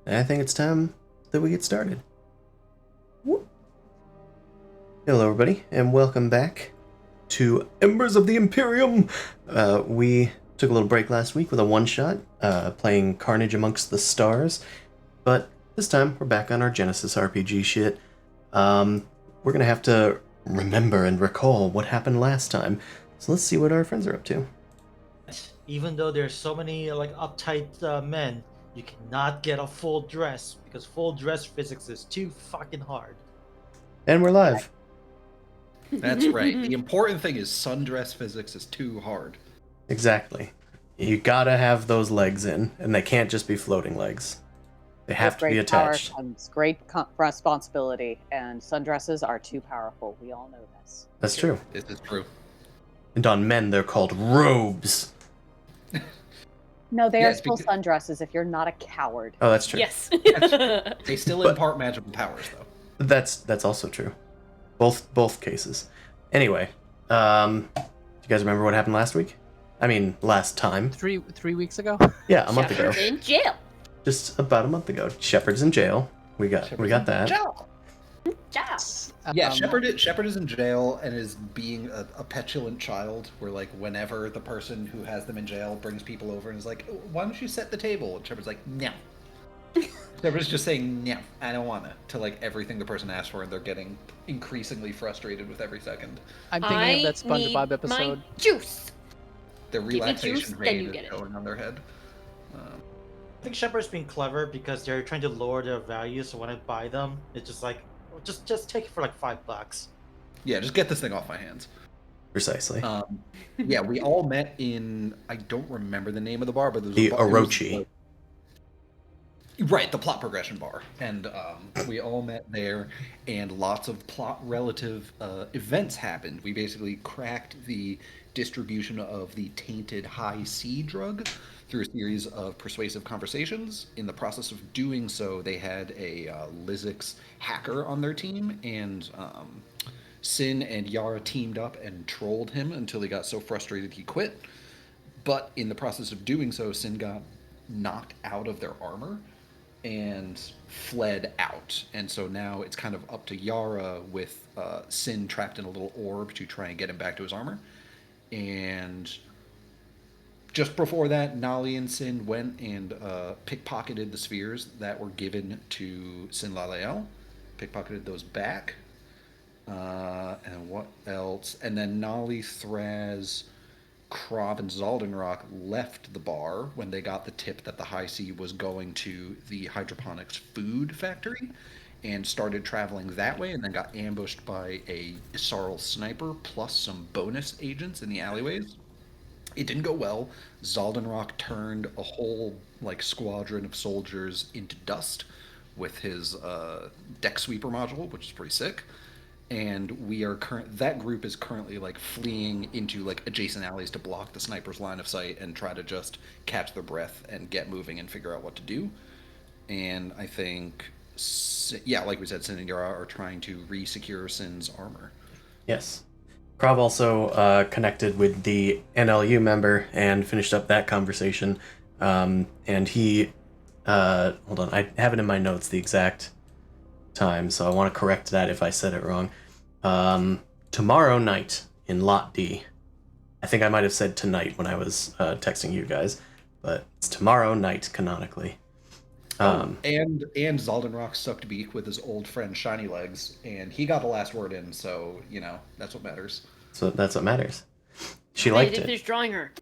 And I think it's time that we get started. Whoop. Hello, everybody, and welcome back to Embers of the Imperium. We took a little break last week with a one-shot, playing Carnage Amongst the Stars, but this time we're back on our Genesis RPG shit. We're gonna have to remember and recall what happened last time, so let's see what our friends are up to. Even though there's so many uptight men, you cannot get a full dress because full dress physics is too fucking hard. And we're live. That's right. The important thing is sundress physics is too hard. Exactly. You gotta have those legs in, and they can't just be floating legs. They have to be attached. Power comes great responsibility, and sundresses are too powerful. We all know this. That's true. This is true. And on men, they're called robes. No, they Yes, are still because- sundresses if you're not a coward. Oh, that's true. Yes. They still But- impart magical powers, though. That's also true. Both cases. Anyway, do you guys remember what happened last week? I mean, last time. Three weeks ago. Yeah, a month ago. Shepard's in jail. Just about a month ago. Shepard's in jail. We got that. Jail. Yeah, Shepard is in jail and is being a petulant child. Where like whenever the person who has them in jail brings people over and is like, "Why don't you set the table?" and Shepard's like, "No." Shepard's just saying, "No, I don't wanna." To like everything the person asks for, and they're getting increasingly frustrated with every second. I'm thinking of that SpongeBob episode. My juice. Their me juice, relaxation then you rate get is it. going on their head. I think Shepard's being clever because they're trying to lower their value, so when I buy them, it's just like, just take it for like $5. Yeah, just get this thing off my hands. Precisely. Yeah, we all met in, I don't remember the name of the bar, but there's The a bar, it was, Orochi. right, the plot progression bar. And we all met there, and lots of plot relative events happened. We basically cracked the distribution of the tainted high C drug through a series of persuasive conversations. In the process of doing so, they had a Lizix hacker on their team, and Sin and Yara teamed up and trolled him until he got so frustrated he quit. But in the process of doing so, Sin got knocked out of their armor and fled out. And so now it's kind of up to Yara with Sin trapped in a little orb to try and get him back to his armor. And just before that, Nali and Sin went and pickpocketed the spheres that were given to Sin Lalael. Pickpocketed those back. And what else? And then Nali, Thraz, Krob, and Zaldenrock left the bar when they got the tip that the High Sea was going to the hydroponics food factory and started traveling that way, and then got ambushed by a Isarl sniper plus some bonus agents in the alleyways. It didn't go well. Zaldenrock turned a whole squadron of soldiers into dust with his deck sweeper module, which is pretty sick. And that group is currently fleeing into adjacent alleys to block the sniper's line of sight and try to just catch their breath and get moving and figure out what to do. And I think, yeah, like we said, Sin and Yara are trying to re-secure Sin's armor. Yes. Krob also connected with the NLU member and finished up that conversation. And he, hold on, I have it in my notes, the exact time, so I want to correct that if I said it wrong. Tomorrow night in Lot D. I think I might have said tonight when I was texting you guys, but it's tomorrow night canonically. And Zaldenrock sucked beak with his old friend Shiny Legs, and he got the last word in, so that's what matters. So that's what matters. She I liked didn't it. finish drawing her.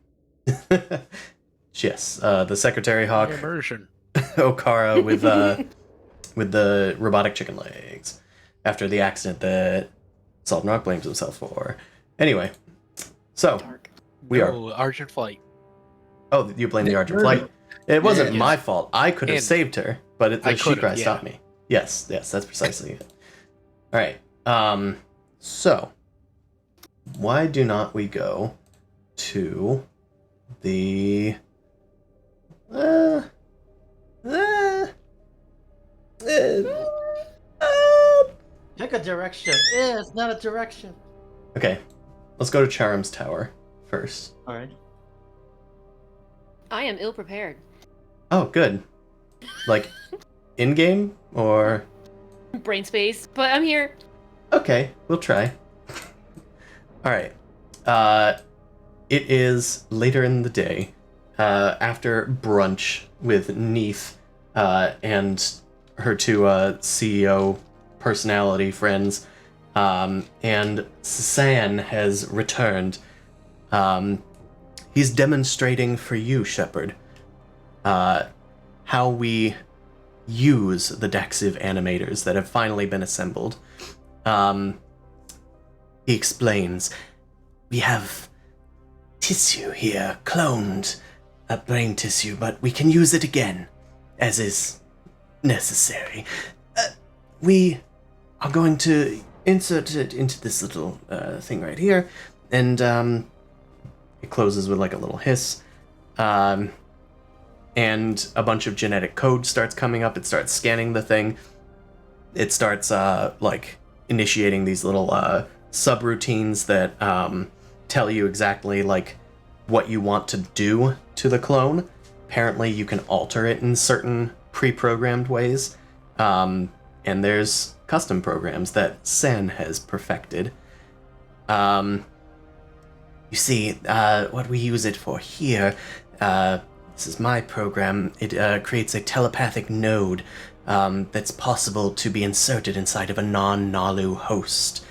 Yes, the Secretary Hawk Immersion. Okara with the robotic chicken legs after the accident that Zaldenrock blames himself for. Anyway, so Dark. we are. Oh, Argent Flight. Oh, you blame the Argent Flight. It wasn't Yeah. my fault. I could have And saved her, but I the she cry could've, yeah. stopped me. Yes, that's precisely it. All right. So why do not we go to the uh, Pick a direction. It's not a direction. okay, let's go to Charm's Tower first. All right. I am ill prepared. Oh, good. in-game, or... Brain space, but I'm here. Okay, we'll try. Alright. It is later in the day, after brunch with Neith, and her two, CEO personality friends, and San has returned. He's demonstrating for you, Shepard, how we use the Dexiv animators that have finally been assembled. He explains, we have tissue here, cloned brain tissue, but we can use it again, as is necessary. We are going to insert it into this little thing right here, and it closes with like a little hiss. And a bunch of genetic code starts coming up. It starts scanning the thing. It starts like initiating these little subroutines that tell you exactly like what you want to do to the clone. Apparently you can alter it in certain pre-programmed ways. And there's custom programs that Sen has perfected. You see, what we use it for here, this is my program. It creates a telepathic node that's possible to be inserted inside of a non-Nalu host.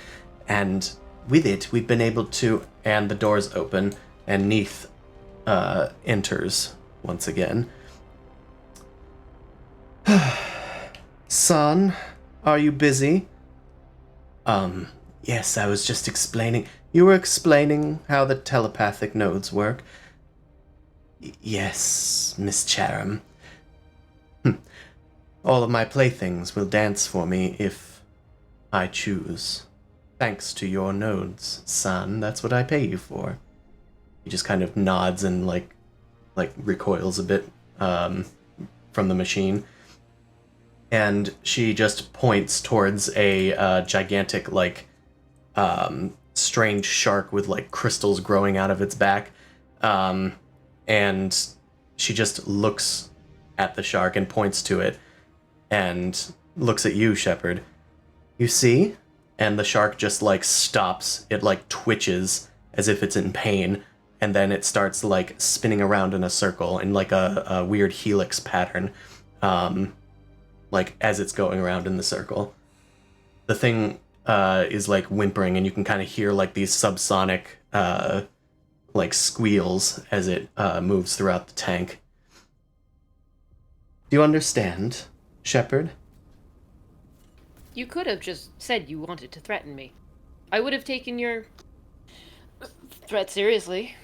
And with it, we've been able to... And the doors open, and Neith enters once again. Son, are you busy? Yes, I was just explaining... You were explaining how the telepathic nodes work. Yes, Miss Chatham. All of my playthings will dance for me if I choose. Thanks to your nodes, son. That's what I pay you for. He just kind of nods and like recoils a bit from the machine. And she just points towards a gigantic strange shark with like crystals growing out of its back. And she just looks at the shark and points to it and looks at you, Shepard. You see? And the shark just like stops. It like twitches as if it's in pain, and then it starts like spinning around in a circle in like a weird helix pattern, like as it's going around in the circle. The thing is like whimpering, and you can kind of hear like these subsonic like squeals as it moves throughout the tank. Do you understand, Shepard? You could have just said you wanted to threaten me. I would have taken your threat seriously.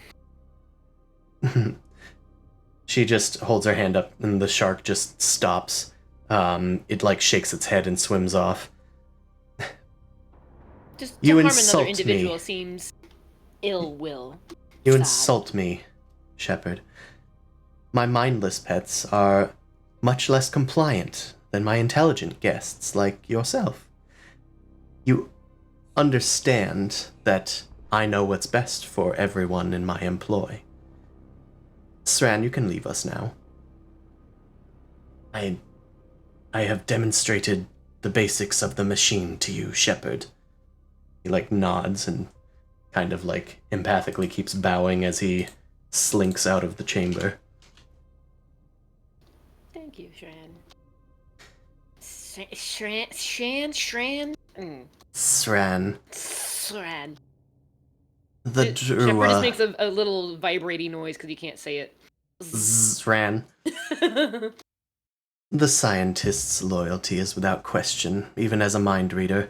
She just holds her hand up, and the shark just stops. It like shakes its head and swims off. Just You to harm insult another individual me. seems ill will. You Sad. insult me, Shepard. My mindless pets are much less compliant than my intelligent guests like yourself. You understand that I know what's best for everyone in my employ. Sran, you can leave us now. I have demonstrated the basics of the machine to you, Shepard. He like nods and kind of like empathically keeps bowing as he slinks out of the chamber. Thank you, Shran. Shran? Sran. Shran. The Shepard just makes Drua. a little vibrating noise because he can't say it. Sran. The scientist's loyalty is without question, even as a mind reader.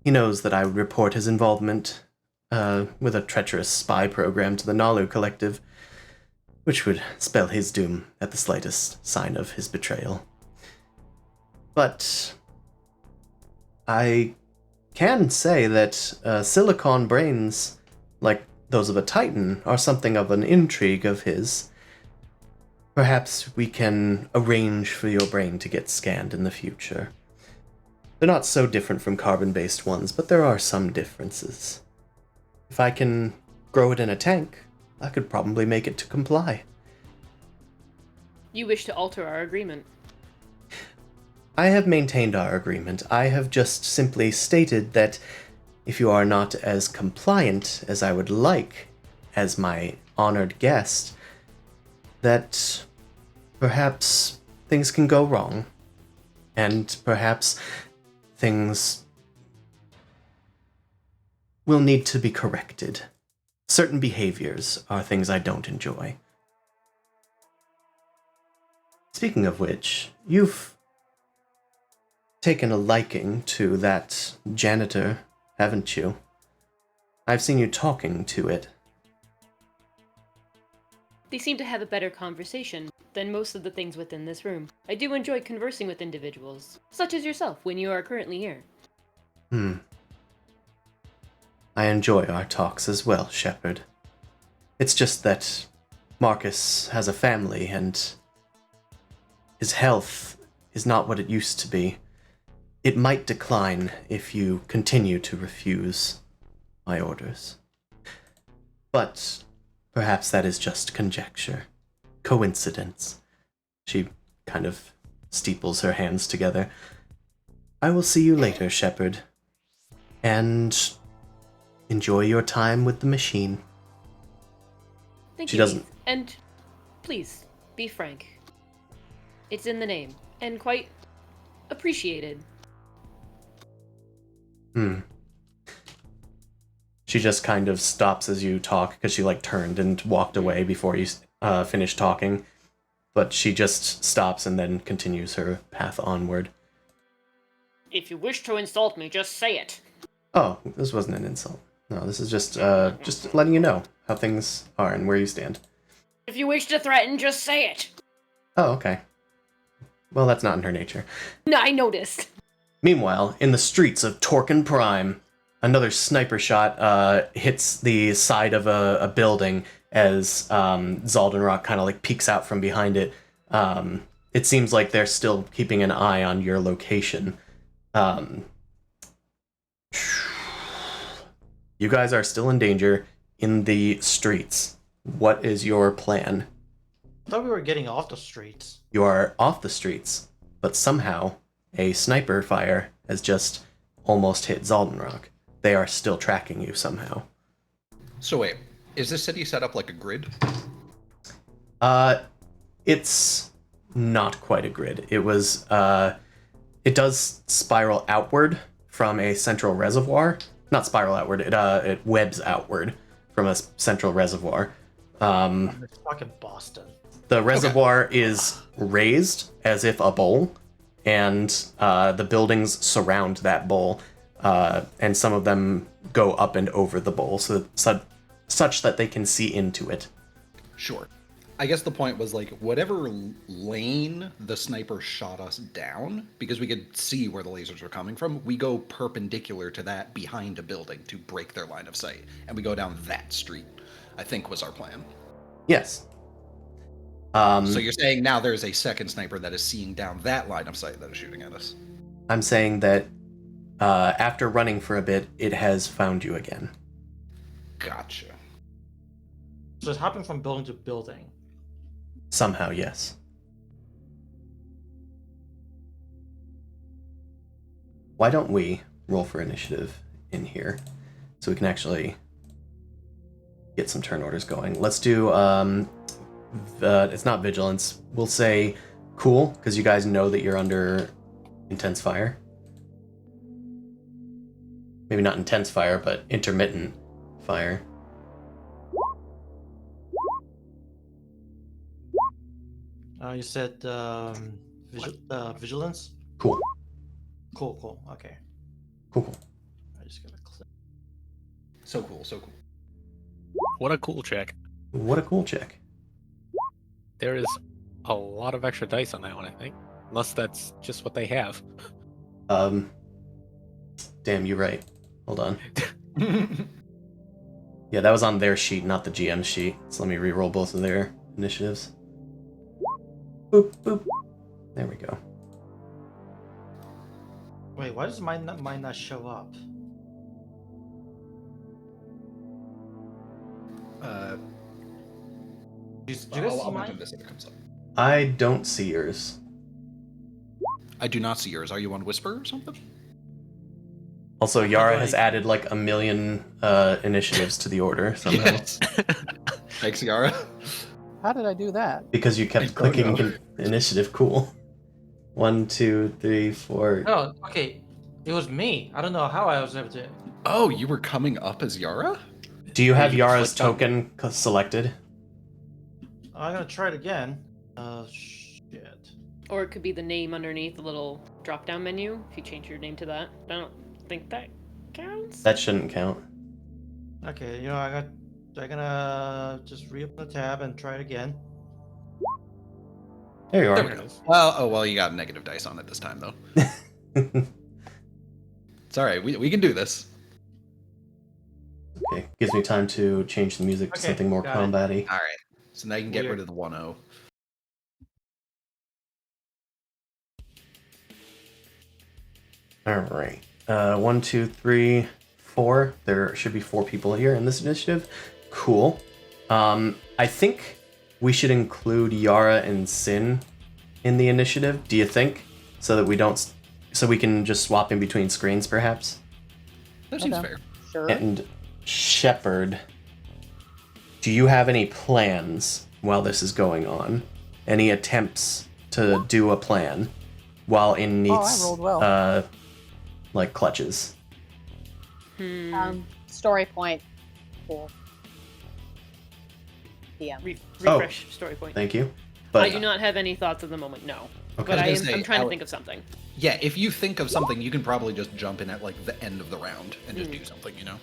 He knows that I would report his involvement with a treacherous spy program to the Nalu Collective, which would spell his doom at the slightest sign of his betrayal. But I can say that silicon brains, like those of a Titan, are something of an intrigue of his. Perhaps we can arrange for your brain to get scanned in the future. They're not so different from carbon-based ones, but there are some differences. If I can grow it in a tank, I could probably make it to comply. You wish to alter our agreement. I have maintained our agreement. I have just simply stated that if you are not as compliant as I would like as my honored guest, that perhaps things can go wrong. And perhaps things will need to be corrected. Certain behaviors are things I don't enjoy. Speaking of which, you've taken a liking to that janitor, haven't you? I've seen you talking to it. They seem to have a better conversation than most of the things within this room. I do enjoy conversing with individuals, such as yourself, when you are currently here. I enjoy our talks as well, Shepard. It's just that Marcus has a family and his health is not what it used to be. It might decline if you continue to refuse my orders. But perhaps that is just conjecture. Coincidence. She kind of steeples her hands together. I will see you later, Shepard. And enjoy your time with the machine. Thank She you, doesn't- Heath. And please, be frank. It's in the name, and quite appreciated. She just kind of stops as you talk, because she, turned and walked away before you finished talking. But she just stops and then continues her path onward. If you wish to insult me, just say it. Oh, this wasn't an insult. No, this is just letting you know how things are and where you stand. If you wish to threaten, just say it. Oh, okay. Well, that's not in her nature. No, I noticed. Meanwhile, in the streets of Torkin Prime, another sniper shot hits the side of a building as Zaldenrock kind of peeks out from behind it. It seems like they're still keeping an eye on your location. You guys are still in danger in the streets. What is your plan? I thought we were getting off the streets. You are off the streets, but somehow a sniper fire has just almost hit Zaldenrock. They are still tracking you somehow. So wait, is this city set up like a grid? It's not quite a grid. It was, it does spiral outward from a central reservoir. Not spiral outward, it webs outward from a central reservoir. It's fucking Boston. The reservoir is raised as if a bowl, and the buildings surround that bowl, and some of them go up and over the bowl, such that they can see into it. Sure. I guess the point was whatever lane the sniper shot us down, because we could see where the lasers were coming from, we go perpendicular to that behind a building to break their line of sight, and we go down that street, I think was our plan. Yes. So you're saying now there's a second sniper that is seeing down that line of sight that is shooting at us? I'm saying that after running for a bit, it has found you again. Gotcha. So it's hopping from building to building. Somehow, yes. Why don't we roll for initiative in here so we can actually get some turn orders going? Let's do, it's not vigilance. We'll say cool, because you guys know that you're under intense fire. Maybe not intense fire, but intermittent fire. You said vigilance? Cool. Cool. Okay. Cool. I just gotta click. So cool. What a cool check. What a cool check. There is a lot of extra dice on that one, I think. Unless that's just what they have. Damn, you're right. Hold on. Yeah, that was on their sheet, not the GM sheet. So let me re-roll both of their initiatives. Boop, boop. There we go. Wait, why does mine not show up? Do you guys I'll see mention mine? this if it comes up. I don't see yours. I do not see yours. Are you on Whisper or something? Also, Yara has added like 1 million initiatives to the order somehow. Yes. Thanks, Yara. How did I do that? Because you I kept don't clicking know. initiative. Cool. 1, 2, 3, 4. Oh, okay. It was me. I don't know how I was able to. Oh, you were coming up as Yara? Do you have you Yara's clicked on- token selected? I'm gonna try it again. Shit. Or it could be the name underneath the little drop-down menu. If you change your name to that, I don't think that counts. That shouldn't count. Okay, I'm gonna just reopen the tab and try it again. There you There we are. go. Well, you got negative dice on it this time, though. It's all right. We can do this. Okay, gives me time to change the music to Okay, something more got it. combat-y. All right. So now you can get Weird. rid of the 1-0. All right. 1, 2, 3, 4. There should be 4 people here in this initiative. Cool. I think we should include Yara and Sin in the initiative. Do you think? So that we don't, so we can just swap in between screens, perhaps. That seems Okay. fair. Sure. And Shepard, do you have any plans while this is going on? Any attempts to do a plan while in Oh, I Neat's rolled well. like clutches? Story point. Cool. Yeah. Refresh story point. Thank you. But I do not have any thoughts at the moment, no. Okay. But I was gonna I'm say, trying to Al- think of something. Yeah, if you think of something, you can probably just jump in at like the end of the round and just do something, you know?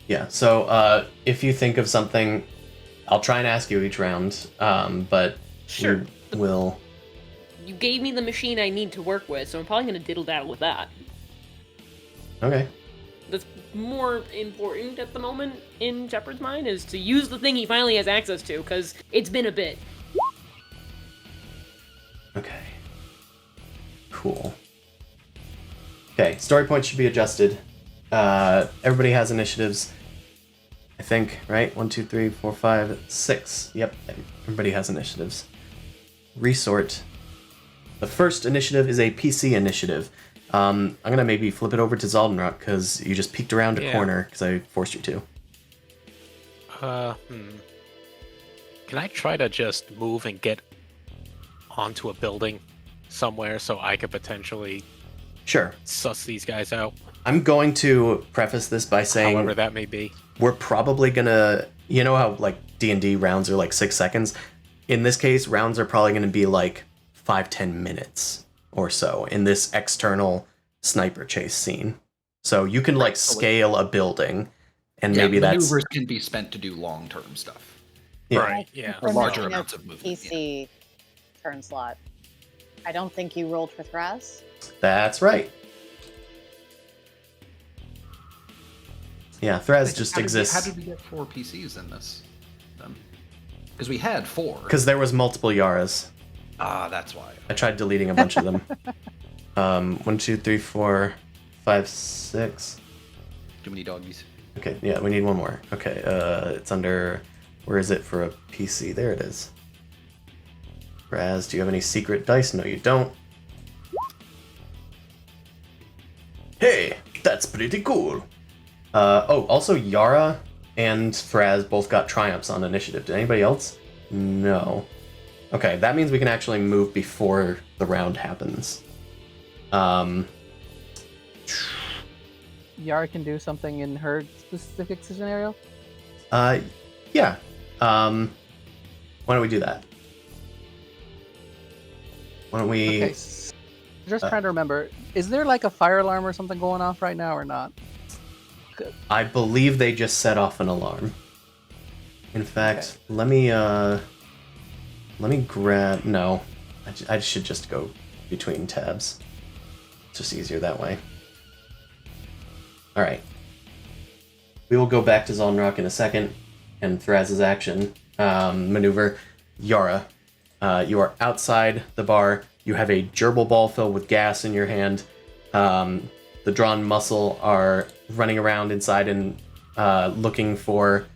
Yeah, so if you think of something, I'll try and ask you each round, but Sure. we will... You gave me the machine I need to work with, so I'm probably going to diddle daddle with that. Okay. That's more important at the moment in Shepard's mind is to use the thing he finally has access to, because it's been a bit. Okay. Cool. Okay, story points should be adjusted. Everybody has initiatives, I think, right? 1, 2, 3, 4, 5, 6. Yep, everybody has initiatives. Resort. The first initiative is a PC initiative. I'm gonna maybe flip it over to Zaldenrock because you just peeked around a Yeah. corner because I forced you to. Can I try to just move and get onto a building somewhere so I could potentially Sure. suss these guys out, I'm going to preface this by saying however that may be? we're probably gonna, you know how like D&D rounds are like 6 seconds? In this case, rounds are probably gonna be like 5-10 minutes or so in this external sniper chase scene. So you can like scale a building and maybe that's... maneuvers can be spent to do long-term stuff. Yeah. Right, yeah. Or larger Permitting a amounts of movement. PC turn slot. I don't think you rolled for Thras. That's right. Yeah, Thraz just How exists. did we get 4 PCs in this? Because we had 4. Because there was multiple Yaras. Ah, that's why. I tried deleting a bunch of them. 1, 2, 3, 4, 5, 6. Too many doggies. Okay, yeah, we need one more. Okay, it's under... Where is it for a PC? There it is. Raz, do you have any secret dice? No, you don't. Hey, that's pretty cool. Also Yara and Thraz both got triumphs on initiative. Did anybody else? No. Okay, that means we can actually move before the round happens. Yara can do something in her specific scenario. Yeah. Why don't we do that? Why don't we... Okay. Just trying to remember. Is there like a fire alarm or something going off right now or not? I believe they just set off an alarm. In fact, let me grab... No. I should just go between tabs. It's just easier that way. Alright. We will go back to Zalnrock in a second, and Thraz's action maneuver. Yara, you are outside the bar. You have a gerbil ball filled with gas in your hand. The drawn muscle are running around inside and looking for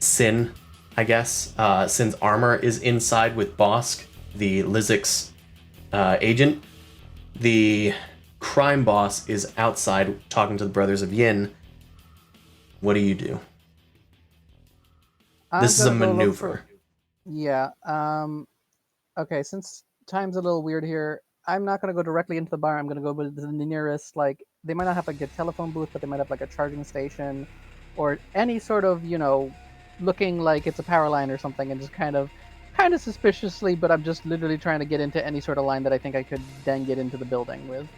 Sin, I guess. Sin's armor is inside with Bosk, the Lizik's agent. the crime boss is outside talking to the Brothers of Yin. What do you do? This is a I'm gonna go look maneuver. Yeah. Okay, since time's a little weird here, I'm not gonna go directly into the bar. I'm gonna go to the nearest, like, they might not have like a telephone booth, but they might have like a charging station or any sort of, looking like it's a power line or something, and just kind of suspiciously, but I'm just literally trying to get into any sort of line that I think I could then get into the building with.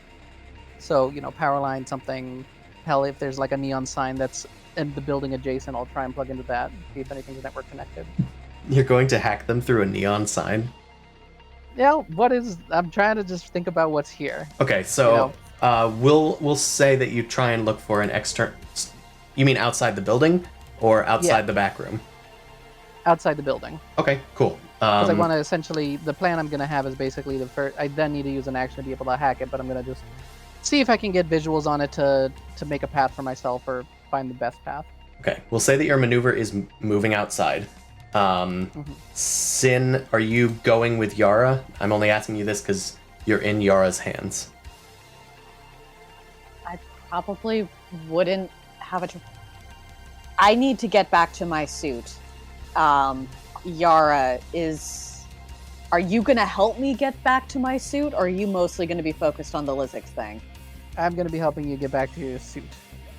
So, power line, something. Hell, if there's like a neon sign that's in the building adjacent, I'll try and plug into that, see if anything's network connected. You're going to hack them through a neon sign? Yeah, I'm trying to just think about what's here. Okay, so we'll say that you try and look for an external. You mean outside the building or outside the back room? Outside the building. Okay, cool. Because I want to essentially, the plan I'm going to have is basically the first. I then need to use an action to be able to hack it, but I'm going to just see if I can get visuals on it to make a path for myself or find the best path. Okay, we'll say that your maneuver is moving outside. Sin, are you going with Yara? I'm only asking you this because you're in Yara's hands. I probably wouldn't have I need to get back to my suit. Yara, are you going to help me get back to my suit, or are you mostly going to be focused on the Lizix thing? I'm going to be helping you get back to your suit.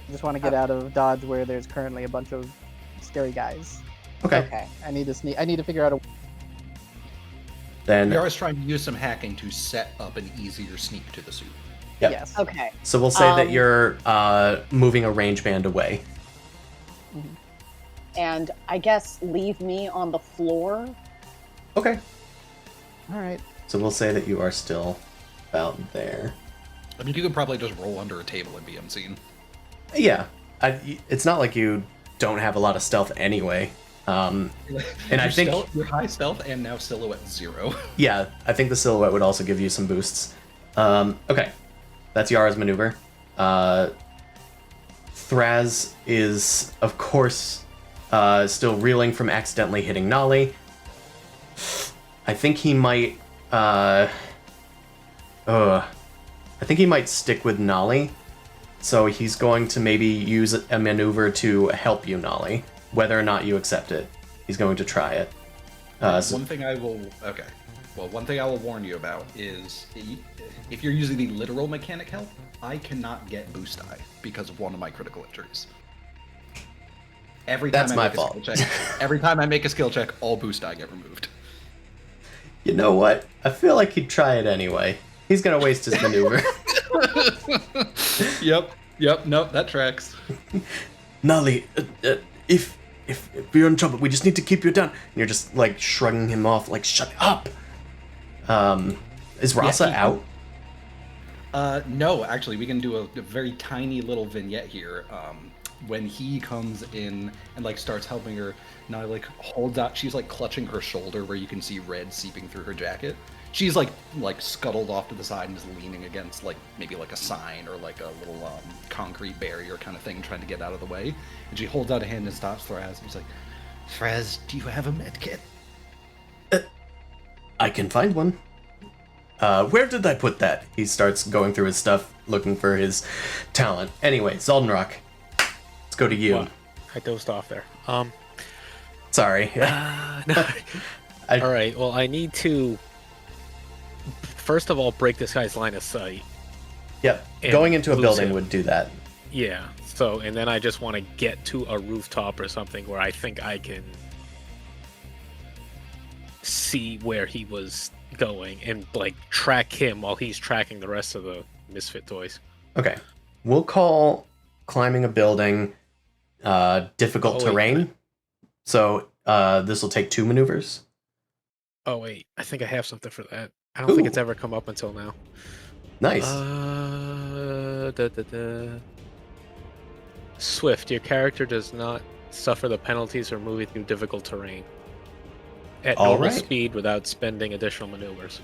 I just want to get out of Dodge where there's currently a bunch of scary guys. Okay. I need to figure out a... Then Yara's trying to use some hacking to set up an easier sneak to the suit. Yep. Yes. Okay. So we'll say that you're moving a range band away. And I guess leave me on the floor. Okay. All right. So we'll say that you are still about there. I mean, you could probably just roll under a table and be unseen. Yeah. It's not like you don't have a lot of stealth anyway. And I think you're high stealth and now silhouette 0. Yeah, I think the silhouette would also give you some boosts. Okay, that's Yara's maneuver. Thraz is, of course, still reeling from accidentally hitting Nolly. I think he might. I think he might stick with Nolly. So he's going to maybe use a maneuver to help you, Nolly. Whether or not you accept it, he's going to try it. One thing I will warn you about is if you're using the literal mechanic help, I cannot get boost die because of one of my critical injuries. That's my fault. Every time I make a skill check, all boost die get removed. You know what? I feel like he'd try it anyway. He's gonna waste his maneuver. Yep. Nope, that tracks. Nolly, if we're in trouble, we just need to keep you down. And you're just like shrugging him off, like shut up. Is Rasa out? No, actually, we can do a very tiny little vignette here. When he comes in and like starts helping her, now like holds out. She's like clutching her shoulder where you can see red seeping through her jacket. She's like scuttled off to the side and is leaning against like maybe like a sign or like a little concrete barrier kind of thing, trying to get out of the way. And she holds out a hand and stops Thraz. And she's like, "Thraz, do you have a med kit?" I can find one. Where did I put that? He starts going through his stuff, looking for his talent. Anyway, Zoldenrock, let's go to you. Well, I dozed off there. Sorry. No. All right. Well, I need to first of all break this guy's line of sight. Yep. And Going into a lose building him. would do that. Yeah. So, and then I just want to get to a rooftop or something where I think I can see where he was going and like track him while he's tracking the rest of the misfit toys. Okay. We'll call climbing a building difficult terrain. So this will take 2 maneuvers. Oh wait, I think I have something for that. I don't think it's ever come up until now. Nice. Swift, your character does not suffer the penalties or moving through difficult terrain at normal speed without spending additional maneuvers.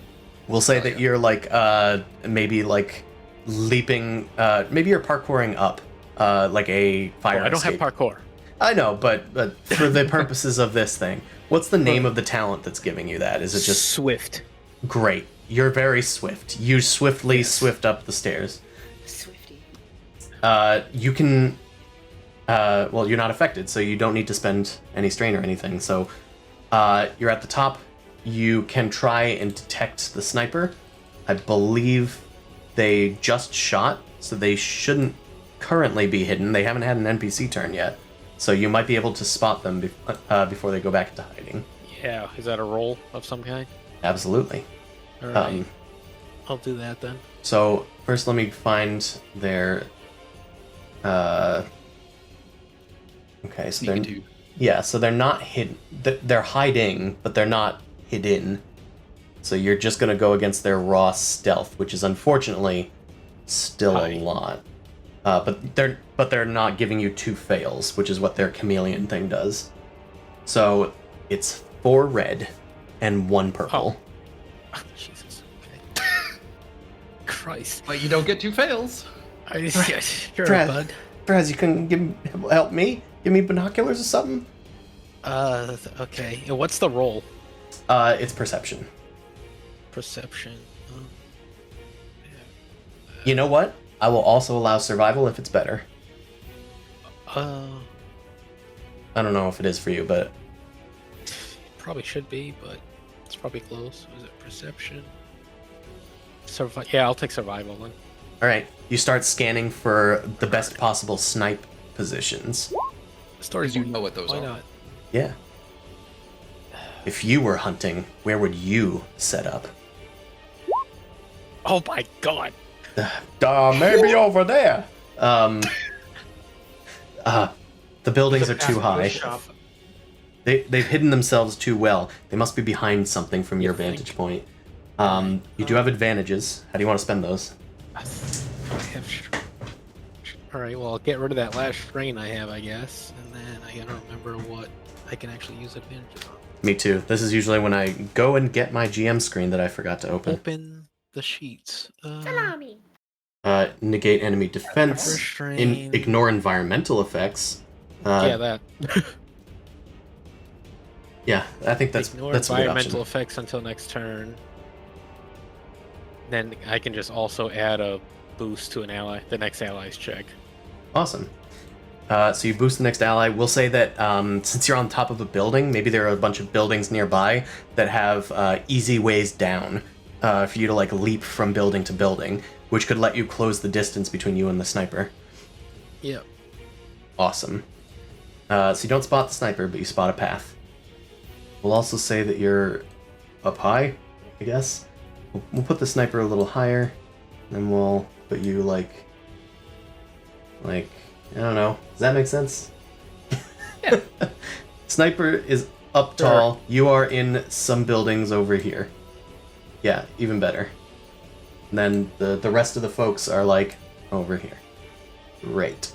We'll say that you're like maybe like leaping, maybe you're parkouring up like a fire I don't escape. have parkour. I know, but for the purposes of this thing, what's the name of the talent that's giving you that? Is it just Swift? Great. You're very swift. You swiftly Yes. swift up the stairs. Swifty. You can. Well, you're not affected, so you don't need to spend any strain or anything. So, you're at the top. You can try and detect the sniper. I believe they just shot, so they shouldn't currently be hidden. They haven't had an NPC turn yet, so you might be able to spot them before they go back into hiding. Yeah, is that a roll of some kind? Absolutely. All right, I'll do that then. So first, let me find their. Okay, so Sneaky they're too. yeah, so they're not hidden. They're hiding, but they're not hidden. So you're just gonna go against their raw stealth, which is unfortunately still High. a lot. But they're not giving you 2 fails, which is what their chameleon thing does. So it's 4 red and 1 purple. Oh, Jesus. Okay. Christ. But you don't get 2 fails. Sure, Brad. bud. Braz, you couldn't help me? Give me binoculars or something? Okay. And what's the roll? It's perception. Perception. You know what? I will also allow survival if it's better. Uh, I don't know if it is for you, but probably should be, but it's probably close. Is it perception? Yeah, I'll take survival then. all right. You start scanning for the best possible snipe positions. Story. Because you know what those Why are. not? Yeah. If you were hunting, where would you set up? Oh my god. Maybe over there. The buildings are too high. Shop. They've hidden themselves too well. They must be behind something from your vantage point. You do have advantages. How do you want to spend those? Alright, well, I'll get rid of that last strain I have, I guess. And then I gotta remember what I can actually use advantages on. Me too. This is usually when I go and get my GM screen that I forgot to open. Open the sheets. Salami. Negate enemy defense. Restrain. Ignore environmental effects. Yeah, that. Yeah, I think that's Ignore a good environmental option. effects until next turn. Then I can just also add a boost to an ally, the next ally's check. Awesome. So you boost the next ally. We'll say that since you're on top of a building, maybe there are a bunch of buildings nearby that have easy ways down for you to like leap from building to building, which could let you close the distance between you and the sniper. Yep. Awesome. So you don't spot the sniper, but you spot a path. We'll also say that you're up high, I guess. We'll put the sniper a little higher, and we'll put you like, I don't know. Does that make sense? Yeah. Sniper is up tall. You are in some buildings over here. Yeah, even better. And then the rest of the folks are like over here. Great.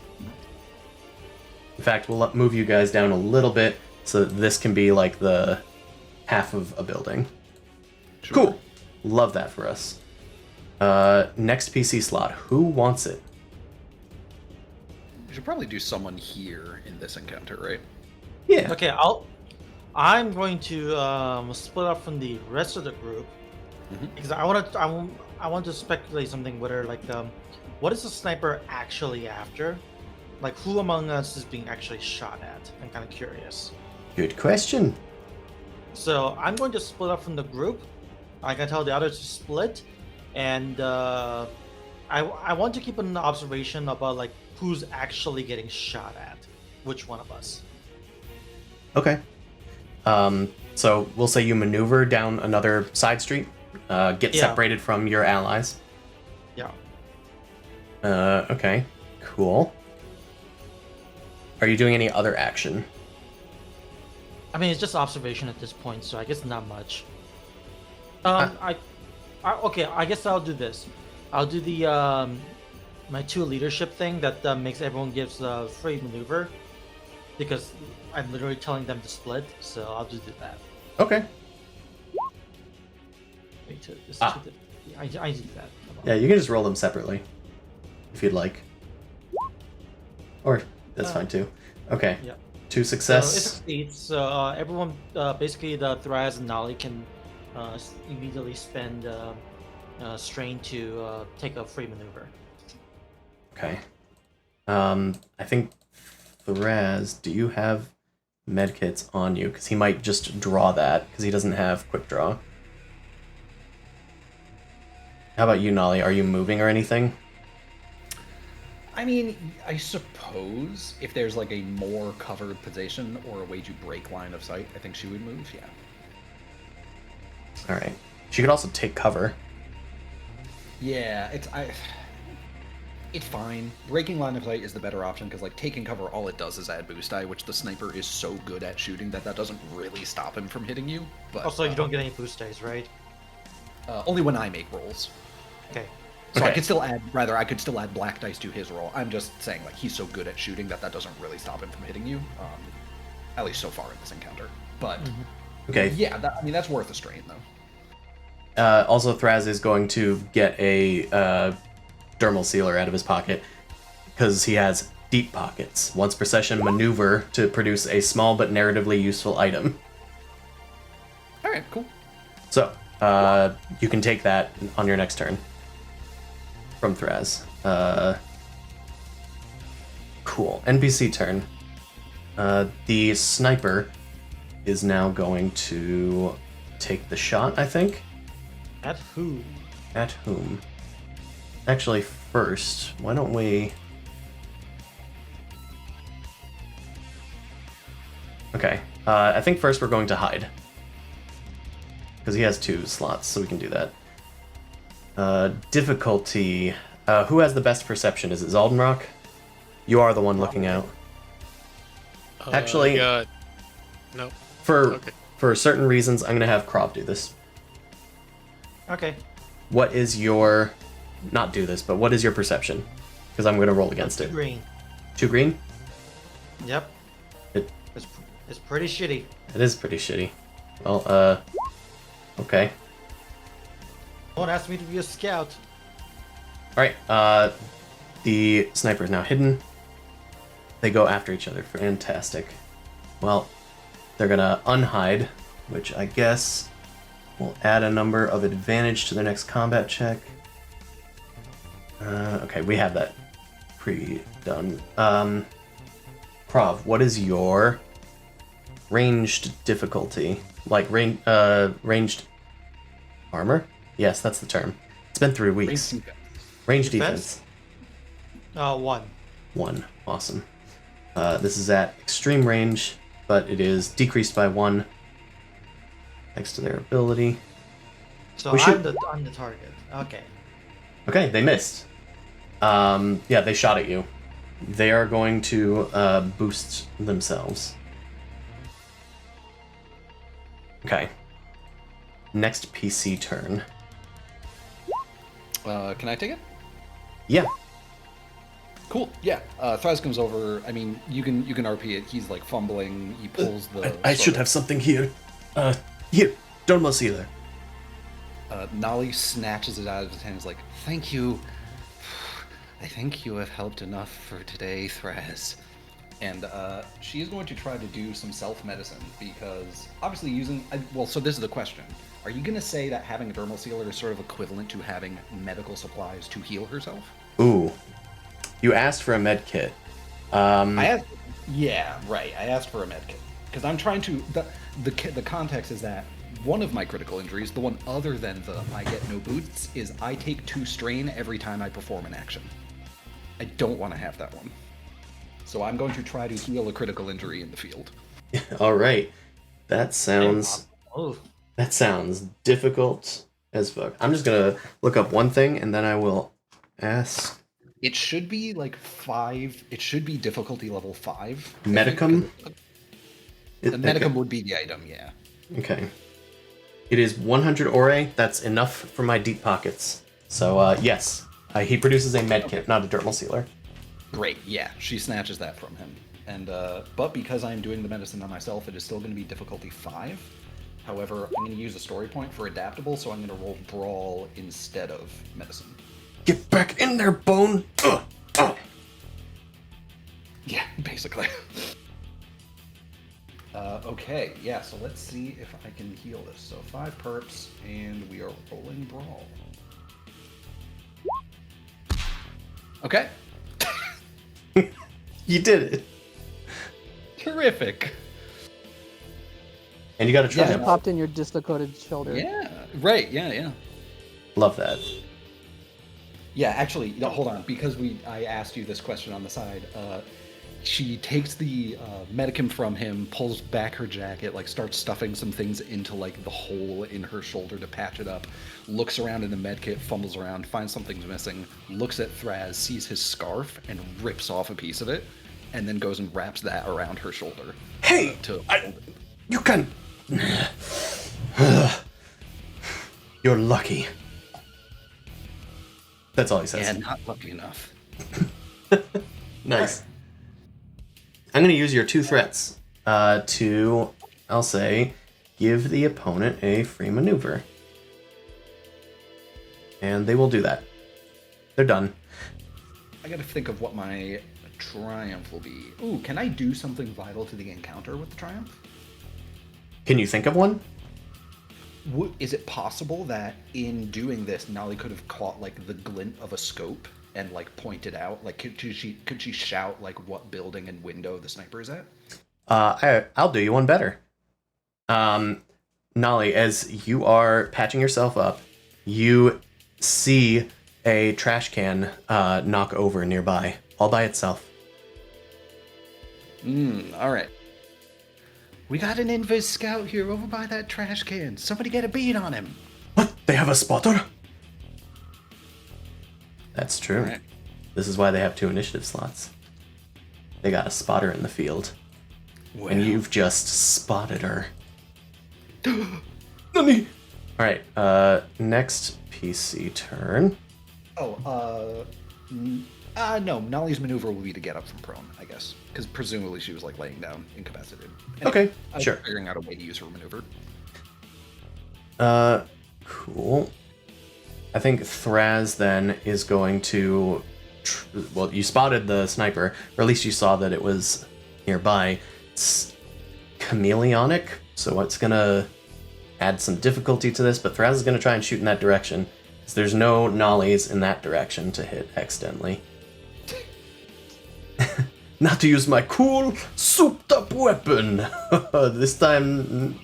In fact, we'll move you guys down a little bit so that this can be like the half of a building. Sure. Cool. Love that for us. Next PC slot. Who wants it? You should probably do someone here in this encounter, right? Yeah. Okay, I'm going to split up from the rest of the group Mhm. because I want to speculate something. Whether what is the sniper actually after? Like, who among us is being actually shot at? I'm kind of curious. Good question. So I'm going to split up from the group. I can tell the others to split, and I want to keep an observation about like who's actually getting shot at, which one of us. Okay. So we'll say you maneuver down another side street, get Yeah. separated from your allies. Yeah. Okay. Cool. Are you doing any other action? I mean, it's just observation at this point, so I guess not much. Okay, I guess I'll do this. I'll do the my 2 leadership thing that makes everyone gives free maneuver, because I'm literally telling them to split. So I'll just do that. Okay. Wait, this Ah. I do that. Come on. Yeah, you can just roll them separately, if you'd like. Or that's fine too. Okay. Yeah. 2 So success. it succeeds. So everyone, basically the Thraz and Nolly can immediately spend strain to take a free maneuver. Okay. I think Thraz, do you have medkits on you? Because he might just draw that, because he doesn't have quick draw. How about you, Nolly? Are you moving or anything? I mean, I suppose if there's like a more covered position or a way to break line of sight, I think she would move, yeah. Alright. She could also take cover. Yeah, it's fine. Breaking line of sight is the better option because, like, taking cover, all it does is add boost die, which the sniper is so good at shooting that doesn't really stop him from hitting you. But Also, you don't get any boost dice, right? only when I make rolls. Okay. So Okay. I could still add black dice to his roll. I'm just saying, like, he's so good at shooting that doesn't really stop him from hitting you. At least so far in this encounter. But Okay. yeah, that's worth a strain though. Also, Thraz is going to get a dermal sealer out of his pocket because he has deep pockets. Once per session, maneuver to produce a small but narratively useful item. All right, cool. So, you can take that on your next turn from Thraz. Cool. NPC turn. The sniper is now going to take the shot, I think. At who? At whom? Actually, first, why don't we... Okay, I think first we're going to hide. Because he has 2 slots, so we can do that. Difficulty. Who has the best perception? Is it Zaldenrock? You are the one looking out. Actually, no. For certain reasons, I'm going to have Krov do this. Okay. What is your... Not do this, but what is your perception? Because I'm going to roll against it. Green. 2 green? Yep. It's pretty shitty. It is pretty shitty. Well, okay. No one asked me to be a scout. Alright, the sniper is now hidden. They go after each other. Fantastic. Well, they're gonna unhide, which I guess will add a number of advantage to their next combat check. Okay, we have that pre-done. Krov, what is your ranged difficulty? Like, ranged armor? Yes, that's the term. It's been 3 weeks. Ranged defense. 1. 1. Awesome. This is at extreme range, but it is decreased by 1 thanks to their ability. So I'm the target. Okay. Okay, they missed. Yeah, they shot at you. They are going to boost themselves. Okay. Next PC turn. Can I take it? Yeah. Cool. Yeah. Thraz comes over. I mean, you can RP it. He's like fumbling. He pulls the. I should have something here. Here, Dermal Sealer. Nolly snatches it out of his hand. Is like, "Thank you. I think you have helped enough for today, Thraz." And she is going to try to do some self-medicine because obviously using. Well, so this is the question: are you going to say that having a dermal sealer is sort of equivalent to having medical supplies to heal herself? Ooh. You asked for a med kit. I asked. Yeah, right. I asked for a med kit because I'm trying to. The context is that one of my critical injuries, the one other than the I get no boots, is I take 2 strain every time I perform an action. I don't want to have that one. So I'm going to try to heal a critical injury in the field. All right. That sounds Oh. difficult as fuck. I'm just gonna look up one thing and then I will ask. It should be like 5. It should be difficulty level 5. Medicum? The medicum would be the item, yeah. Okay. It is 100 ore. That's enough for my deep pockets. So, yes. He produces a med kit, not a dermal sealer. Great, yeah. She snatches that from him. And but because I'm doing the medicine on myself, it is still going to be difficulty 5. However, I'm going to use a story point for adaptable, so I'm going to roll brawl instead of medicine. Get back in there, Bone! Ugh. Yeah, basically. Okay, yeah, so let's see if I can heal this. So 5 perps, and we are rolling brawl. Okay. You did it. Terrific. And you got a Yeah. triumph. Popped in your dislocated shoulder. Yeah, right, yeah. Love that. Yeah, actually, no, hold on, because I asked you this question on the side. She takes the medicam from him, pulls back her jacket, like starts stuffing some things into like the hole in her shoulder to patch it up, looks around in the medkit, fumbles around, finds something's missing, looks at Thraz, sees his scarf, and rips off a piece of it, and then goes and wraps that around her shoulder. Hey, you can. You're lucky. That's all he says. Yeah, not lucky enough. Nice. I'm going to use your 2 threats to, I'll say, give the opponent a free maneuver. And they will do that. They're done. I gotta think of what my triumph will be. Ooh, can I do something vital to the encounter with the triumph? Can you think of one? Is it possible that in doing this, Nolly could have caught like the glint of a scope and like pointed out? Like, could she shout like what building and window the sniper is at? I'll do you one better. Nolly, as you are patching yourself up, you see a trash can knock over nearby, all by itself. All right. We got an invis scout here over by that trash can. Somebody get a bead on him. What? They have a spotter? That's true. Right. This is why they have 2 initiative slots. They got a spotter in the field. Well. And you've just spotted her. Nani? Alright, next PC turn. No, Nolly's maneuver will be to get up from prone, I guess. Because presumably she was like laying down, incapacitated. Anyway, Okay, I was sure. figuring out a way to use her maneuver. Cool. I think Thraz then is going to... well, you spotted the sniper, or at least you saw that it was nearby. It's chameleonic, so it's going to add some difficulty to this, but Thraz is going to try and shoot in that direction. So there's no nollies in that direction to hit accidentally. Not to use my cool, souped-up weapon! This time...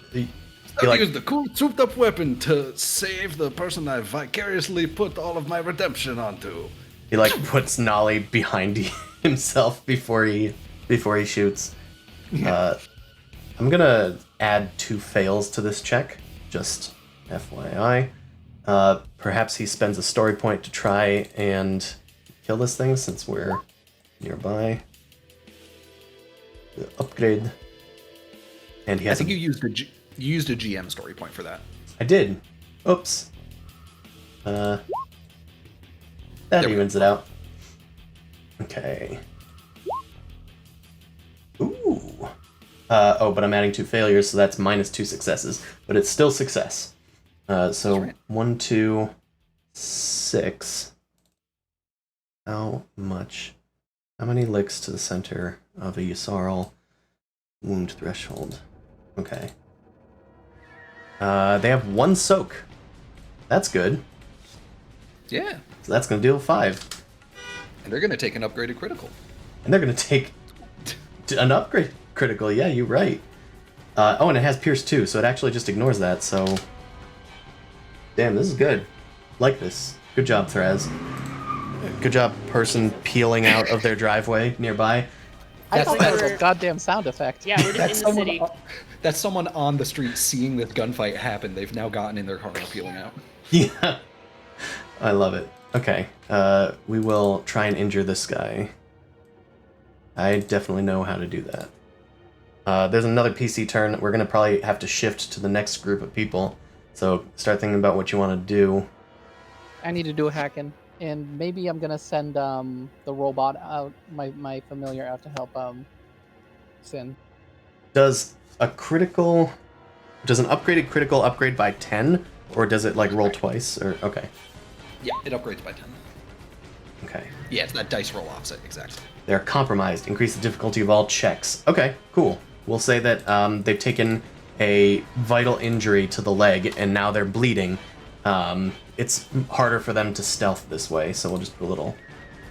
I used the cool souped-up weapon to save the person I vicariously put all of my redemption onto. He puts Nolly behind himself before he shoots. I'm gonna add 2 fails to this check, just FYI. Perhaps he spends a story point to try and kill this thing since we're nearby. The upgrade, and he has. I think you used a GM story point for that. I did. Oops. That evens it out. Okay. Ooh. But I'm adding 2 failures, so that's minus 2 successes. But it's still success. So right. 1, 2, 6. How many licks to the center of a Yusarl wound threshold? Okay. They have 1 soak. That's good. Yeah. So that's going to deal 5. And they're going to take an upgraded critical. And they're going to take an upgrade critical. Yeah, you're right. And it has Pierce too, so it actually just ignores that, so... Damn, this is good. Like this. Good job, Thraz. Good job, person peeling out of their driveway nearby. I thought that was That's- a goddamn sound effect. Yeah, we're just in the city. That's someone on the street seeing this gunfight happen. They've now gotten in their car and are peeling out. Yeah. I love it. Okay. We will try and injure this guy. I definitely know how to do that. There's another PC turn. We're going to probably have to shift to the next group of people. So start thinking about what you want to do. I need to do a hacking, and maybe I'm gonna send the robot out, my familiar out to help Sin. Does an upgraded critical upgrade by 10? Or does it roll twice? Or okay. Yeah, it upgrades by 10. Okay. Yeah, it's that dice roll offset, exactly. They're compromised. Increase the difficulty of all checks. Okay, cool. We'll say that they've taken a vital injury to the leg, and now they're bleeding. It's harder for them to stealth this way, so we'll just put a little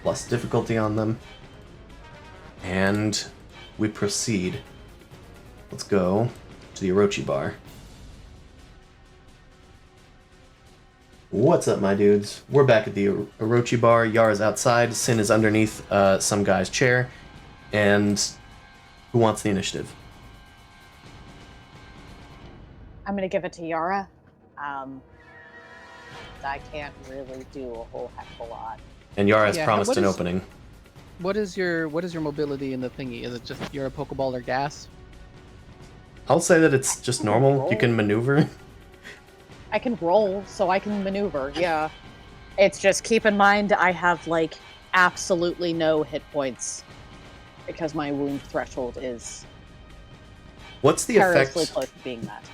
plus difficulty on them. And we proceed. Let's go to the Orochi bar. What's up, my dudes? We're back at the Orochi bar. Yara's outside. Sin is underneath some guy's chair. And who wants the initiative? I'm gonna give it to Yara. I can't really do a whole heck of a lot. And Yara has Yeah, promised what an is- opening. What is your mobility in the thingy? Is it just you're a Pokeball or gas? I'll say that it's just normal. You can maneuver. I can roll, so I can maneuver, yeah. It's just keep in mind I have, like, absolutely no hit points. Because my wound threshold is What's the perilously effect? close to being met.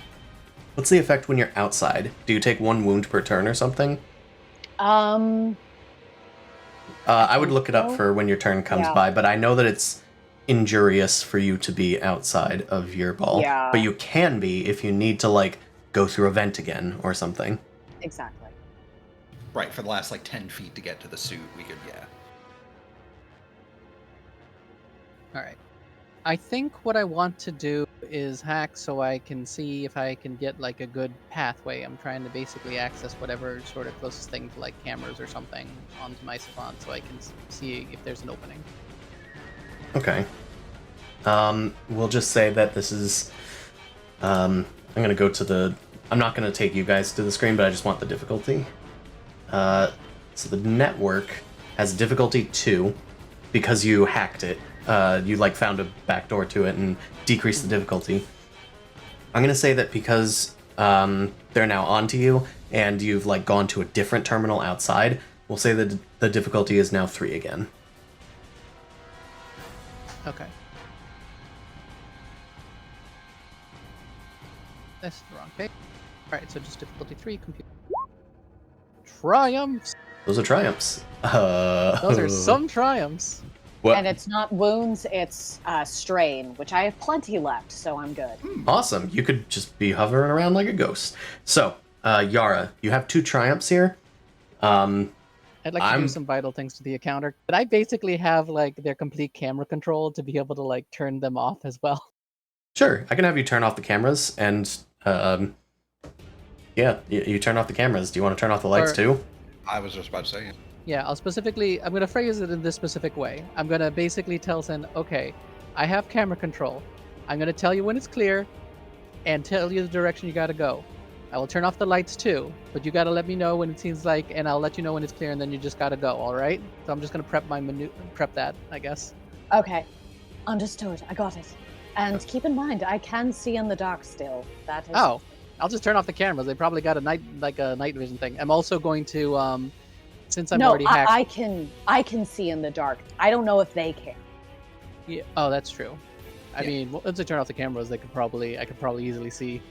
What's the effect when you're outside? Do you take 1 wound per turn or something? I would look it up so. for when your turn comes Yeah. by, but I know that it's injurious for you to be outside of your ball. Yeah. But you can be if you need to, like, go through a vent again or something. Exactly. Right, for the last like 10 feet to get to the suit, we could, yeah. All right. I think what I want to do is hack so I can see if I can get like a good pathway. I'm trying to basically access whatever sort of closest thing to like cameras or something onto my savant so I can see if there's an opening. Okay. We'll just say that this is... I'm going to go to the... I'm not going to take you guys to the screen, but I just want the difficulty. So the network has difficulty 2 because you hacked it. You like found a backdoor to it and decreased the difficulty. I'm going to say that because they're now onto you and you've like gone to a different terminal outside, we'll say that the difficulty is now 3 again. Okay. That's the wrong page. Alright, so just difficulty 3, computer. Triumphs! Those are triumphs. Those are some triumphs. What? And it's not wounds, it's strain, which I have plenty left, so I'm good. Awesome. You could just be hovering around like a ghost. So, Yara, you have 2 triumphs here. I'd like to I'm- do some vital things to the encounter. But I basically have like their complete camera control to be able to like turn them off as well. Sure, I can have you turn off the cameras and, yeah, you turn off the cameras. Do you want to turn off the lights Or- too? I was just about to say it. Yeah, I'm going to phrase it in this specific way. I'm going to basically tell Sen, okay, I have camera control. I'm going to tell you when it's clear and tell you the direction you got to go. I will turn off the lights too, but you got to let me know when it seems like, and I'll let you know when it's clear, and then you just got to go, all right? So I'm just going to prep that, I guess. Okay. Understood. I got it. And keep in mind, I can see in the dark still. That is... Oh, I'll just turn off the cameras. They probably got a night vision thing. I'm also going to, since I'm already hacked. I can see in the dark. I don't know if they can. Yeah. Oh, that's true. I Yeah. mean, once I turn off the cameras, I could probably easily see.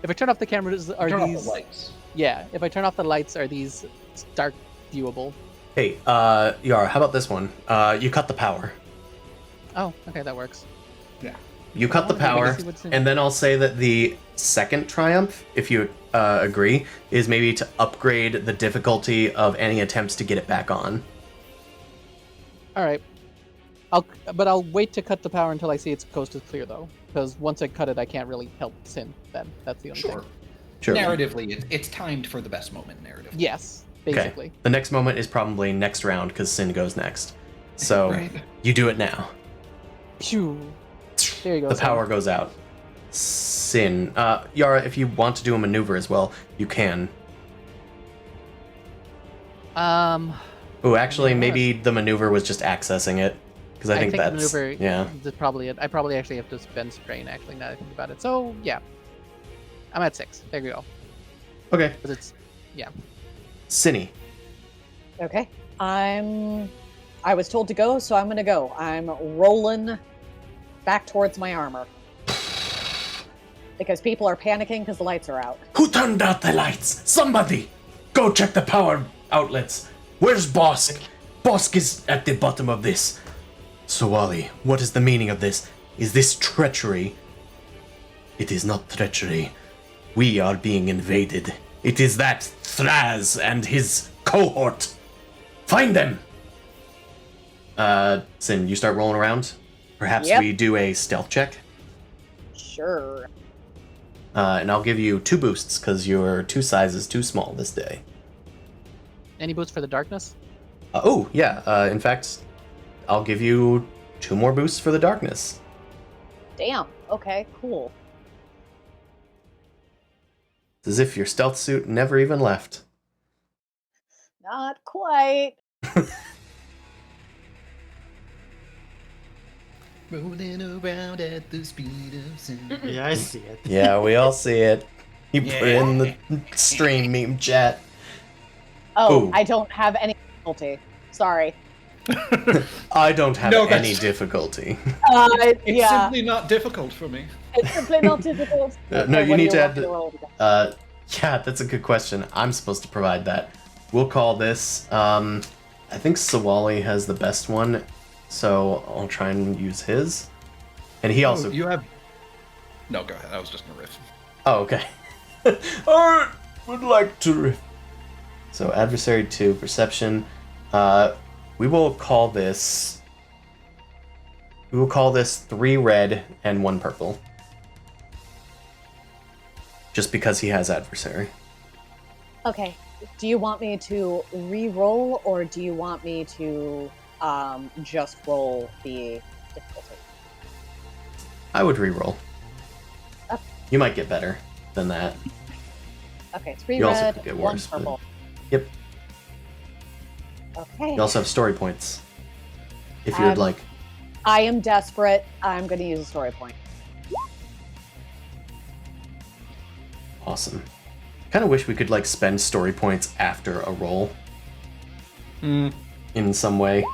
If I turn off the cameras, are Turn these? off the lights. Yeah. If I turn off the lights, are these dark viewable? Hey, Yara, how about this one? You cut the power. Oh, okay, that works. Yeah. You cut the Oh, okay, power, see what's in- and then I'll say that the second triumph, if you agree, is maybe to upgrade the difficulty of any attempts to get it back on. All right. I'll wait to cut the power until I see its coast is clear, though, because once I cut it, I can't really help Sin. Then that's the only Sure. thing. Sure. Narratively, it's timed for the best moment narrative. Yes, Okay. basically. The next moment is probably next round because Sin goes next. So Right. you do it now. Phew. There you go. The Sin. power goes out. Sin. Yara, if you want to do a maneuver as well, you can. Oh, actually, Yeah. maybe the maneuver was just accessing it. Because I think the that's... maneuver. Yeah. That's probably it. I probably actually have to spend strain. Actually, now that I think about it. So yeah, I'm at 6. There you go. Okay. Because it's Cinny. Okay. I was told to go, so I'm gonna go. I'm rolling back towards my armor. Because people are panicking because the lights are out. Who turned out the lights? Somebody! Go check the power outlets. Where's Bosk? Bosk is at the bottom of this. So, Wally, what is the meaning of this? Is this treachery It is not treachery. We are being invaded. It is that Thraz and his cohort. Find them! Sin, you start rolling around. Perhaps Yep. we do a stealth check. Sure. And I'll give you 2 boosts, because your 2 sizes too small this day. Any boost for the darkness? In fact, I'll give you 2 more boosts for the darkness. Damn. Okay, cool. It's as if your stealth suit never even left. Not quite. Rolling around at the speed of sound. Yeah, I see it. Yeah, we all see it. You put it in the Yeah. stream meme chat. Oh, Ooh. I don't have any difficulty. Sorry. I don't have No, any that's- difficulty. It's Yeah, simply not difficult for me. it's simply not difficult. No, Okay, you what do need to want add me the- roll again? Yeah, that's a good question. I'm supposed to provide that. We'll call this, I think Sawali has the best one, so I'll try and use his. And he also... You have. No, go ahead. I was just gonna riff. Oh, okay. I would like to riff. So, adversary 2, perception. We will call this... We will call this 3 red and 1 purple. Just because he has adversary. Okay. Do you want me to re-roll, or do you want me to just roll the difficulty? I would re-roll. Okay. You might get better than that. Okay, 3 You also red, could get 1 worse, but- purple. Yep. Okay. You also have story points. If you would like. I am desperate. I'm going to use a story point. Awesome. Kind of wish we could like spend story points after a roll in some way.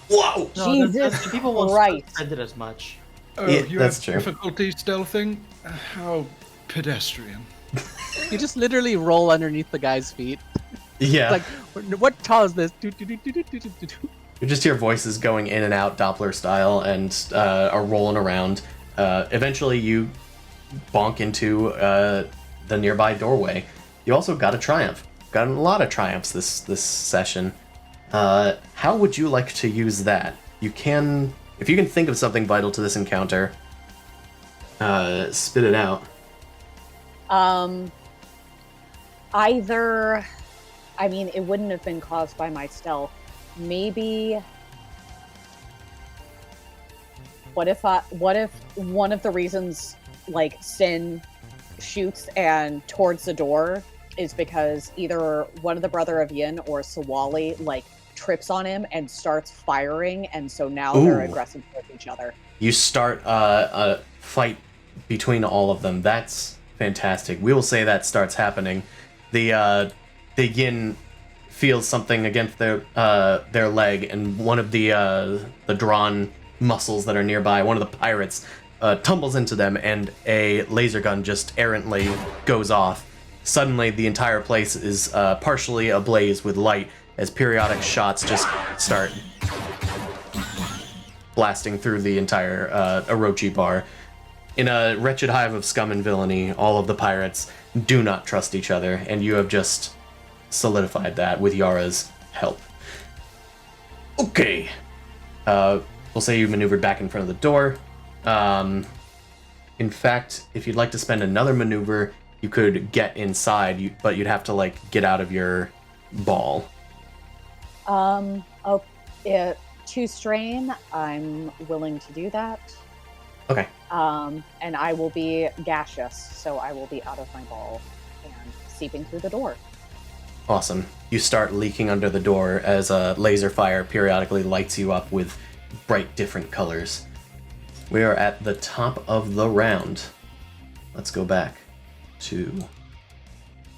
Whoa! No, Jesus people won't Christ. spend it as much. Oh, Yeah, you that's have true. difficulty stealthing? How pedestrian. You just literally roll underneath the guy's feet. Yeah. Like, what caused this? Do, do, do, do, do, do, do, do. You just hear voices going in and out Doppler style and are rolling around. Eventually you bonk into the nearby doorway. You also got a triumph. Gotten a lot of triumphs this session. How would you like to use that? You can, if you can think of something vital to this encounter, spit it out. Either, I mean, it wouldn't have been caused by my stealth. Maybe. What if one of the reasons, like, Sin shoots and towards the door is because either one of the Brother of Yin or Sawali, like, trips on him and starts firing, and so now they're Ooh. aggressive with each other. You start a fight between all of them. That's fantastic. We will say that starts happening. The Yin feels something against their leg, and one of the drawn muscles that are nearby, one of the pirates, tumbles into them, and a laser gun just errantly goes off. Suddenly, the entire place is partially ablaze with light as periodic shots just start blasting through the entire Orochi bar. In a wretched hive of scum and villainy, all of the pirates do not trust each other, and you have just solidified that with Yara's help. Okay. We'll say you maneuvered back in front of the door. In fact, if you'd like to spend another maneuver, you could get inside, but you'd have to, like, get out of your ball. To strain, I'm willing to do that. Okay. And I will be gaseous, so I will be out of my ball and seeping through the door. Awesome. You start leaking under the door as a laser fire periodically lights you up with bright different colors. We are at the top of the round. Let's go back to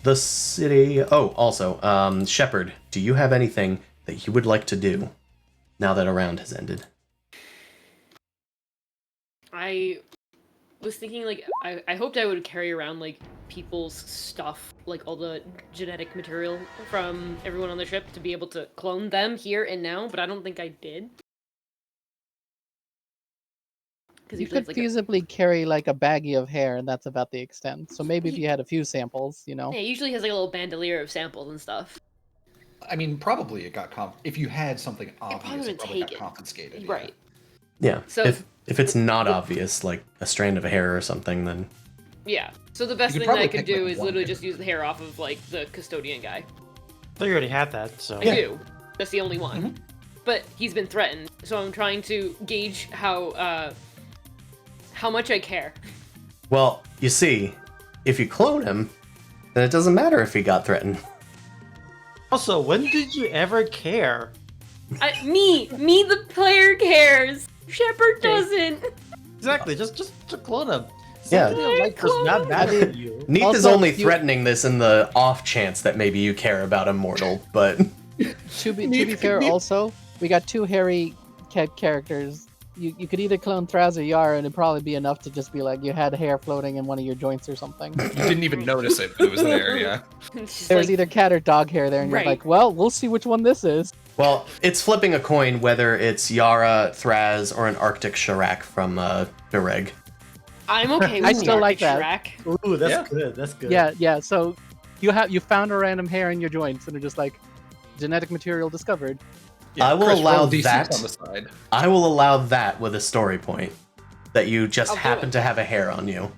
the city. Oh, also, Shepard, do you have anything that you would like to do now that a round has ended? I was thinking, like, I hoped I would carry around, like, people's stuff, like all the genetic material from everyone on the ship to be able to clone them here and now, but I don't think I did. Because You could feasibly carry like a baggie of hair, and that's about the extent. So maybe if you had a few samples, you know. Yeah, it usually has like a little bandolier of samples and stuff. I mean, probably it got if you had something obvious, it probably got taken. confiscated. Right. Yeah. So if it's not obvious, like a strand of hair or something, then yeah. So the best You thing could that I probably could pick, do like, is one literally hair. just use the hair off of like the custodian guy. So you already had that, so. I do. That's the only one. Mhm. But he's been threatened, so I'm trying to gauge how much I care. well, you see, if you clone him, then it doesn't matter if he got threatened. Also, when did you ever care? Me, the player cares. Shepard doesn't. Exactly, just to clone him. Yeah. Something in life does not matter to you. Neith is Also, only you- threatening this in the off chance that maybe you care about Immortal, but To be fair, also we got two hairy characters. You could either clone Thraz or Yara, and it'd probably be enough to just be like you had hair floating in one of your joints or something. You didn't even notice it, but it was there. Yeah. It's just There was like, either cat or dog hair there, and Right. you're like, well, we'll see which one this is. well, it's flipping a coin whether it's Yara, Thraz, or an Arctic Chirac from Bereg. I'm okay with I the still like Arctic Shrek. Ooh, that's Yeah. good. That's good. Yeah. So you found a random hair in your joints, and they're just like genetic material discovered. I will Chris, allow roll D6 that. on the side. I will allow that with a story point. That you just I'll do happen it. to have a hair on you.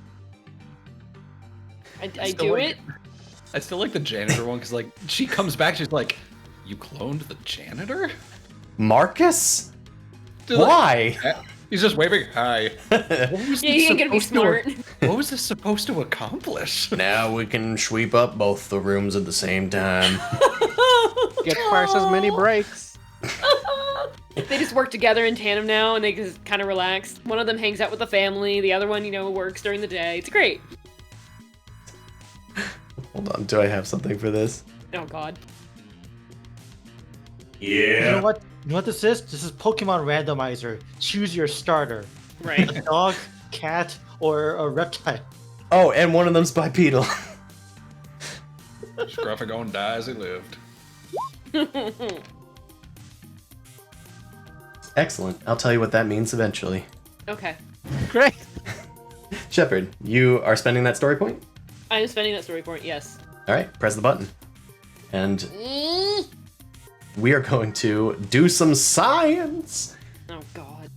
I Still do like it. I still like the janitor one because, like, she comes back, she's like, "You cloned the janitor?" Marcus? Dude, like, Why? he's just waving hi. What was Yeah, this he ain't gonna be supposed to- smart. What was this supposed to accomplish? Now we can sweep up both the rooms at the same time. Get twice as many breaks. They just work together in tandem now, and they just kind of relax. One of them hangs out with the family, the other one, works during the day. It's great. Hold on, do I have something for this? Oh God. You know what? You know what this is? This is Pokemon Randomizer. Choose your starter. Right. A dog, cat, or a reptile. Oh, and one of them's bipedal. Scruffy gonna die as he lived. Excellent. I'll tell you what that means eventually. Okay. Great. Shepard, you are spending that story point? I am spending that story point. Yes. Alright, press the button. And we are going to do some science! Oh God.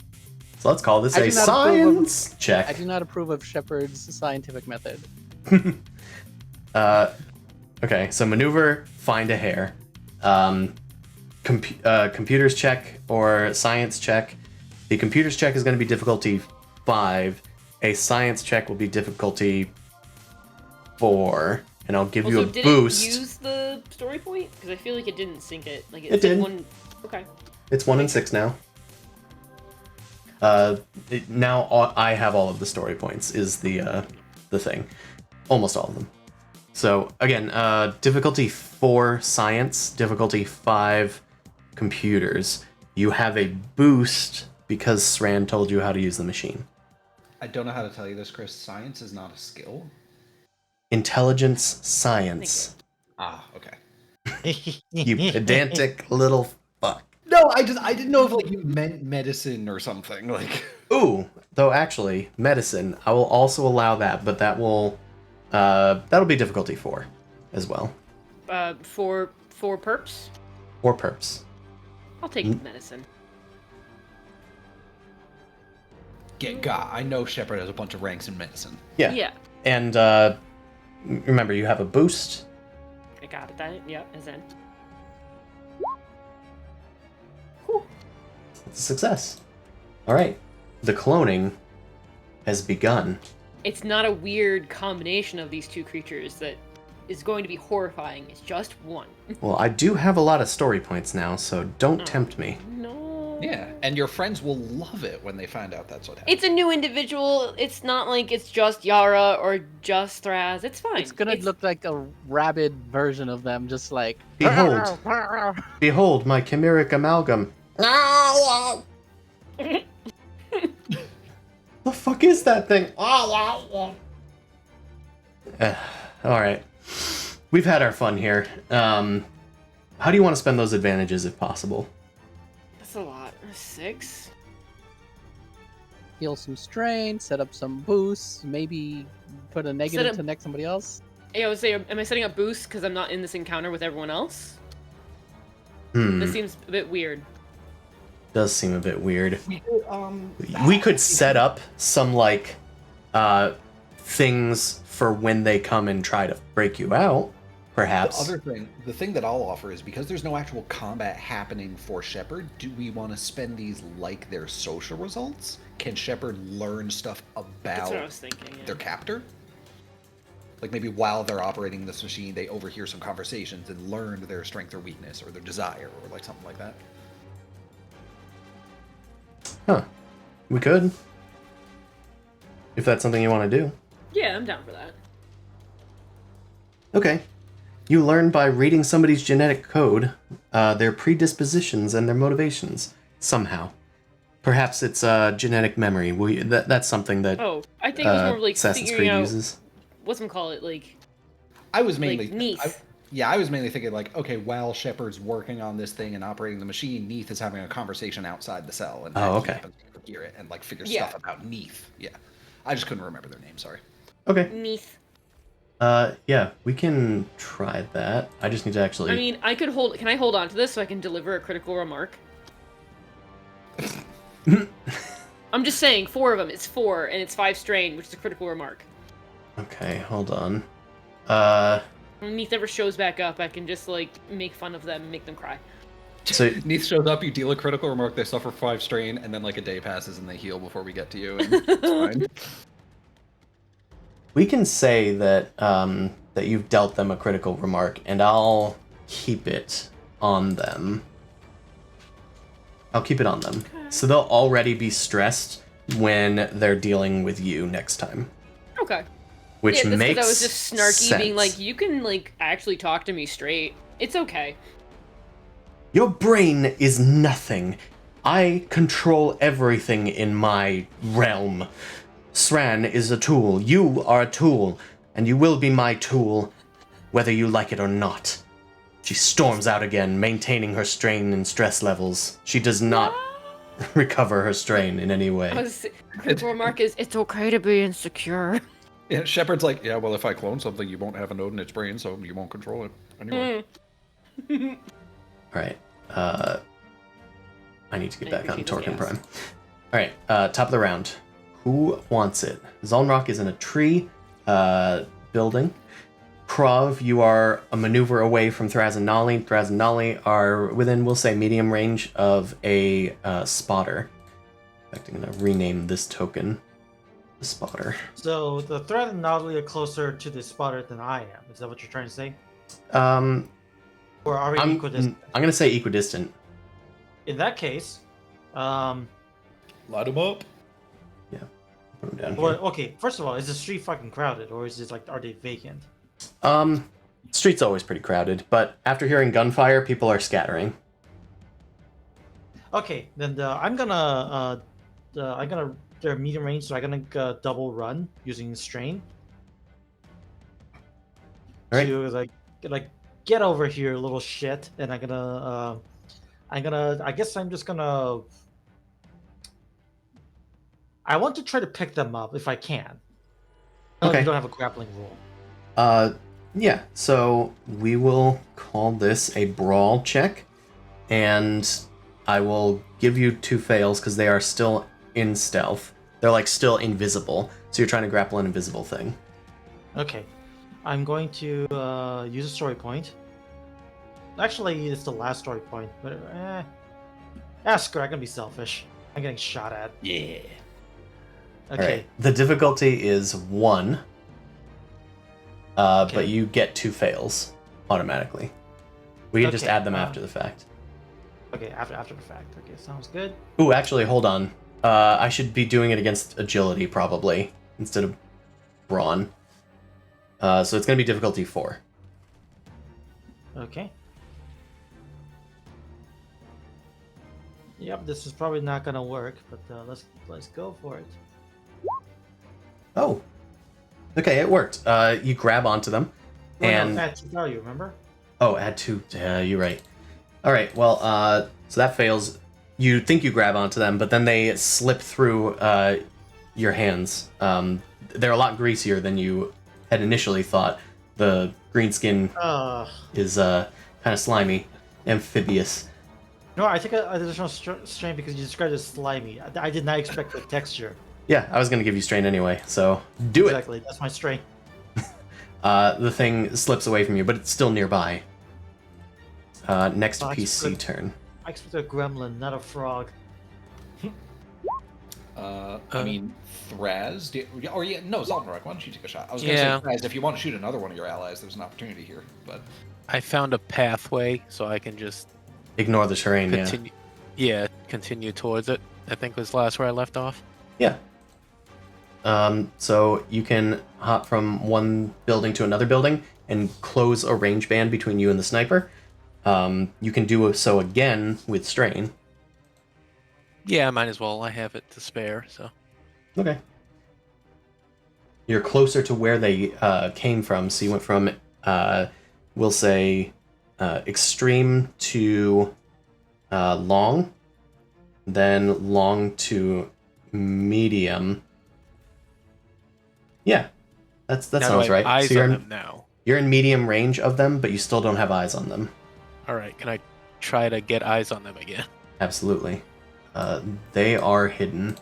So let's call this I a do not approve of- science check. I do not approve of Shepard's scientific method. Okay, so maneuver, find a hair. Computers check or science check. The computers check is going to be difficulty 5. A science check will be difficulty 4. And I'll give you Also, a did boost. it use the story point? Because I feel like it didn't sync it. Like It said did. One... Okay. It's 1 and 6 now. Now I have all of the story points. Is the thing, almost all of them. So again, difficulty 4 science, difficulty 5 computers. You have a boost because Sran told you how to use the machine. I don't know how to tell you this, Chris. Science is not a skill. Intelligence science. Ah, okay. You pedantic little fuck. No, I didn't know if like you meant medicine or something. Like, Ooh, though actually, medicine. I will also allow that, but that'll be difficulty 4 as well. For perps, Or perps. I'll take medicine. I know Shepard has a bunch of ranks in medicine. Yeah. Yeah. And remember, you have a boost. I got it. Yeah. As in. It's a success. All right. The cloning has begun. It's not a weird combination of these two creatures that is going to be horrifying. It's just one. Well, I do have a lot of story points now, so don't tempt me. No. Yeah, and your friends will love it when they find out that's what happened. It's a new individual. It's not like it's just Yara or just Thraz. It's fine. It's gonna look like a rabid version of them, just like Behold. Behold my chimeric amalgam. The fuck is that thing? All right. We've had our fun here. How do you want to spend those advantages if possible? That's a lot. 6. heal some strain, set up some boosts, maybe put a negative up- to next somebody else. I would say, am I setting up boosts because I'm not in this encounter with everyone else? Hmm. This seems a bit weird. Does seem a bit weird. We We could set up some like things for when they come and try to break you out, perhaps. the thing that I'll offer is because there's no actual combat happening for Shepard, do we want to spend these like their social results? Can Shepard learn stuff That's what I about was thinking. Yeah. their captor? Like maybe while they're operating this machine, they overhear some conversations and learn their strength or weakness or their desire or like something like that. Huh. We could. If that's something you want to do. Yeah, I'm down for that. Okay. You learn by reading somebody's genetic code, their predispositions and their motivations, somehow. Perhaps it's genetic memory. That's something that Oh, I think it was more like Assassin's figuring Creed out uses. whatchamacallit, like I was mainly Neath. I was mainly thinking like, okay, while Shepard's working on this thing and operating the machine, Neath is having a conversation outside the cell, and Oh, he okay. happens to hear it and like figure Yeah. stuff about Neath. Yeah, I just couldn't remember their name. Sorry. Okay. Neath. Yeah, we can try that. I just need to actually... I mean, I could hold. Can I hold on to this so I can deliver a critical remark? I'm just saying, 4 of them. It's 4, and it's 5 strain, which is a critical remark. Okay, hold on. When Neath ever shows back up, I can just like make fun of them and make them cry. So Neath shows up, you deal a critical remark, they suffer 5 strain, and then like a day passes and they heal before we get to you, and it's fine. we can say that that you've dealt them a critical remark, and I'll keep it on them. I'll keep it on them. So they'll already be stressed when they're dealing with you next time. Okay. Which yeah, that's makes because I was just snarky, being sense. like, "You can like actually talk to me straight. It's okay." Your brain is nothing. I control everything in my realm. Sran is a tool. You are a tool, and you will be my tool, whether you like it or not. She storms out again, maintaining her strain and stress levels. She does not recover her strain in any way. Critical remark is, "It's okay to be insecure." Yeah, Shepard's like, yeah, well, if I clone something, you won't have a node in its brain, so you won't control it anyway. Alright, I need to get back on appreciate Torque and this, Prime. Alright, top of the round. Who wants it? Zolnrock is in a tree building. Krov, you are a maneuver away from Thraz and Nolly. Thraz and Nolly are within, we'll say, medium range of a spotter. In fact, I'm going to rename this token the spotter. So the threat and Nodley are closer to the spotter than I am. Is that what you're trying to say? I'm Or are we equidistant? going to say equidistant. In that case, Light him up. Put him down well, here. okay. First of all, is the street fucking crowded, or is it like, are they vacant? Street's always pretty crowded, but after hearing gunfire, people are scattering. Okay, then I'm gonna they're medium range, so I'm gonna double run using strain. Alright. To like get over here, little shit, and I guess I'm just gonna. I want to try to pick them up if I can. Okay. We don't have a grappling rule. Yeah, so we will call this a brawl check, and I will give you 2 fails because they are still in stealth. They're like still invisible, so you're trying to grapple an invisible thing. Okay, I'm going to use a story point. Actually, it's the last story point, but screw it, I'm gonna be selfish. I'm getting shot at. Yeah. Okay. Alright, the difficulty is 1, but Okay. you get 2 fails automatically. We can just Okay, add them after the fact. Okay, after the fact. Okay, sounds good. Ooh, actually, hold on. I should be doing it against agility, probably, instead of brawn. So it's going to be difficulty 4. Okay. Yep, this is probably not gonna work, but let's go for it. Oh. Okay, it worked. You grab onto them, Well, and... no, add 2 value, remember? Oh, add 2. Yeah, you're right. Alright, well, so that fails. You think you grab onto them, but then they slip through your hands. They're a lot greasier than you had initially thought. The green skin is kind of slimy, amphibious. No, I think additional strain because you described it as slimy. I did not expect the texture. Yeah, I was going to give you strain anyway, so do Exactly, that's my strain. The thing slips away from you, but it's still nearby. Next Oh, I PC expect- turn. I expected a gremlin, not a frog. I mean, Thraz. Zalmarok, why don't you take a shot? I was going to Yeah. say, Thraz, if you want to shoot another one of your allies, there's an opportunity here. But I found a pathway, so I can just Ignore the terrain, continue. Yeah, continue towards it. I think was last where I left off. yeah. So you can hop from one building to another building and close a range band between you and the sniper. You can do so again with strain. Yeah, might as well. I have it to spare, so. Okay. You're closer to where they came from, so you went from, we'll say, extreme to long, then long to medium. Yeah, that Now do sounds I right. have eyes So you're on in, them now. you're in medium range of them, but you still don't have eyes on them. All right, can I try to get eyes on them again? Absolutely. They are hidden,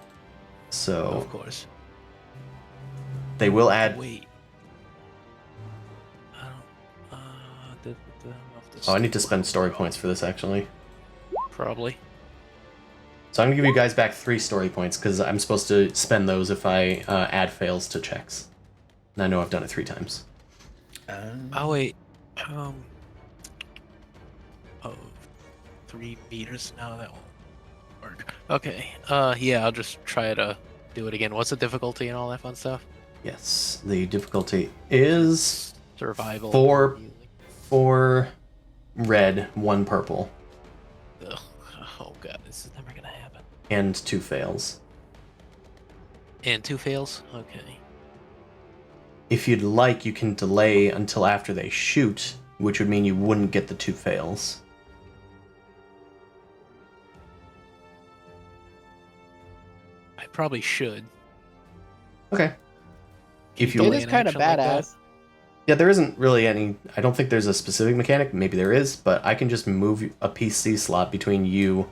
so Of course. they will add. Wait. I don't. Oh, I need to spend story points for this actually. Probably. So I'm gonna give you guys back 3 story points because I'm supposed to spend those if I add fails to checks. And I know I've done it 3 times. Oh wait. Oh, 3 meters. No, that won't work. Okay. Yeah, I'll just try to do it again. What's the difficulty and all that fun stuff? Yes, the difficulty is Survival. 4 red, 1 purple, Ugh. Oh god, this is never gonna happen. and 2 fails. And 2 fails. Okay. If you'd like, you can delay until after they shoot, which would mean you wouldn't get the 2 fails. I probably should. Okay. If you It delay is an kind of action like that? badass. Yeah, there isn't really any. I don't think there's a specific mechanic. Maybe there is, but I can just move a PC slot between you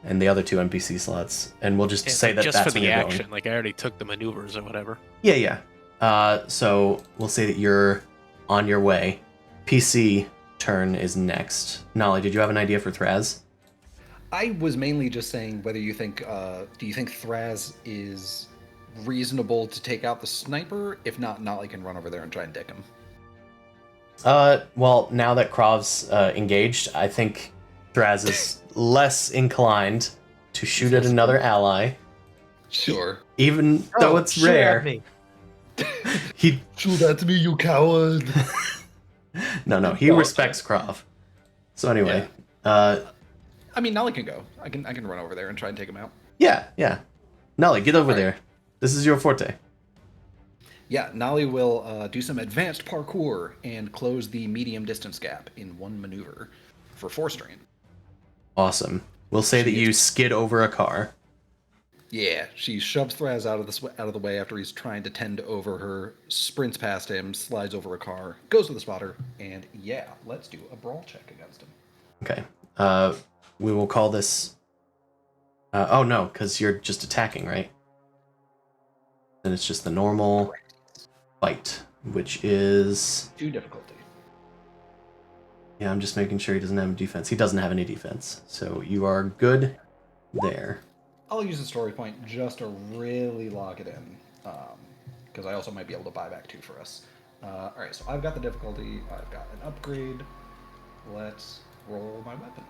and the other 2 NPC slots, and we'll just Yeah, say that just that's for when the you're action. going. Like I already took the maneuvers or whatever. Yeah, yeah. So we'll say that you're on your way. PC turn is next. Nolly, did you have an idea for Thraz? I was mainly just saying whether you think, do you think Thraz is reasonable to take out the sniper? If not, Nolly can run over there and try and dick him. Well, now that Krov's engaged, I think Thraz is less inclined to shoot at another ally, Sure. even though it's shoot at rare. me. He Shoot at me, you coward! no, he respects Krov. So anyway, I mean, Nolly can go. I can run over there and try and take him out. yeah. Nolly, get over Alright. there. This is your forte. Yeah, Nolly will do some advanced parkour and close the medium distance gap in 1 maneuver for 4 strain. Awesome. We'll say that you skid over a car. Yeah, she shoves Thraz out of the way after he's trying to tend over her, sprints past him, slides over a car, goes to the spotter, and yeah, let's do a brawl check against him. Okay. We will call this. Oh no, because you're just attacking, right? Then it's just the normal fight, which is. 2 difficulty. Yeah, I'm just making sure he doesn't have defense. He doesn't have any defense, so you are good there. I'll use a story point just to really lock it in, because I also might be able to buy back 2 for us. Alright, so I've got the difficulty, I've got an upgrade. Let's roll my weapon.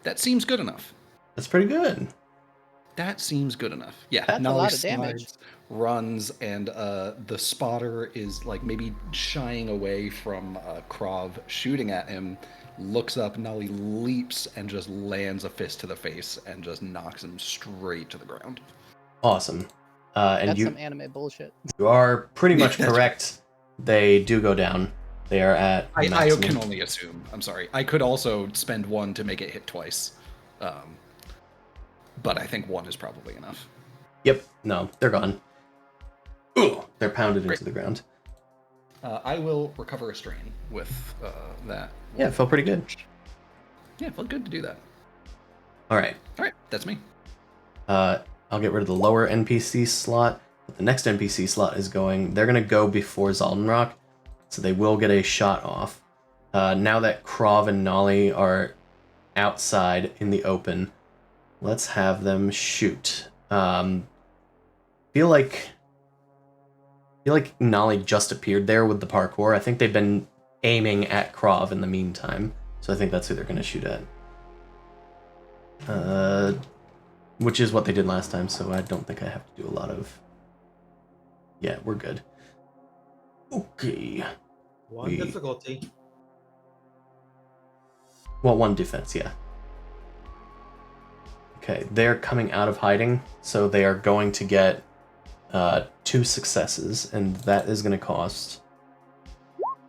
That seems good enough. That's pretty good. That seems good enough. Yeah, That's a Nolly lot of damage. slides, runs, and the spotter is like maybe shying away from Krov shooting at him, looks up, Nolly leaps and just lands a fist to the face and just knocks him straight to the ground. Awesome. And That's you some anime bullshit. you are pretty much correct. They do go down. They are at I maximum. can only assume. I'm sorry. I could also spend 1 to make it hit twice. but I think one is probably enough. Yep. No, they're gone. Ooh, they're pounded Great. into the ground. I will recover a strain with that. Yeah, it felt pretty good. Yeah, it felt good to do that. All right. All right, that's me. I'll get rid of the lower NPC slot. But the next NPC slot is going. They're going to go before Zaldenrock, so they will get a shot off. Now that Krov and Nolly are outside in the open, let's have them shoot. Feel like Nolly just appeared there with the parkour. I think they've been aiming at Krov in the meantime, so I think that's who they're going to shoot at. Which is what they did last time, so I don't think I have to do a lot of... Yeah, we're good. Okay. One difficulty. Well, one defense, yeah. Okay, they're coming out of hiding, so they are going to get 2 successes, and that is going to cost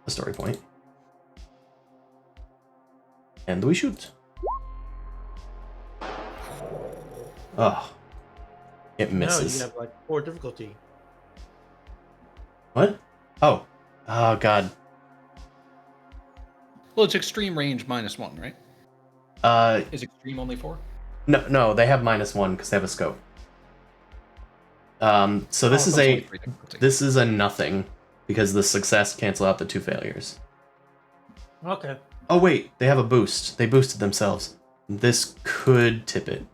a story point. And do we shoot? Oh. It misses. No, you have like 4 difficulty. What? Oh. Oh, God. Well, it's extreme range -1, right? Is extreme only 4? No, they have -1 because they have a scope. So this is only 3 difficulty. this is a nothing because the success cancel out the 2 failures. Okay. Oh wait, they have a boost. They boosted themselves. This could tip it.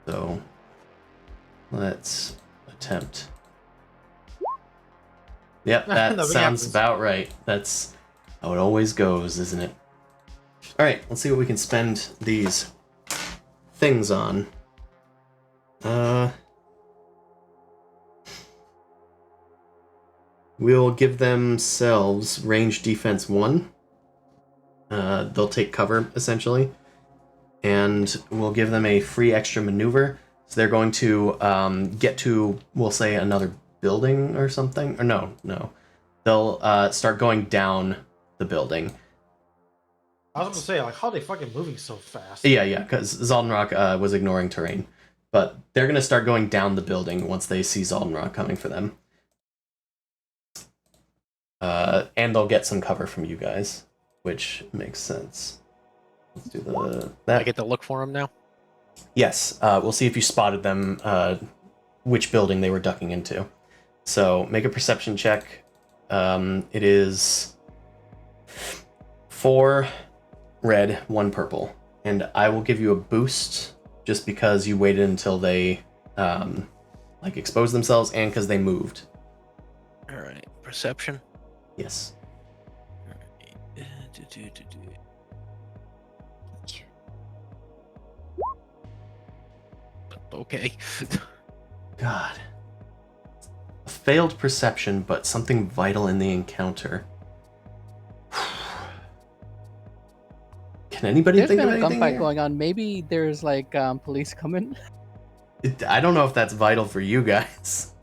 So let's attempt. Yep, that Nothing sounds happens. about right. That's how it always goes, isn't it? All right, let's see what we can spend these things on. We'll give themselves range defense 1. They'll take cover, essentially. And we'll give them a free extra maneuver. So they're going to get to, we'll say, another building or something. Or no. They'll start going down the building. I was going to say, like, how are they fucking moving so fast? Yeah, because Zaldenrock was ignoring terrain. But they're going to start going down the building once they see Zaldenrock coming for them. And they'll get some cover from you guys, which makes sense. Let's do that. I get to look for him now. Yes, we'll see if you spotted them, which building they were ducking into. So make a perception check. It is 4 red, 1 purple, and I will give you a boost just because you waited until they exposed themselves and because they moved. All right, perception. Yes. Okay. God. A failed perception, but something vital in the encounter. Can anybody There's think been of a anything gunfight here? going on. Maybe there's like police coming. I don't know if that's vital for you guys.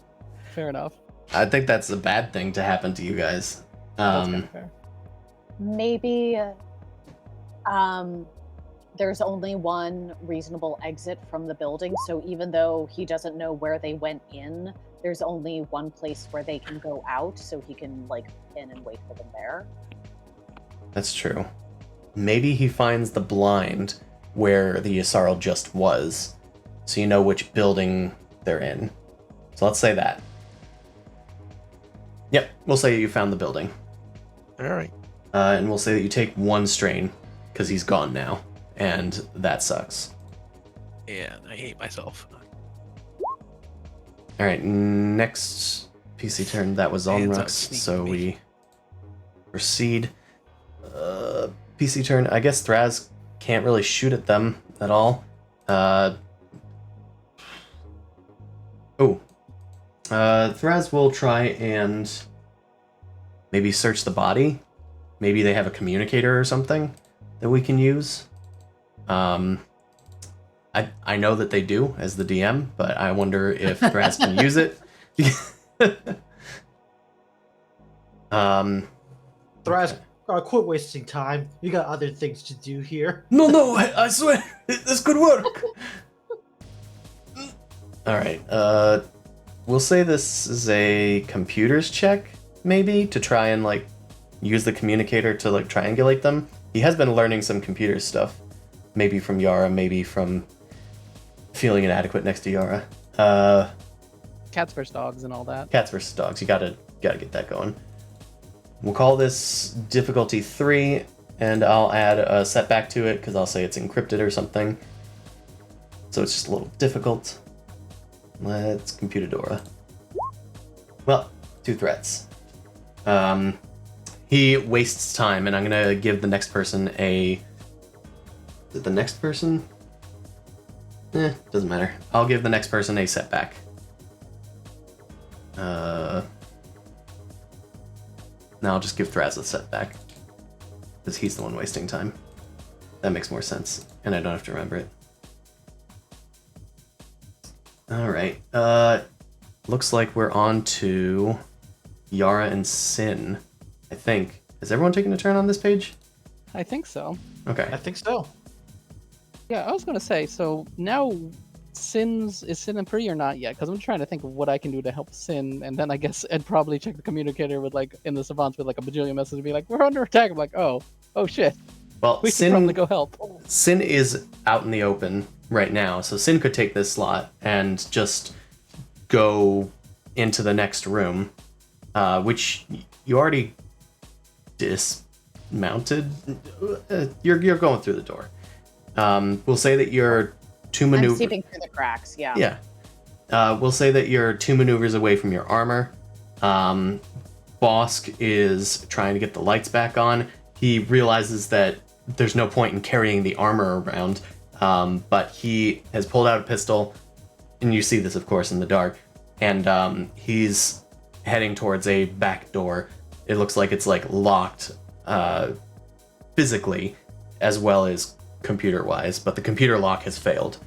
Fair enough. I think that's a bad thing to happen to you guys. That's kind of fair. Maybe there's only one reasonable exit from the building, so even though he doesn't know where they went in, there's only one place where they can go out, so he can like pin and wait for them there. That's true. Maybe he finds the blind where the Yssarl just was, so you know which building they're in. So let's say that. Yep, we'll say you found the building. All right. And we'll say that you take 1 strain, because he's gone now, and that sucks. Yeah, I hate myself. Alright, next PC turn, that was on Hands up, Rux, sneak so me. we proceed. PC turn, I guess Thraz can't really shoot at them at all. Thraz will try and maybe search the body. Maybe they have a communicator or something that we can use. I know that they do as the DM, but I wonder if Thraz can use it. Thraz, quit wasting time. You got other things to do here. No, I swear, this could work. All right. We'll say this is a computers check, maybe, to try and like use the communicator to like triangulate them. He has been learning some computer stuff, maybe from Yara, maybe from feeling inadequate next to Yara. Cats versus dogs and all that. Cats versus dogs. You gotta get that going. We'll call this difficulty 3, and I'll add a setback to it because I'll say it's encrypted or something. So it's just a little difficult. Let's Computadora. Well, 2 threats. He wastes time, and I'm gonna give the next person a... Is it the next person? Doesn't matter. I'll give the next person a setback. Now I'll just give Thraz a setback. Because he's the one wasting time. That makes more sense, and I don't have to remember it. Alright, looks like we're on to Yara and Sin, I think. Has everyone taken a turn on this page? I think so. Okay. I think so. Yeah, I was gonna say, so now is Sin free or not yet? Because I'm trying to think of what I can do to help Sin, and then I guess I'd probably check the communicator with like in the savants with like a bajillion messages and be like, we're under attack. I'm like, oh shit. Well, We should probably go help. Sin is out in the open right now, so Sin could take this slot and just go into the next room, which you already dismounted. You're going through the door. We'll say that you're 2 I'm maneuvers. seeping through the cracks. Yeah. Yeah. We'll say that you're 2 maneuvers away from your armor. Bosk is trying to get the lights back on. He realizes that there's no point in carrying the armor around, but he has pulled out a pistol, and you see this, of course, in the dark, and he's heading towards a back door. It looks like it's like locked physically as well as computer-wise, but the computer lock has failed,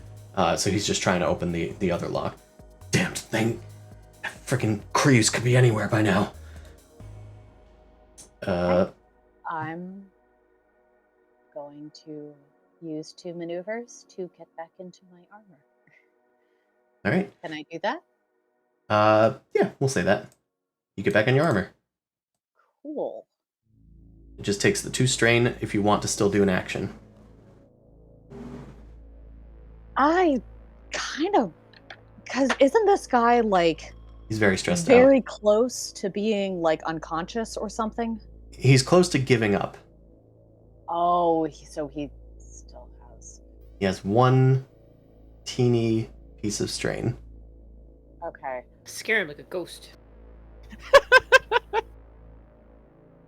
so he's just trying to open the other lock. Damn thing! Freaking Crews could be anywhere by now. I'm going to use 2 maneuvers to get back into my armor. All right. Can I do that? Yeah, we'll say that. You get back on your armor. Cool. It just takes the 2 strain if you want to still do an action. I kind of... Because isn't this guy, like... He's very stressed very out. close to being, like, unconscious or something? He's close to giving up. Oh, so he still has... He has 1 teeny piece of strain. Okay. Scare him like a ghost.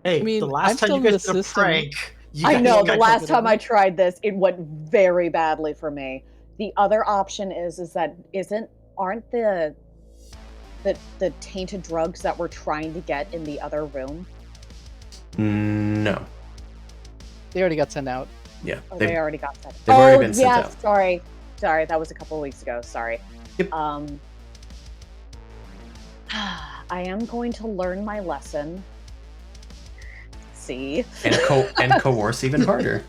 Hey, I mean, the last I'm time still you in guys the did a system. prank, you I guys know, got the last it time over. I tried this, it went very badly for me. The other option is that aren't the tainted drugs that we're trying to get in the other room? No. They already got sent out. Yeah. Oh, They've, they already got that. they've already been sent yes, out. sorry, that was a couple of weeks ago. Sorry. Yep. I am going to learn my lesson. See. and coerce even harder.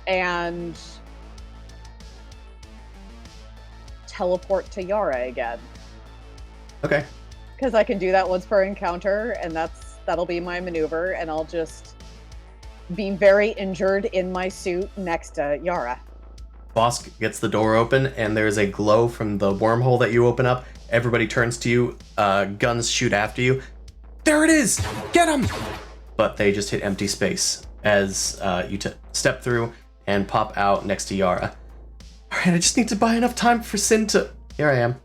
And teleport to Yara again. Okay. Because I can do that once per encounter, and that'll be my maneuver, and I'll just be very injured in my suit next to Yara. Bosk gets the door open, and there's a glow from the wormhole that you open up. Everybody turns to you. Guns shoot after you. There it is! Get him! But they just hit empty space as you step through and pop out next to Yara. All right, I just need to buy enough time for Sin to... Here I am.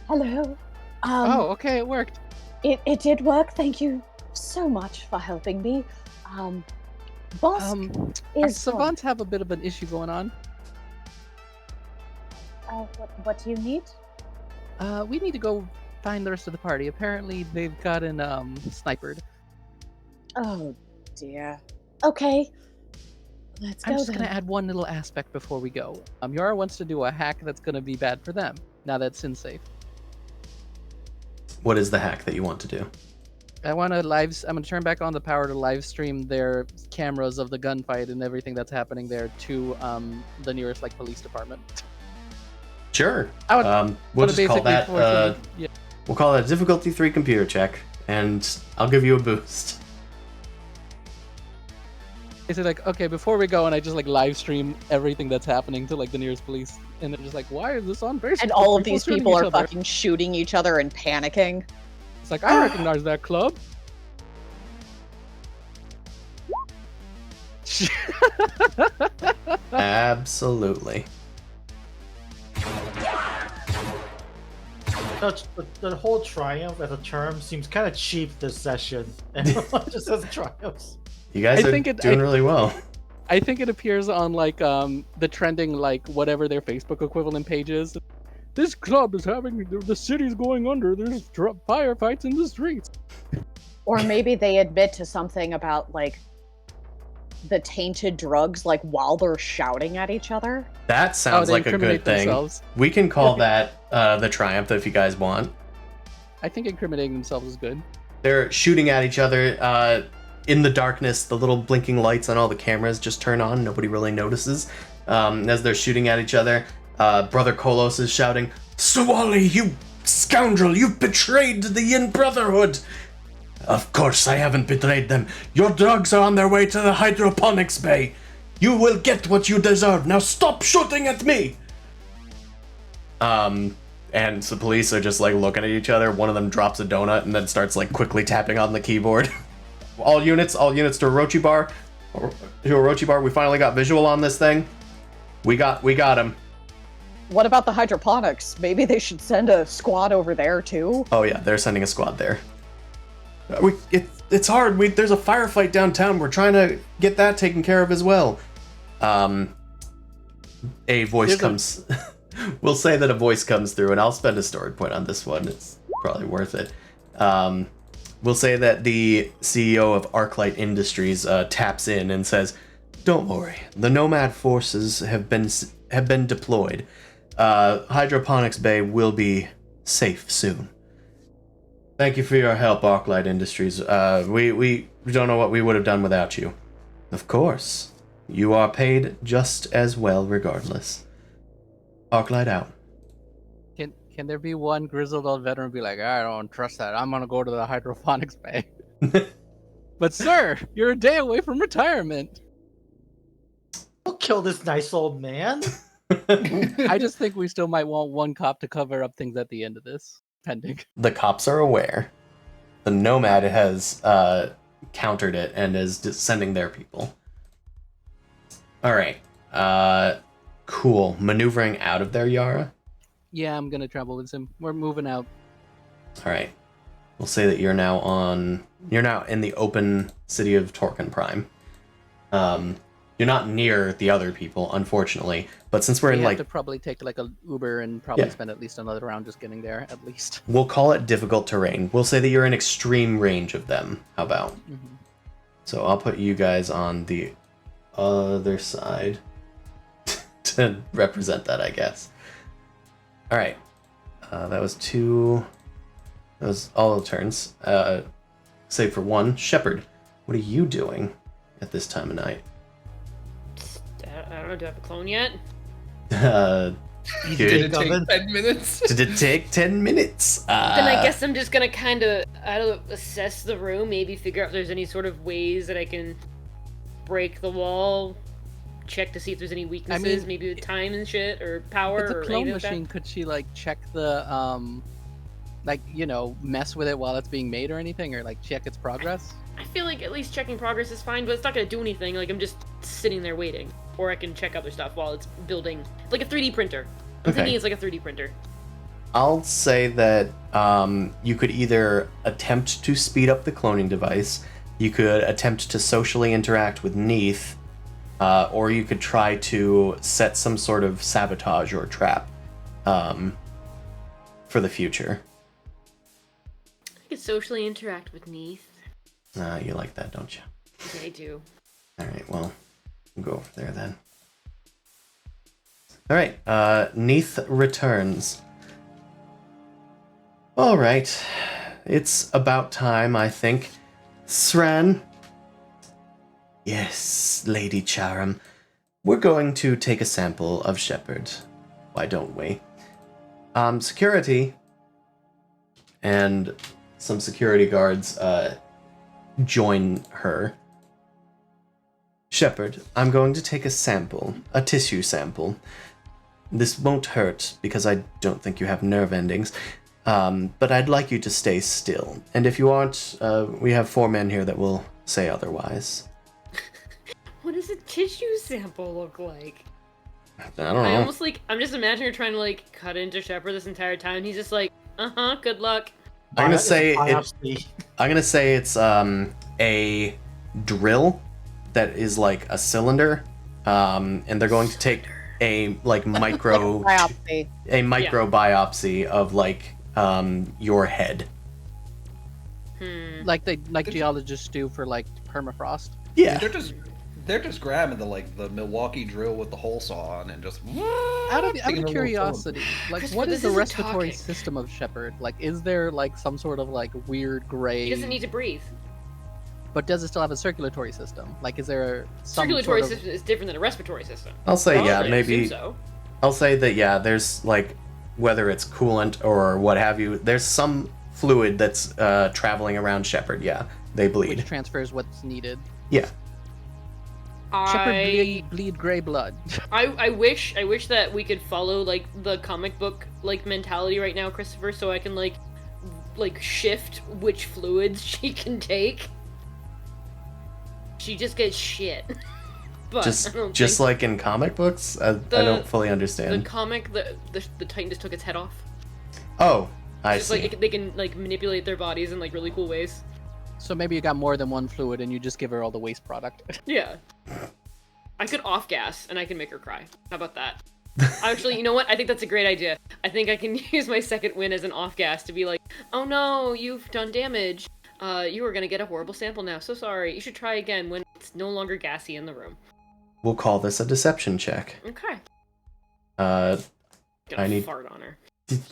Hello. Oh, okay, it worked. It did work. Thank you so much for helping me. Boss Our is... savants have a bit of an issue going on. What do you need? We need to go find the rest of the party. Apparently, they've gotten sniped. Oh, dear. Okay. Let's go I'm just then. gonna add one little aspect before we go. Yara wants to do a hack that's gonna be bad for them. Now that Sin's safe. What is the hack that you want to do? I'm gonna turn back on the power to live stream their cameras of the gunfight and everything that's happening there to the nearest police department. Sure. I would We'll sort of just call basically that force them to- we'll call that a difficulty 3 computer check, and I'll give you a boost. Is it like, okay, before we go, and I just like live stream everything that's happening to like the nearest police, and they're just like, why is this on Facebook? And all of these shooting people each are other. fucking shooting each other and panicking. It's like, I recognize that club. Absolutely. The whole triumph as a term seems kind of cheap this session. Everyone just says triumphs. You guys I are think doing really well. I think it appears on like the trending like whatever their Facebook equivalent page is. This club is having the city's going under. There's firefights in the streets. Or maybe they admit to something about like the tainted drugs, like while they're shouting at each other. That sounds they like a good incriminate thing. themselves. We can call that the triumph if you guys want. I think incriminating themselves is good. They're shooting at each other. In the darkness, the little blinking lights on all the cameras just turn on. Nobody really notices. As they're shooting at each other, Brother Kolos is shouting, "Sawali, you scoundrel! You've betrayed the Yin Brotherhood!" "Of course I haven't betrayed them. Your drugs are on their way to the hydroponics bay. You will get what you deserve. Now stop shooting at me!" And the police are just like looking at each other. One of them drops a donut and then starts like quickly tapping on the keyboard. All units to Orochi Bar. We finally got visual on this thing. We got him. What about the hydroponics? Maybe they should send a squad over there too. Oh yeah, they're sending a squad there. It's hard. There's a firefight downtown. We're trying to get that taken care of as well. A voice comes. We'll say that a voice comes through, and I'll spend a story point on this one. It's probably worth it. We'll say that the CEO of Arclight Industries taps in and says, "Don't worry, the Nomad forces have been deployed. Hydroponics Bay will be safe soon. Thank you for your help, Arclight Industries. We don't know what we would have done without you." "Of course. You are paid just as well regardless. Arclight out." Can there be one grizzled old veteran be like, I don't trust that. I'm gonna go to the hydroponics bay. But sir, you're a day away from retirement. Don't kill this nice old man. I just think we still might want one cop to cover up things at the end of this, pending. The cops are aware. The Nomad has countered it and is sending their people. All right. Cool. Maneuvering out of there, Yara? Yeah, I'm gonna travel with him. We're moving out. All right. We'll say that you're now in the open city of Torkin Prime. You're not near the other people, unfortunately. But since we're in have to probably take like a Uber and probably spend at least another round just getting there, at least. We'll call it difficult terrain. We'll say that you're in extreme range of them. How about? Mm-hmm. So I'll put you guys on the other side to represent that, I guess. All right. That was all the turns. Save for one. Shepard, what are you doing at this time of night? I don't know, do I have a clone yet? Did Did it take 10 minutes? Did it take 10 minutes? Then I guess I'm just gonna kind of, assess the room, maybe figure out if there's any sort of ways that I can break the wall, check to see if there's any weaknesses, maybe with time and shit, or power, If it's a or clone anything like machine, could she like check the mess with it while it's being made or anything, or like check its progress? I feel like at least checking progress is fine, but it's not gonna do anything. Like, I'm just sitting there waiting. Or I can check other stuff while it's building. Like a 3D printer. I'm thinking it's like a 3D printer. I'll say that you could either attempt to speed up the cloning device, you could attempt to socially interact with Neith, or you could try to set some sort of sabotage or trap for the future. I could socially interact with Neith. You like that, don't you? Yeah, I do. Alright, well, we'll go over there then. Alright, Neith returns. Alright, it's about time, I think. Sran? Yes, Lady Charam. We're going to take a sample of Shepard. Why don't we? Security and some security guards join her. Shepard, I'm going to take a sample, a tissue sample. This won't hurt because I don't think you have nerve endings, but I'd like you to stay still. And if you aren't, we have 4 men here that will say otherwise. What does a tissue sample look like? I don't know. I almost I'm just imagining her trying to cut into Shepard this entire time. And he's just like, good luck. I'm gonna say biopsy. I'm gonna say it's a drill that is like a cylinder, and they're going to take a micro Biopsy. a micro biopsy of your head. Like geologists do for permafrost. Yeah. They're just grabbing the Milwaukee drill with the hole saw on and just Out of taking a little curiosity, Christopher, what is this the isn't respiratory talking. system of Shepard? Is there some sort of weird gray? He doesn't need to breathe. But does it still have a circulatory system? Is there some Circulatory sort of... system is different than a respiratory system. I'll say Probably, I maybe. assume so. I'll say that there's whether it's coolant or what have you, there's some fluid that's traveling around Shepard. Yeah, they bleed. which transfers what's needed? Yeah. Shepard bleed gray blood. I wish that we could follow the comic book mentality right now, Christopher, so I can shift which fluids she can take. She just gets shit. But Just like in comic books, I don't fully understand. The comic, the Titan just took its head off. Oh, I Just see. they can manipulate their bodies in really cool ways. So maybe you got more than one fluid and you just give her all the waste product. Yeah. I could off gas and I can make her cry. How about that? Actually, you know what? I think that's a great idea. I think I can use my second win as an off gas to be like, oh no, you've done damage. You are gonna get a horrible sample now. So sorry. You should try again when it's no longer gassy in the room. We'll call this a deception check. Okay. I Gonna need- fart on her.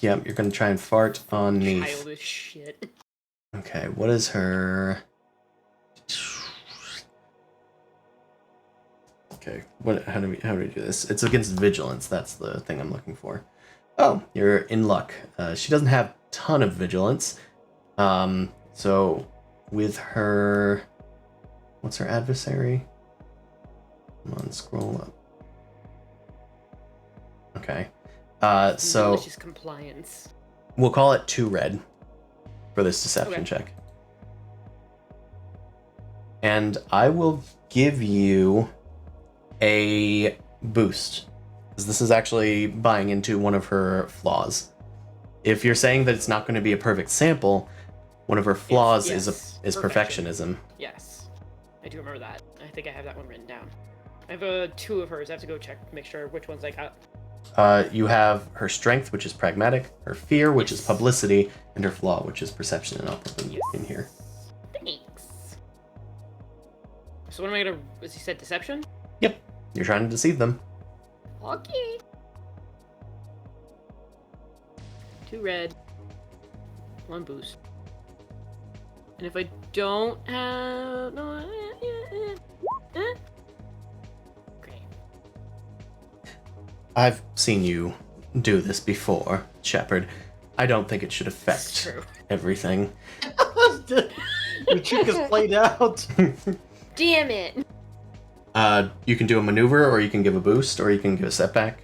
Yep, you're gonna try and fart on Neef. Childish shit. Okay, what is her? Okay, how do we do this? It's against vigilance. That's the thing I'm looking for. Oh, you're in luck. She doesn't have a ton of vigilance. So with her, what's her adversary? Come on, scroll up. Okay. So Delicious compliance. we'll call it 2 red for this deception Okay. check. And I will give you a boost, because this is actually buying into one of her flaws. If you're saying that it's not going to be a perfect sample, one of her flaws yes, is perfection. perfectionism. Yes. I do remember that. I think I have that one written down. I have 2 of hers. I have to go check, make sure which ones I got. You have her strength, which is pragmatic, her fear, which is publicity, and her flaw, which is perception, and I'll put them in here. Thanks. So what am I gonna... As you said, deception? Yep, you're trying to deceive them. Okay. 2 red. 1 boost. And if I don't have... No... Okay. I've seen you do this before, Shepard. I don't think it should It's affect true. everything. Your trick is played out. Damn it! You can do a maneuver, or you can give a boost, or you can give a setback.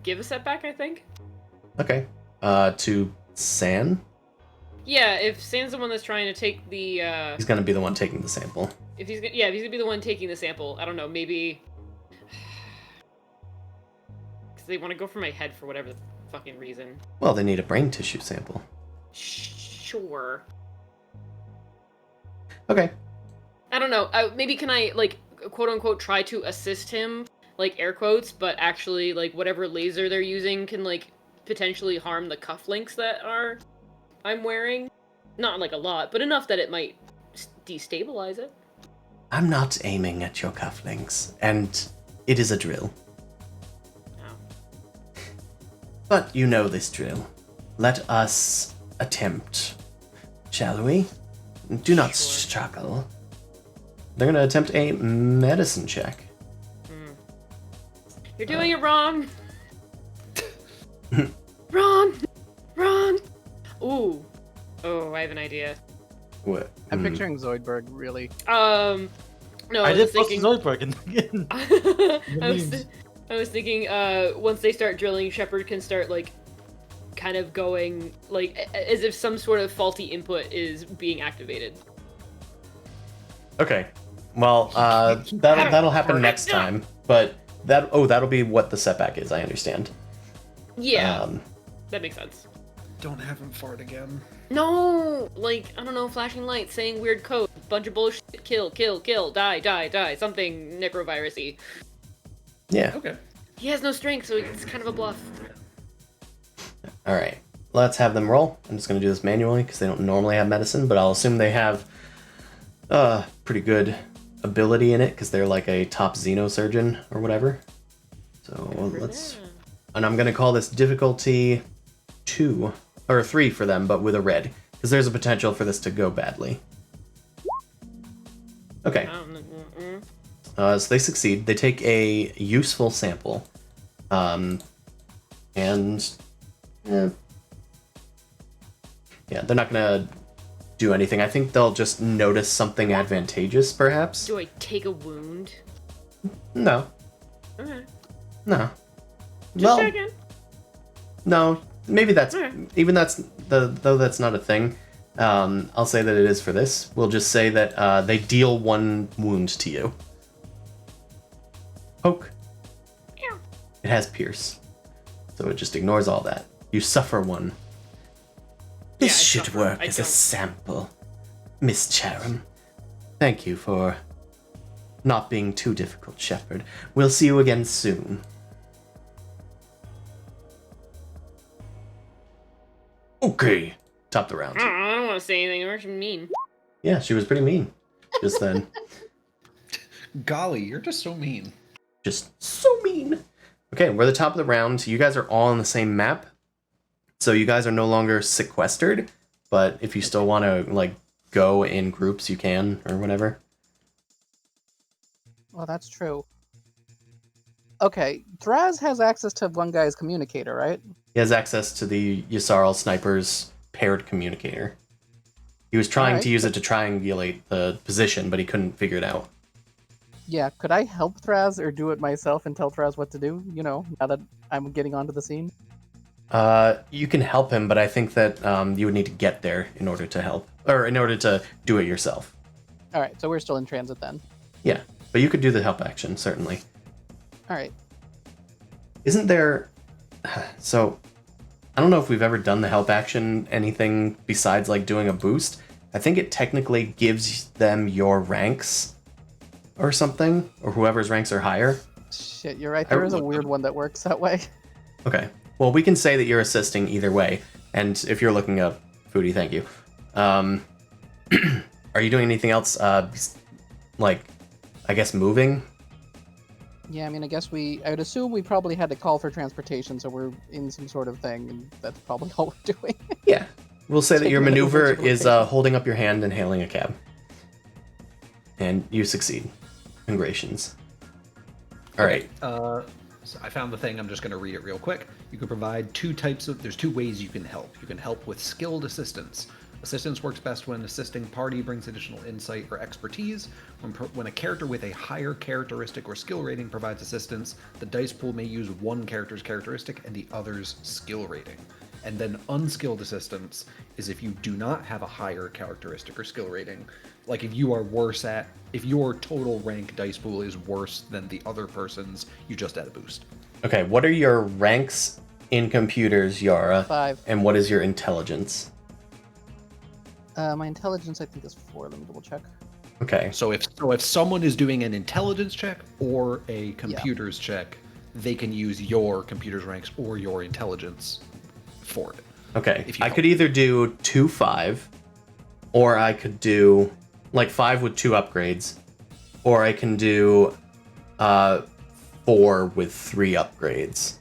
Give a setback, I think? Okay. To San, Yeah, if San's the one that's trying to take the, he's gonna be the one taking the sample. if he's gonna be the one taking the sample, I don't know, maybe... Because they want to go for my head for whatever the fucking reason. Well, they need a brain tissue sample. Sure. Okay. I don't know. Maybe can I, quote unquote, try to assist him, air quotes, but actually, whatever laser they're using can, potentially harm the cufflinks that I'm wearing? Not, a lot, but enough that it might destabilize it. I'm not aiming at your cufflinks, and it is a drill. Oh. But you know this drill. Let us attempt, shall we? Do not Sure. struggle. They're gonna attempt a medicine check. You're doing it wrong! Run! Run! Ooh. Oh, I have an idea. What? I'm picturing Zoidberg, really. No, I was did just post thinking. Zoidberg in I was thinking. Once they start drilling, Shepard can start like, kind of going like as if some sort of faulty input is being activated. Okay. Well, that'll happen next time. But that'll be what the setback is. I understand. Yeah, that makes sense. Don't have him fart again. No, like I don't know, flashing lights, saying weird code, bunch of bullshit, kill, die, something necrovirusy. Yeah. Okay. He has no strength, so it's kind of a bluff. All right. Let's have them roll. I'm just going to do this manually because they don't normally have medicine, but I'll assume they have pretty good ability in it because they're like a top xenosurgeon or whatever. So let's... And I'm going to call this difficulty 2 or 3 for them, but with a red because there's a potential for this to go badly. Okay. So they succeed. They take a useful sample. And... Yeah, they're not gonna do anything. I think they'll just notice something advantageous, perhaps. Do I take a wound? No. Okay. No. Just checking. No. Maybe that's Alright. even though that's not a thing. I'll say that it is for this. We'll just say that they deal 1 wound to you. Poke. Yeah. It has pierce, so it just ignores all that. You suffer 1. This I should suffer. work I as a don't. sample. Miss Chatham, thank you for not being too difficult, Shepard. We'll see you again soon. Okay. Top the round. I don't want to say anything. You're mean. Yeah, she was pretty mean just then. Golly, you're just so mean. Just so mean. Okay, we're the top of the round. You guys are all on the same map. So you guys are no longer sequestered, but if you still want to like go in groups, you can or whatever. Well, that's true. Okay, Thraz has access to one guy's communicator, right? He has access to the Yssaril sniper's paired communicator. He was trying to use it to triangulate the position, but he couldn't figure it out. Yeah, could I help Thraz or do it myself and tell Thraz what to do? You know, now that I'm getting onto the scene. You can help him, but I think that you would need to get there in order to help, or in order to do it yourself. All right, so we're still in transit then. Yeah, but you could do the help action, certainly. All right. Isn't there... So, I don't know if we've ever done the help action anything besides, like, doing a boost. I think it technically gives them your ranks or something, or whoever's ranks are higher. Shit, you're right. There is a weird one that works that way. Okay. Well, we can say that you're assisting either way. And if you're looking up, Foodie, thank you. Are you doing anything else, like, I guess moving? Yeah, I mean, I would assume we probably had to call for transportation, so we're in some sort of thing, and that's probably all we're doing. Yeah. We'll say that your Taking an maneuver individual is patient. holding up your hand and hailing a cab. And you succeed. Congratulations. All right. So I found the thing. I'm just going to read it real quick. You can provide there's 2 ways you can help. You can help with skilled assistance. Assistance works best when assisting party brings additional insight or expertise. When a character with a higher characteristic or skill rating provides assistance, the dice pool may use one character's characteristic and the other's skill rating. And then unskilled assistance is if you do not have a higher characteristic or skill rating. Like if your total rank dice pool is worse than the other person's, you just add a boost. Okay, what are your ranks in computers, Yara? 5. And what is your intelligence? My intelligence, I think, is 4. Let me double check. Okay. So if someone is doing an intelligence check or a computer's check, they can use your computer's ranks or your intelligence for it. Okay. If you I help. could either do 2-5, or I could do like 5 with 2 upgrades, or I can do 4 with 3 upgrades.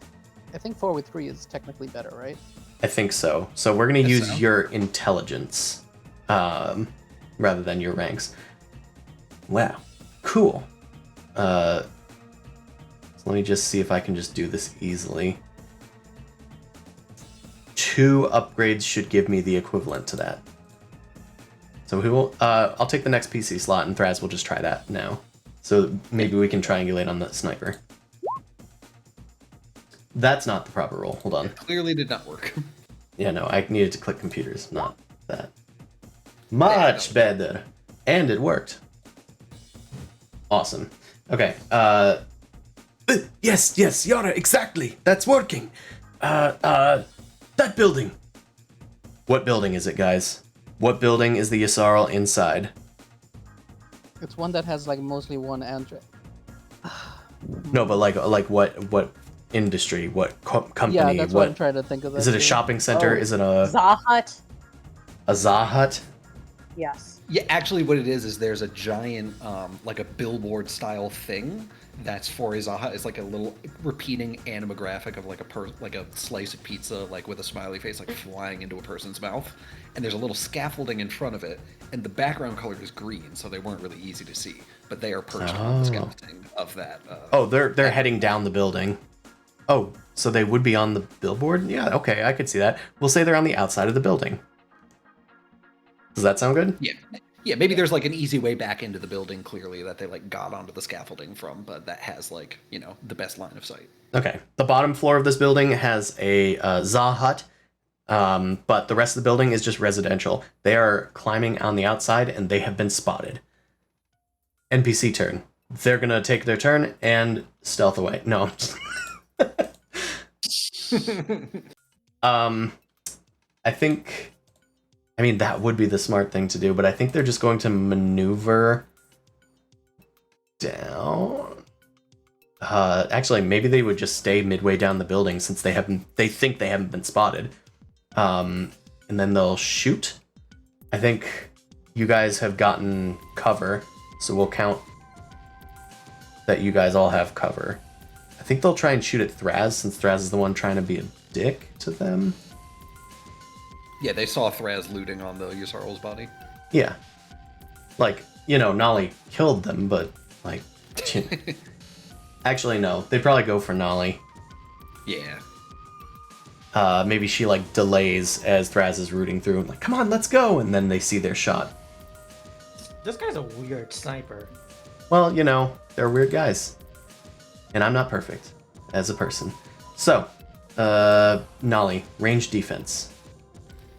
I think 4 with 3 is technically better, right? I think so. So we're going to use so. your intelligence rather than your ranks. Wow. Cool. So let me just see if I can just do this easily. 2 upgrades should give me the equivalent to that. So we will. I'll take the next PC slot, and Thraz will just try that now. So maybe we can triangulate on the sniper. That's not the proper roll. Hold on. It clearly did not work. Yeah, no, I needed to click computers, not that. Much better. And it worked. Awesome. Okay, yes, Yara, exactly. That's working. That building. What building is it, guys? What building is the Yssarl inside? It's one that has like mostly one entrance. No, but like what industry? What company? Yeah, that's what I'm trying to think of. Is it a shopping center? Is it a Zahat. Zahut? Yes. Yeah, actually, what it is there's a giant, like a billboard style thing that's for Izaha. It's like a little repeating animographic of like a slice of pizza, like with a smiley face, like flying into a person's mouth. And there's a little scaffolding in front of it, and the background color is green, so they weren't really easy to see. But they are perched on the scaffolding of that. They're heading down the building. Oh, so they would be on the billboard? Yeah, okay, I could see that. We'll say they're on the outside of the building. Does that sound good? Yeah, maybe there's like an easy way back into the building, clearly, that they like got onto the scaffolding from, but that has like, the best line of sight. Okay. The bottom floor of this building has a Zahut, but the rest of the building is just residential. They are climbing on the outside, and they have been spotted. NPC turn. They're gonna take their turn and stealth away. No. I mean, that would be the smart thing to do, but I think they're just going to maneuver down. Actually, maybe they would just stay midway down the building since they think they haven't been spotted. And then they'll shoot. I think you guys have gotten cover, so we'll count that you guys all have cover. I think they'll try and shoot at Thraz, since Thraz is the one trying to be a dick to them. Yeah, they saw Thraz looting on the Yssarl's body. Yeah. Like, Nolly killed them, but, like... Actually, no. They'd probably go for Nolly. Yeah. Maybe she, like, delays as Thraz is rooting through and, like, come on, let's go! And then they see their shot. This guy's a weird sniper. Well, they're weird guys. And I'm not perfect as a person. So, Nolly, range defense.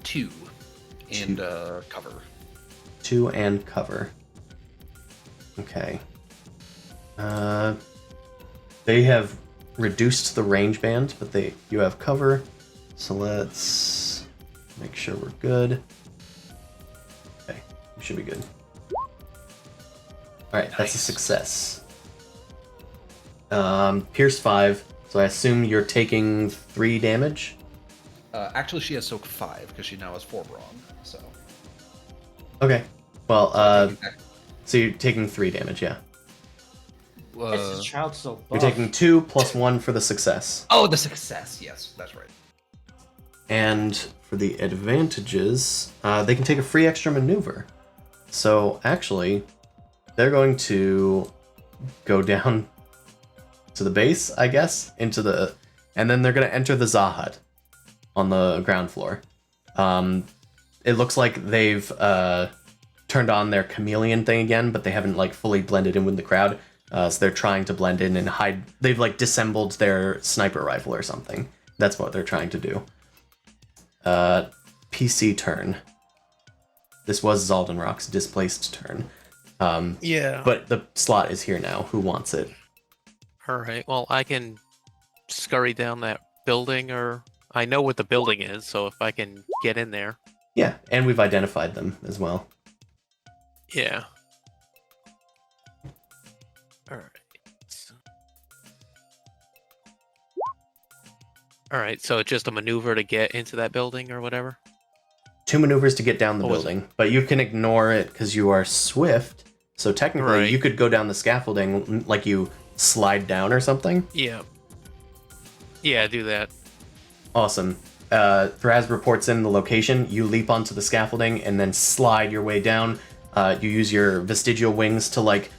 2. And cover. 2 and cover. Okay. They have reduced the range band, but you have cover. So let's make sure we're good. Okay, we should be good. Alright, nice. That's a success. Pierce 5, so I assume you're taking 3 damage? Actually, she has soak 5 because she now has 4 brawn. So. Okay. Well, so you're taking 3 damage, yeah. This is child so buff. You're taking 2 plus 1 for the success. Oh, the success. Yes, that's right. And for the advantages, they can take a free extra maneuver. So actually, they're going to go down to the base, I guess, and then they're going to enter the Zahut on the ground floor. It looks like they've turned on their chameleon thing again, but they haven't like fully blended in with the crowd. So they're trying to blend in and hide. They've like disassembled their sniper rifle or something. That's what they're trying to do. PC turn. This was Zaldenrock's displaced turn. Yeah. But the slot is here now. Who wants it? All right. Well, I can scurry down that building, or I know what the building is, so if I can get in there. Yeah, and we've identified them as well. Yeah. All right. All right. So it's just a maneuver to get into that building or whatever. 2 maneuvers to get down the building, but you can ignore it because you are swift. So technically, you could go down the scaffolding like you slide down or something. Yeah. Yeah, do that. Awesome. Thraz reports in the location. You leap onto the scaffolding and then slide your way down. You use your vestigial wings to like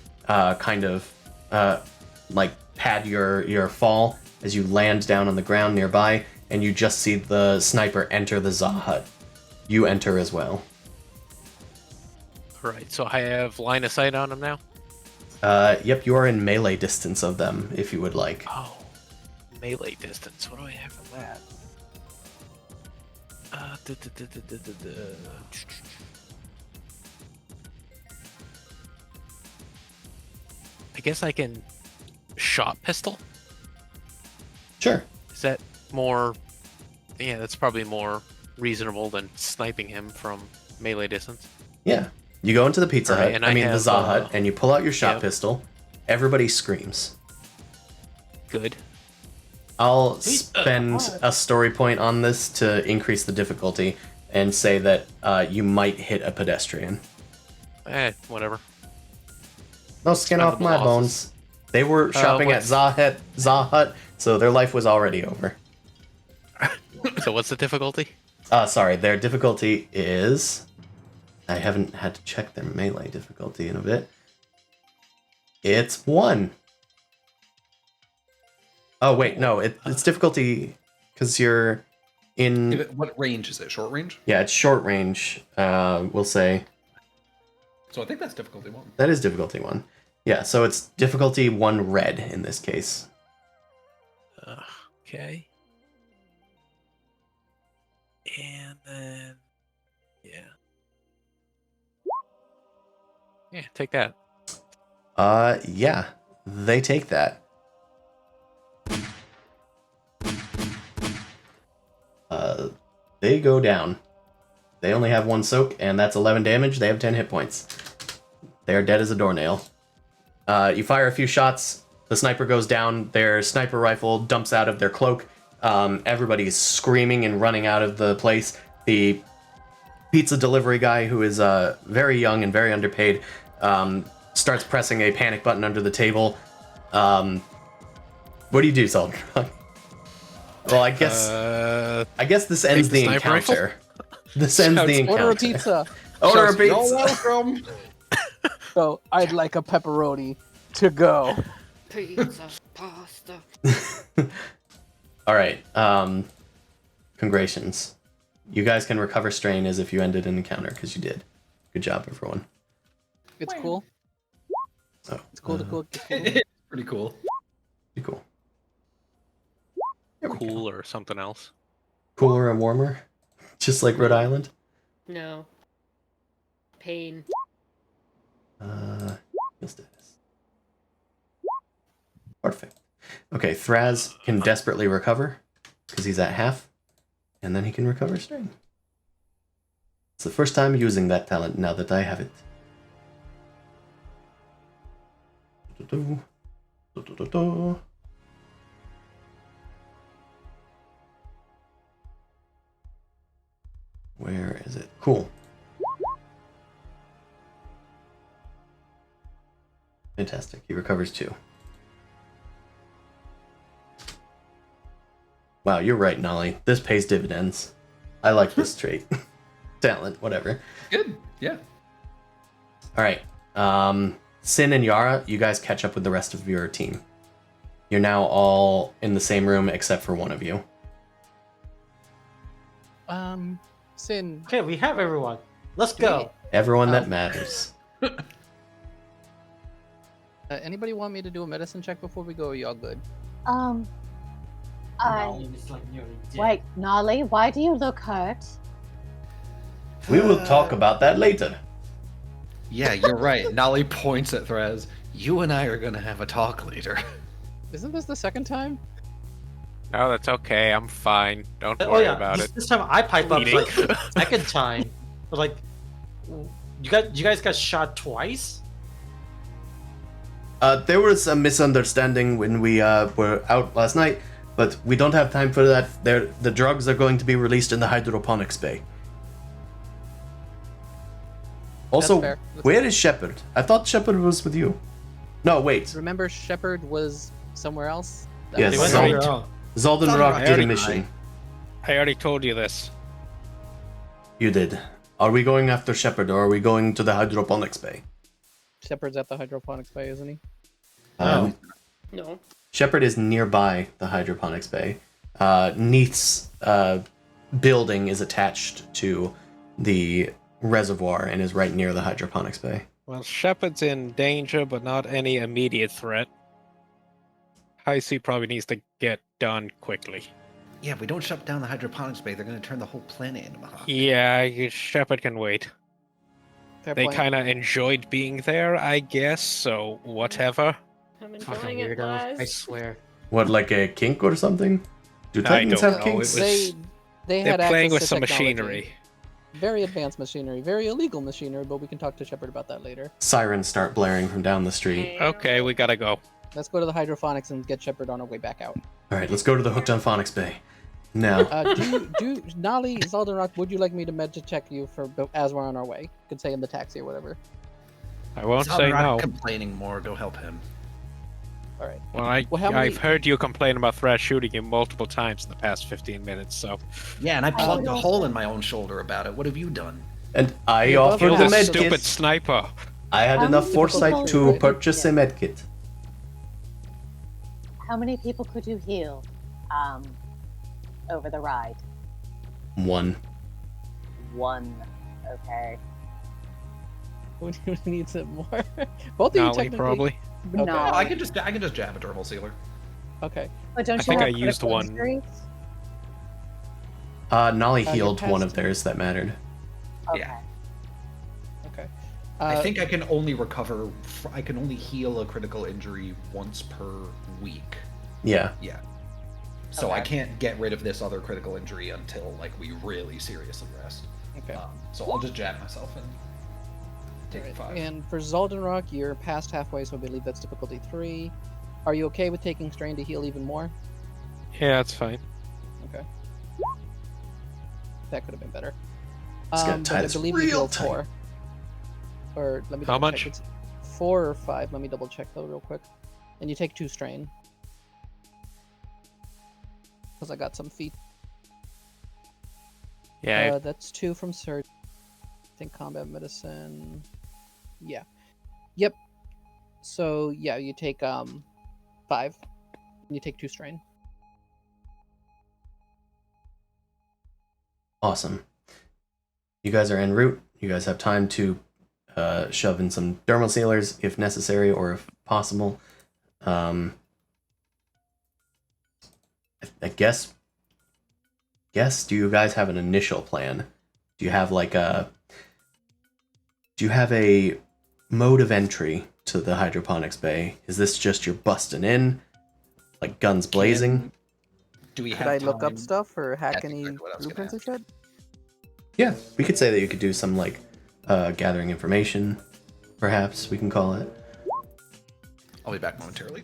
pad your fall, as you land down on the ground nearby, and you just see the sniper enter the Za hut. You enter as well. Right, so I have line of sight on him now? Yep, you are in melee distance of them, if you would like. Oh, melee distance. What do I have for that? I guess I can shot pistol? Sure. Is that more... Yeah, that's probably more reasonable than sniping him from melee distance. Yeah. You go into the Pizza Alright, Hut, and I I mean the have, Za hut, and you pull out your shot yep. pistol. Everybody screams. Good. I'll spend a story point on this to increase the difficulty and say that you might hit a pedestrian. Whatever. No skin Kind off of my losses. bones. They were shopping at what's- Za hut, so their life was already over. So what's the difficulty? Sorry, their difficulty is... I haven't had to check their melee difficulty in a bit. It's 1. Oh, wait, no, it's difficulty because you're in... What range is it? Short range? Yeah, it's short range, we'll say. So I think that's difficulty 1. That is difficulty 1. Yeah, so it's difficulty 1 red in this case. Okay. And then... Yeah. Yeah, take that. Yeah, they take that. They go down. They only have 1 soak, and that's 11 damage. They have 10 hit points. They are dead as a doornail. You fire a few shots. The sniper goes down. Their sniper rifle dumps out of their cloak. Everybody's screaming and running out of the place. The pizza delivery guy, who is very young and very underpaid, starts pressing a panic button under the table. What do you do, Soldier? Well, I guess this ends the the sniper rifle? encounter. This ends the encounter. Order a pizza. Order a Shouts, "You're pizza. welcome." So I'd like a pepperoni to go. Pizza, pasta. All right. Congratulations. You guys can recover strain as if you ended an encounter, because you did. Good job, everyone. It's cool. Oh, It's cool to cook. It's cool. It's pretty cool. Pretty cool. There we go. Cool or something else. Cooler and warmer, just like Rhode Island. No. Pain. Yes, it is. Perfect. Okay, Thraz can desperately recover because he's at half, and then he can recover strain. It's the first time using that talent now that I have it. Where is it? Cool. Fantastic. He recovers 2. Wow, you're right, Nolly. This pays dividends. I like this trait. Talent, whatever. Good. Yeah. All right. Sin and Yara, you guys catch up with the rest of your team. You're now all in the same room except for one of you. Sin. Okay, we have everyone. Let's go. Everyone that matters. Anybody want me to do a medicine check before we go? Or are y'all good? Wait, Nolly, why do you look hurt? We will talk about that later. Yeah, you're right. Nolly points at Thraz. You and I are gonna have a talk later. Isn't this the second time? No, that's okay. I'm fine. Don't Oh worry yeah, about this, it. this time I pipe up Eating. like second time. But like, you guys got shot twice. There was a misunderstanding when we were out last night, but we don't have time for that. The drugs are going to be released in the hydroponics bay. Also, fair. That's where is Shepard? I thought Shepard was with you. No, wait. Remember, Shepard was somewhere else. That Yes, They was went on Zolt. their own. Zoldenrock did a already mission. I already told you this. You did. Are we going after Shepard or are we going to the hydroponics bay? Shepard's at the hydroponics bay, isn't he? Oh. No. Shepard is nearby the hydroponics bay. Neath's building is attached to the reservoir and is right near the hydroponics bay. Well, Shepard's in danger, but not any immediate threat. High C probably needs to get done quickly. Yeah, if we don't shut down the hydroponics bay, they're going to turn the whole planet into Mahawk. Yeah, Shepard can wait. Fair They point. kind of enjoyed being there, I guess, so whatever. I'm Fucking enjoying it, weirdo. I Laz. swear. What, like a kink or something? Do I Titans don't have know, kinks? it was- They They're had playing access with to some technology. machinery. Very advanced machinery, very illegal machinery, but we can talk to Shepard about that later. Sirens start blaring from down the street. Okay, we gotta go. Let's go to the hydrophonics and get Shepard on our way back out. All right, let's go to the Hooked on Phonics bay. Now, Nali, Zaldenrock, would you like me to med check you for as we're on our way? You could say in the taxi or whatever. I won't Stop say no. complaining more. Go help him. All right. Well, Well, how many- I've heard you complain about Thresh shooting you multiple times in the past 15 minutes, so... Yeah, and I plugged a don't- hole in my own shoulder about it. What have you done? and I Yeah, offered Kill the this med stupid kit. sniper. I had How enough many foresight people to could- purchase a med kit. How many people could you heal over the ride? One. One. Okay. Who needs it more? Both of you Nolly, technically. probably. Okay. No. I can just jab a dermal sealer. Okay. But don't I you think have I used critical one. injuries? Nolly your healed one past- of theirs that mattered. Okay. Yeah. Okay. I think I can only recover. I can only heal a critical injury once per week. Yeah. Yeah. So I Okay. can't get rid of this other critical injury until like we really seriously rest. Okay. So I'll just jab myself and take Alright, 5. And for Zaldenrock, you're past halfway, so I believe that's difficulty 3. Are you okay with taking strain to heal even more? Yeah, that's fine. Okay. That could have been better. It's got But tight. I It's believe you real healed tight. 4. Or let me How double much? check. It's 4 or 5. Let me double check though real quick. And you take 2 strain. Because I got some feet. Yeah, That's 2 from Surge. I think combat medicine. Yeah. Yep. So yeah, you take 5. You take 2 strain. Awesome. You guys are en route. You guys have time to shove in some dermal sealers if necessary or if possible. I guess. Do you guys have an initial plan? Do you have like a? Do you have a mode of entry to the hydroponics bay? Is this just you're busting in, like guns blazing? Do we Could have I look up time- stuff or hack That's any exactly what I was gonna blueprints and ask. shit? Yeah, we could say that you could do some like gathering information, perhaps we can call it. I'll be back momentarily.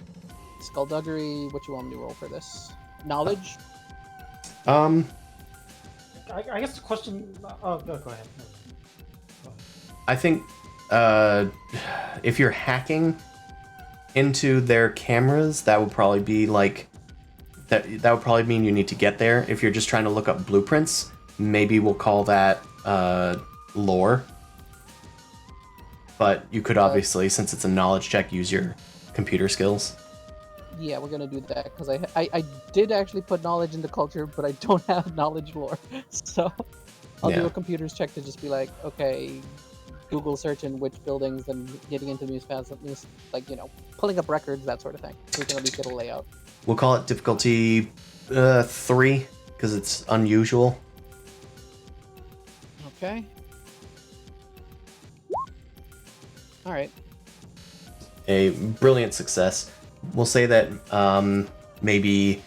Skullduggery. What you want me to roll for this? Knowledge. Um, I guess the question. Oh, go ahead. I think if you're hacking into their cameras, that would probably be like that would probably mean you need to get there. If you're just trying to look up blueprints, maybe we'll call that lore. But you could obviously, since it's a knowledge check, use your computer skills. Yeah, we're gonna do that because I did actually put knowledge into culture, but I don't have knowledge lore. So I'll do Yeah. a computers check to just be like, okay, Google searching which buildings and getting into news paths, like pulling up records, that sort of thing. So we can at least get a layout. We'll call it difficulty 3 because it's unusual. Okay. All right. A brilliant success. We'll say that maybe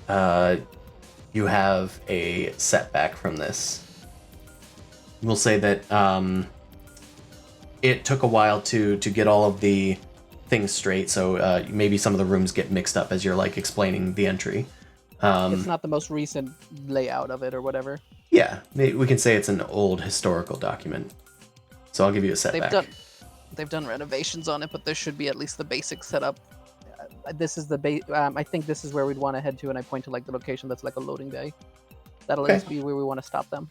you have a setback from this. We'll say that it took a while to get all of the things straight, so maybe some of the rooms get mixed up as you're like explaining the entry. It's not the most recent layout of it or whatever. Yeah, we can say it's an old historical document. So I'll give you a setback. They've done renovations on it, but there should be at least the basic setup. This is the I think this is where we'd want to head to, and I point to like the location that's like a loading bay. That'll at Okay. least be where we want to stop them.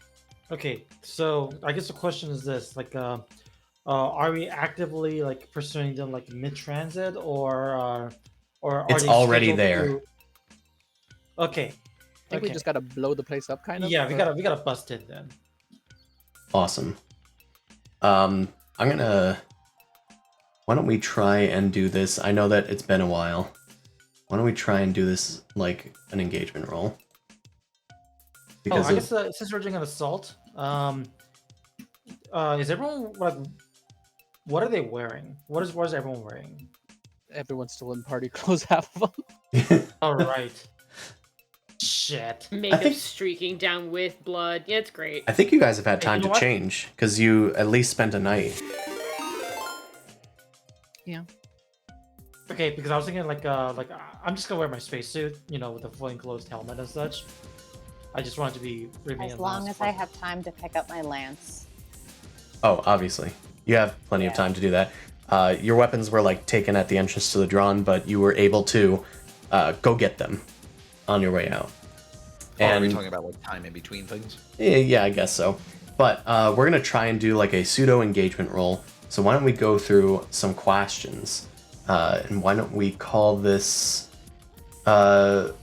Okay, so I guess the question is this: like, are we actively like pursuing them like mid transit, or or are It's they already scheduled there. to- Okay. I think we just gotta blow the place up, kind of. Yeah, we gotta bust it then. Awesome. I'm gonna... Why don't we try and do this? I know that it's been a while. Why don't we try and do this like an engagement roll? I guess since we're doing an assault, is everyone like, what are they wearing? What is everyone wearing? Everyone's still in party clothes, half of them. All right. Shit. Makeup streaking down with blood. Yeah, it's great. I think you guys have had Hey, time you to know what? change because you at least spent a night. Yeah. Okay, because I was thinking like I'm just gonna wear my spacesuit, with a fully enclosed helmet and such. I just wanted to be remain As long as I have time to pick up my lance. Oh, obviously. You have plenty of time to do that. Your weapons were like taken at the entrance to the drawn, but you were able to go get them on your way out. Are we talking about like time in between things? Yeah, I guess so. But we're gonna try and do like a pseudo engagement roll. So why don't we go through some questions? And why don't we call this... this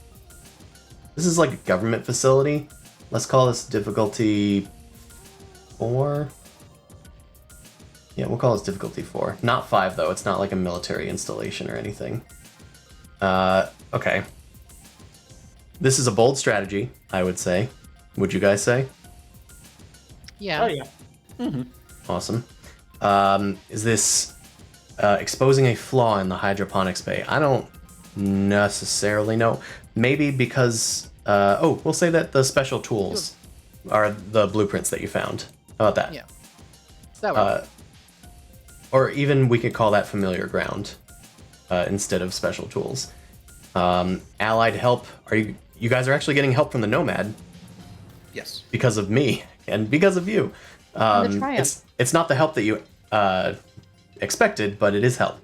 is like a government facility. Let's call this difficulty 4. Yeah, we'll call this difficulty 4. Not 5, though. It's not like a military installation or anything. Okay. This is a bold strategy, I would say. Would you guys say? Yeah. Oh yeah. Awesome. Is this exposing a flaw in the hydroponics bay? I don't necessarily know. Maybe because... we'll say that the special tools are the blueprints that you found. How about that? Yeah. That way. Or even we could call that familiar ground instead of special tools. Allied help. You guys are actually getting help from the Nomad Yes. because of me and because of you. And the Triumph. It's not the help that you expected, but it is help.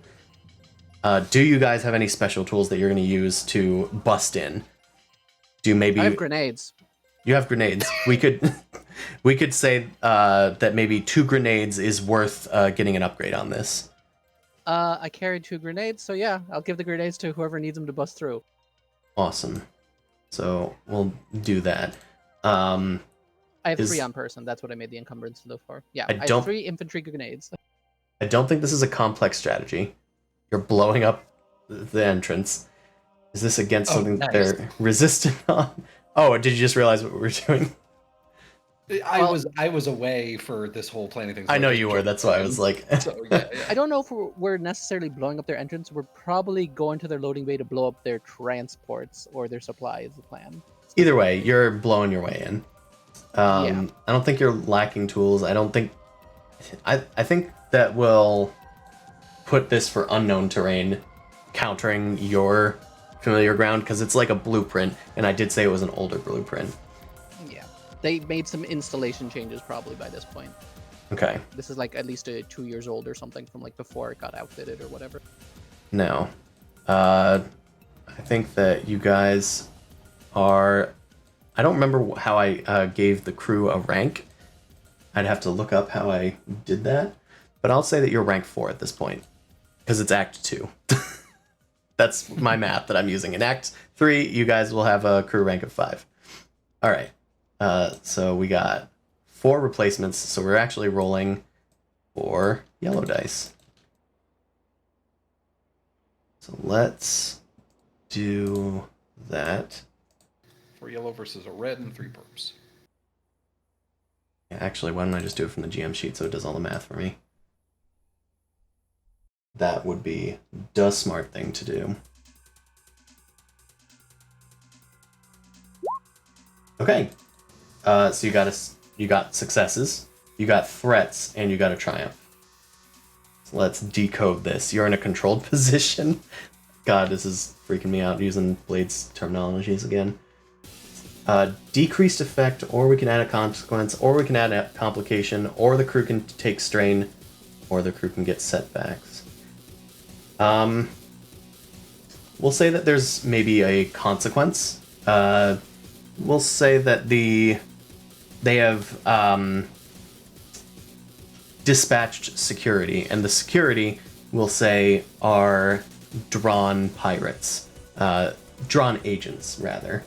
Do you guys have any special tools that you're going to use to bust in? Do maybe I have grenades. you have grenades? We could say that maybe 2 grenades is worth getting an upgrade on this. I carried 2 grenades, so yeah, I'll give the grenades to whoever needs them to bust through. Awesome. So we'll do that. I have Is- 3 on person. That's what I made the encumbrance for. Yeah, I I don't- have 3 infantry grenades. I don't think this is a complex strategy. You're blowing up the entrance. Is this against something that nice. they're resistant on? Oh, did you just realize what we were doing? I was away for this whole planning thing. so I know just you were. jumped That's why I in. was like... So, yeah. I don't know if we're necessarily blowing up their entrance. We're probably going to their loading bay to blow up their transports or their supply is the plan. Either way, you're blowing your way in. Yeah. I don't think you're lacking tools. I don't think... I think that will put this for unknown terrain, countering your familiar ground, because it's like a blueprint, and I did say it was an older blueprint. Yeah. They made some installation changes probably by this point. Okay. This is like at least 2 years old or something from like before it got outfitted or whatever. Now, I think that you guys are... I don't remember how I gave the crew a rank. I'd have to look up how I did that. But I'll say that you're rank 4 at this point. Because it's Act 2. That's my math that I'm using. In Act 3, you guys will have a crew rank of 5. Alright. So we got 4 replacements. So we're actually rolling 4 yellow dice. So let's do that. 4 yellow versus a red and 3 purps. Actually, why don't I just do it from the GM sheet so it does all the math for me? That would be the smart thing to do. Okay. So you got successes, you got threats, and you got a triumph. So let's decode this. You're in a controlled position. God, this is freaking me out using Blade's terminologies again. Decreased effect, or we can add a consequence, or we can add a complication, or the crew can take strain, or the crew can get setbacks. We'll say that there's maybe a consequence. We'll say that they have dispatched security, and the security, we'll say, are drawn pirates, drawn agents rather.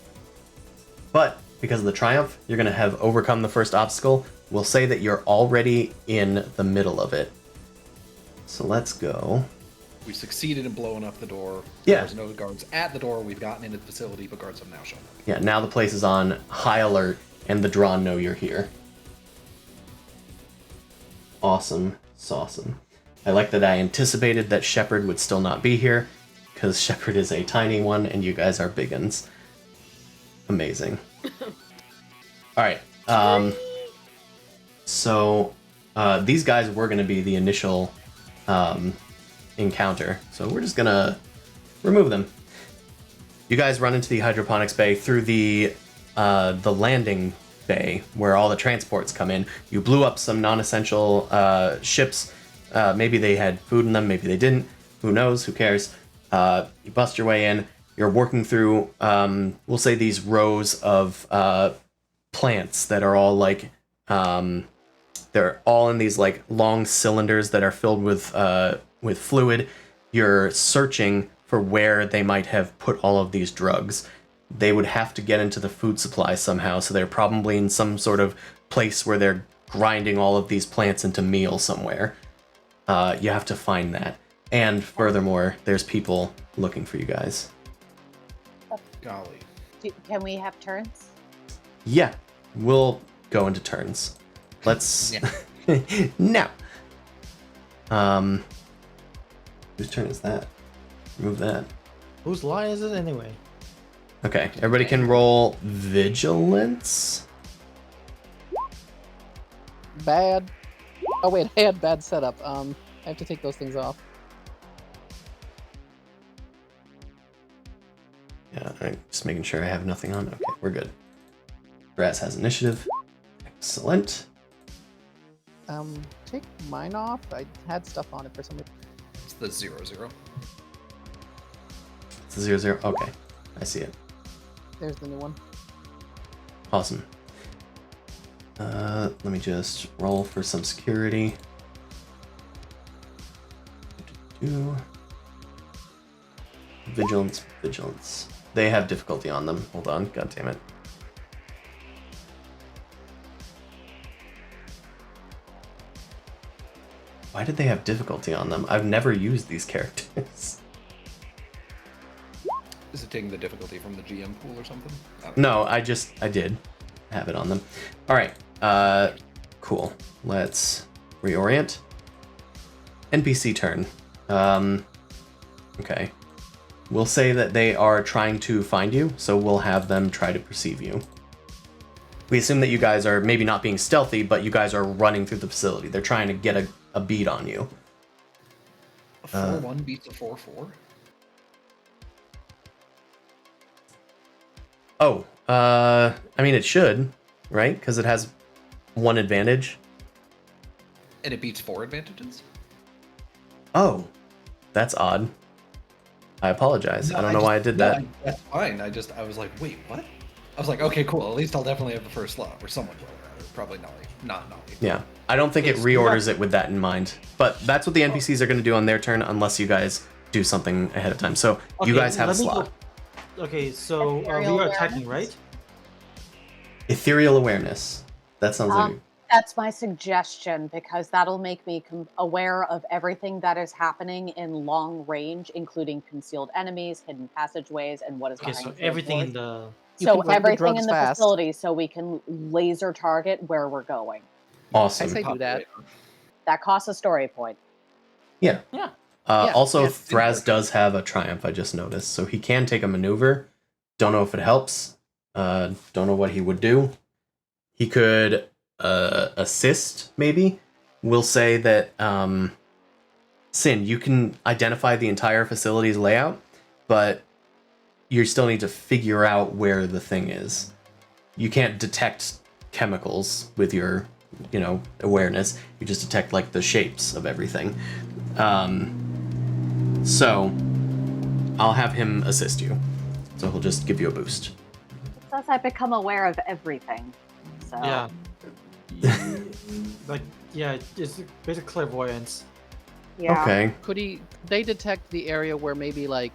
But because of the triumph, you're going to have overcome the first obstacle. We'll say that you're already in the middle of it. So let's go. We succeeded in blowing up the door. Yeah. There's no guards at the door. We've gotten into the facility, but guards have now shown up. Yeah, now the place is on high alert, and the drawn know you're here. Awesome. It's awesome. I like that I anticipated that Shepard would still not be here, because Shepard is a tiny one, and you guys are big uns. Amazing. Alright, so these guys were going to be the initial encounter, so we're just going to remove them. You guys run into the hydroponics bay through the landing bay where all the transports come in. You blew up some non-essential ships. Maybe they had food in them, maybe they didn't. Who knows? Who cares? You bust your way in. You're working through, we'll say, these rows of plants that are all like, they're all in these like long cylinders that are filled with fluid. You're searching for where they might have put all of these drugs. They would have to get into the food supply somehow, so they're probably in some sort of place where they're grinding all of these plants into meal somewhere. You have to find that. And furthermore, there's people looking for you guys. Golly. Can we have turns? Yeah, we'll go into turns. Let's... now. Whose turn is that? Remove that. Whose line is it anyway? Okay, everybody can roll vigilance. Bad. Oh wait, I had bad setup. I have to take those things off. Yeah, I'm just making sure I have nothing on. Okay, we're good. Brass has initiative. Excellent. Take mine off. I had stuff on it for some reason. It's the 0-0. It's a 0-0. Okay, I see it. There's the new one. Awesome. Let me just roll for some security. Vigilance, vigilance. They have difficulty on them. Hold on, god damn it. Why did they have difficulty on them? I've never used these characters. Is it taking the difficulty from the GM pool or something? No, I did have it on them. Alright, cool. Let's reorient. NPC turn. Okay. We'll say that they are trying to find you, so we'll have them try to perceive you. We assume that you guys are maybe not being stealthy, but you guys are running through the facility. They're trying to get a beat on you. A 4-1 beats a 4-4? Oh, I mean, it should, right? Because it has one advantage. And it beats 4 advantages? Oh, that's odd. I apologize. I don't know why I did that. That's fine. I was like, wait, what? I was like, okay, cool. At least I'll definitely have the first slot, or someone will. Probably not Nolly. Yeah, I don't think it reorders it with that in mind. But that's what the NPCs are going to do on their turn, unless you guys do something ahead of time. So you guys have a slot. Okay, so we Ethereal are attacking, awareness? right? Ethereal awareness. That sounds like... That's my suggestion, because that'll make me aware of everything that is happening in long range, including concealed enemies, hidden passageways, and what is behind So closed everything doors. in the... So can run the everything in drugs the fast. facility, so we can laser target where we're going. Awesome. I say do that. That costs a story point. Yeah. Yeah. Also, yeah, Thraz does have a triumph, I just noticed. So he can take a maneuver. Don't know if it helps. Don't know what he would do. He could assist, maybe. We'll say that, Sin, you can identify the entire facility's layout, but you still need to figure out where the thing is. You can't detect chemicals with your, awareness. You just detect, like, the shapes of everything. So, I'll have him assist you. So he'll just give you a boost. It says I become aware of everything. So Yeah. It's basic clairvoyance. Yeah. Okay. They detect the area where maybe like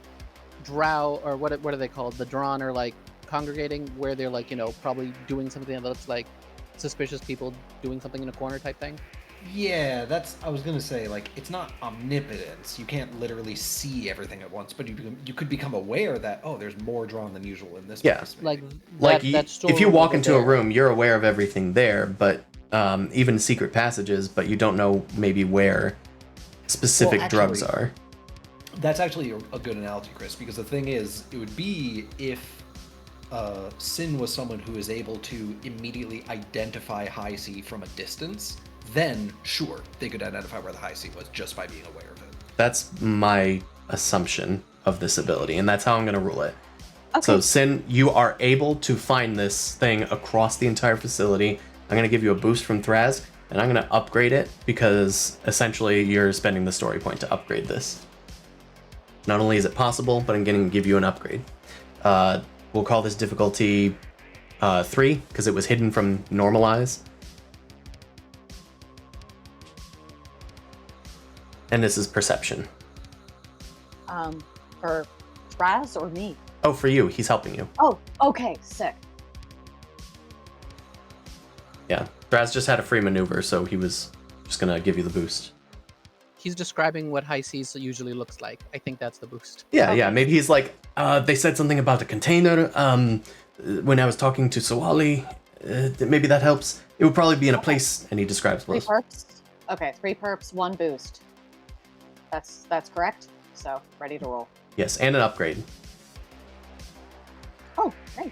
drow or what are they called? The drawn are like congregating where they're like, probably doing something that looks like suspicious people doing something in a corner type thing. Yeah, I was gonna say, like, it's not omnipotence. You can't literally see everything at once, but you could become aware that, oh, there's more drawn than usual in this Yeah. place. Maybe. If you walk into a there. room, you're aware of everything there, but even secret passages, but you don't know maybe where specific drugs are. That's actually a good analogy, Chris, because the thing is, it would be if Sin was someone who is able to immediately identify High C from a distance, then sure, they could identify where the High C was just by being aware of it. That's my assumption of this ability, and that's how I'm going to rule it. Okay. So, Sin, you are able to find this thing across the entire facility. I'm going to give you a boost from Thraz, and I'm going to upgrade it because essentially you're spending the story point to upgrade this. Not only is it possible, but I'm going to give you an upgrade. We'll call this difficulty 3 because it was hidden from Normalize. And this is Perception. For Traz or me? Oh, for you. He's helping you. Oh, okay, sick. Yeah. Thraz just had a free maneuver, so he was just going to give you the boost. He's describing what High Seas usually looks like. I think that's the boost. Yeah, yeah. Maybe he's like, they said something about a container when I was talking to Sawali. Maybe that helps. It would probably be in a place, and he describes 3 place. perps. Okay, 3 perps, 1 boost. That's correct. So ready to roll. Yes, and an upgrade. Oh, great.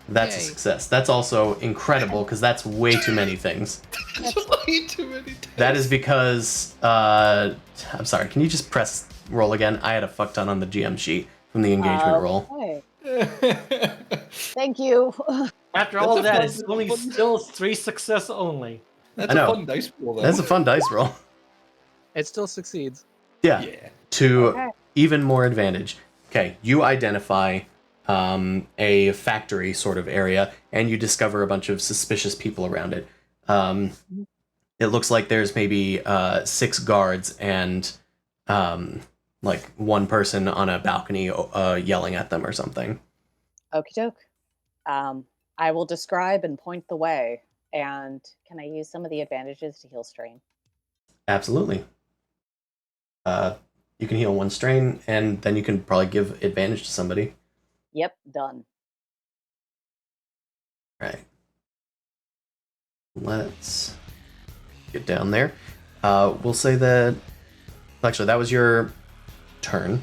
That's a Yay. success. That's also incredible because that's way too many things. That's way too many times. That is because I'm sorry. Can you just press roll again? I had a fuck ton on the GM sheet from the engagement roll. Okay. Thank you. After That's all a that, fun- it's only still 3 success only. That's I know. a fun dice roll, though. That's a fun dice roll. It still succeeds. Yeah. Yeah. To Okay. even more advantage. Okay, you identify a factory sort of area, and you discover a bunch of suspicious people around it. It looks like there's maybe 6 guards and like one person on a balcony yelling at them or something. Okie doke. I will describe and point the way. And can I use some of the advantages to heal strain? Absolutely. You can heal 1 strain, and then you can probably give advantage to somebody. Yep, done. Right. Let's get down there. We'll say that... Actually, that was your turn.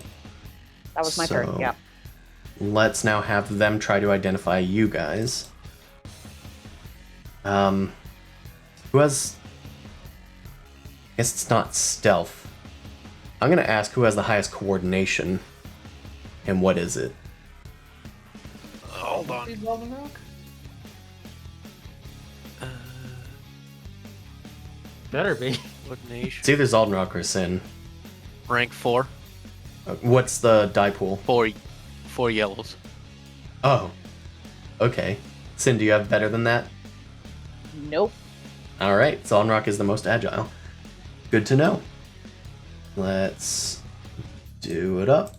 That was my turn. Yeah. Let's now have them try to identify you guys. Who has... I guess it's not stealth. I'm going to ask who has the highest coordination, and what is it? Hold on. Better be. Coordination. It's either Zaldenrock or Sin. Rank 4. What's the die pool? 4 yellows. Oh. Okay. Sin, do you have better than that? Nope. Alright, Zaldenrock is the most agile. Good to know. Let's do it up.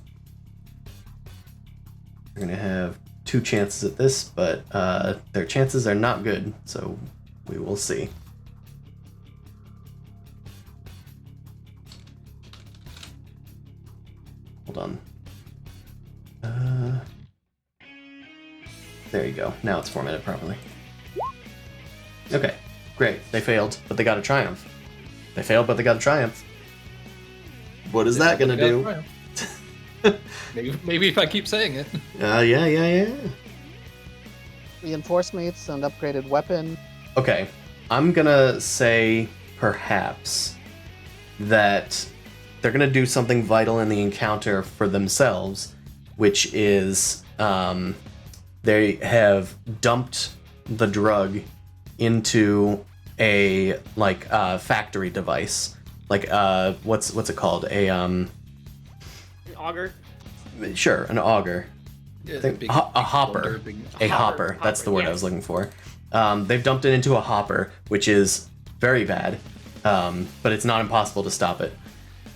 We're gonna have 2 chances at this, but their chances are not good, so we will see. Hold on. There you go. Now it's formatted properly. Okay, great. They failed, but they got a triumph. They failed, but they got a triumph. What is that gonna do? Maybe if I keep saying it. Yeah. Reinforcements and upgraded weapon. Okay, I'm gonna say perhaps that they're gonna do something vital in the encounter for themselves, which is they have dumped the drug into a factory device, like what's it called? An auger. Sure, an auger. I think Big- a big hopper. boulder, big- A hopper. That's the word I yes. was looking for. They've dumped it into a hopper, which is very bad, but it's not impossible to stop it.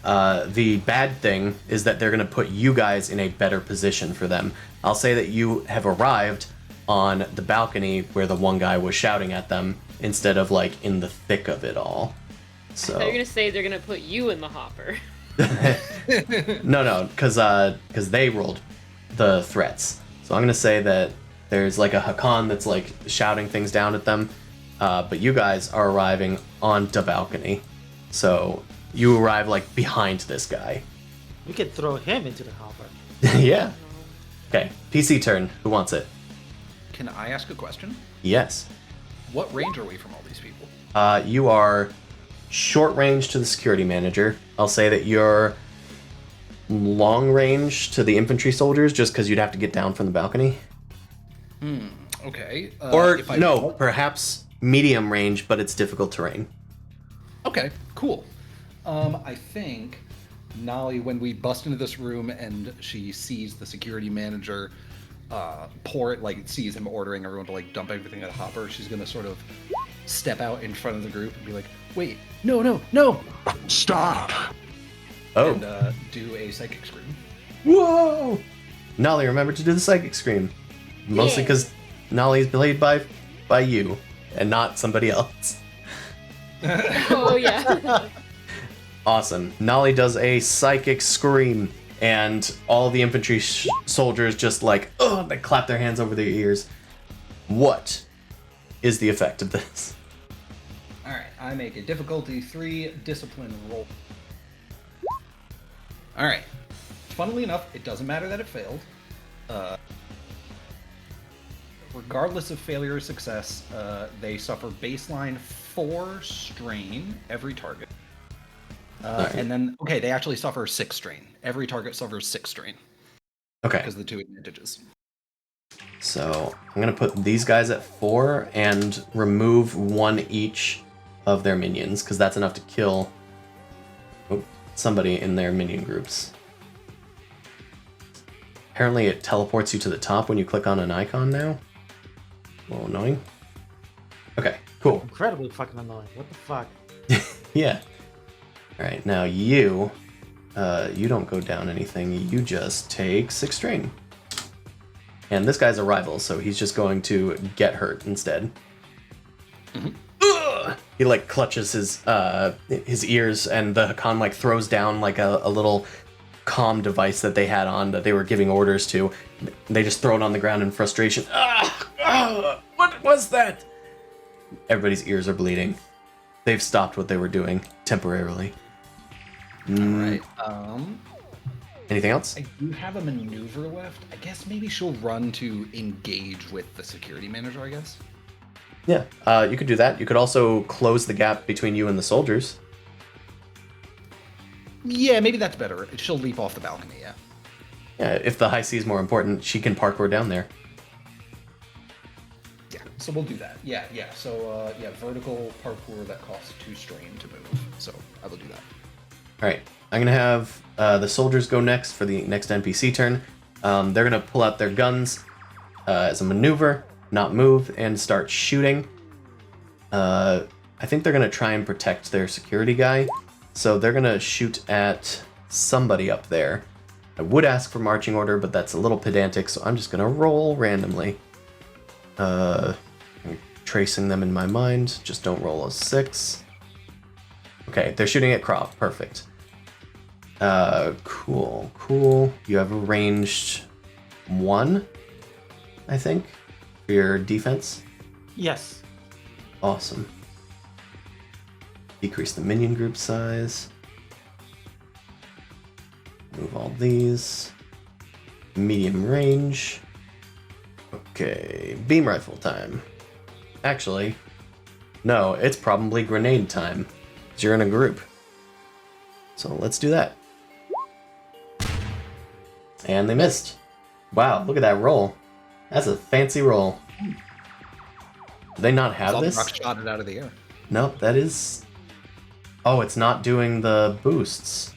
The bad thing is that they're going to put you guys in a better position for them. I'll say that you have arrived on the balcony where the one guy was shouting at them instead of like in the thick of it all. So They're gonna say they're gonna put you in the hopper. no, because they rolled the threats. So I'm gonna say that there's like a Hakan that's like shouting things down at them, but you guys are arriving on the balcony. So you arrive like behind this guy. We could throw him into the hopper. Yeah. Okay. PC turn. Who wants it? Can I ask a question? Yes. What range are we from all these people? You are short range to the security manager. I'll say that you're long range to the infantry soldiers, just because you'd have to get down from the balcony. Okay. Or if I- no, perhaps medium range, but it's difficult terrain. Okay, cool. I think Nolly, when we bust into this room and she sees the security manager sees him ordering everyone to like dump everything at a hopper, she's gonna sort of step out in front of the group and be like, "Wait, no, Stop! Oh. and do a psychic scream. Whoa! Nolly, remember to do the psychic scream. Mostly Yeah. because Nolly is played by you and not somebody else. Oh yeah. Awesome. Nolly does a psychic scream, and all the infantry soldiers just like, oh, they clap their hands over their ears. What is the effect of this? All right, I make a difficulty 3 discipline roll. All right. Funnily enough, it doesn't matter that it failed. Regardless of failure or success, they suffer baseline 4 strain every target. And then, okay, they actually suffer 6 strain. Every target suffers 6 strain Okay, because of the 2 advantages. so I'm going to put these guys at 4 and remove 1 each of their minions, because that's enough to kill somebody in their minion groups. Apparently it teleports you to the top when you click on an icon now. A little annoying. Okay, cool. Incredibly fucking annoying. What the fuck? Yeah. Alright, now you don't go down anything, you just take 6 strain. And this guy's a rival, so he's just going to get hurt instead. Ugh! He like clutches his ears, and the Hakan like throws down like a little comm device that they had on that they were giving orders to. They just throw it on the ground in frustration. What was that? Everybody's ears are bleeding. They've stopped what they were doing temporarily. All right. Anything else? I do have a maneuver left. I guess maybe she'll run to engage with the security manager, I guess. Yeah, you could do that. You could also close the gap between you and the soldiers. Yeah, maybe that's better. She'll leap off the balcony, yeah. Yeah, if the high C is more important, she can parkour down there. Yeah, so we'll do that. Yeah. So, vertical parkour that costs 2 strain to move. So I will do that. All right, I'm gonna have the soldiers go next for the next NPC turn. They're gonna pull out their guns as a maneuver, not move, and start shooting. I think they're gonna try and protect their security guy, so they're gonna shoot at somebody up there. I would ask for marching order, but that's a little pedantic, so I'm just gonna roll randomly. I'm tracing them in my mind. Just don't roll a 6. Okay, they're shooting at Krop. Perfect. Cool. You have a ranged 1, I think, for your defense. Yes. Awesome. Decrease the minion group size. Move all these. Medium range. Okay, beam rifle time. Actually, no, it's probably grenade time, because you're in a group. So let's do that. And they missed. Wow, look at that roll. That's a fancy roll. Do they not have this? Rock shot it out of the air. Nope, that is... Oh, it's not doing the boosts.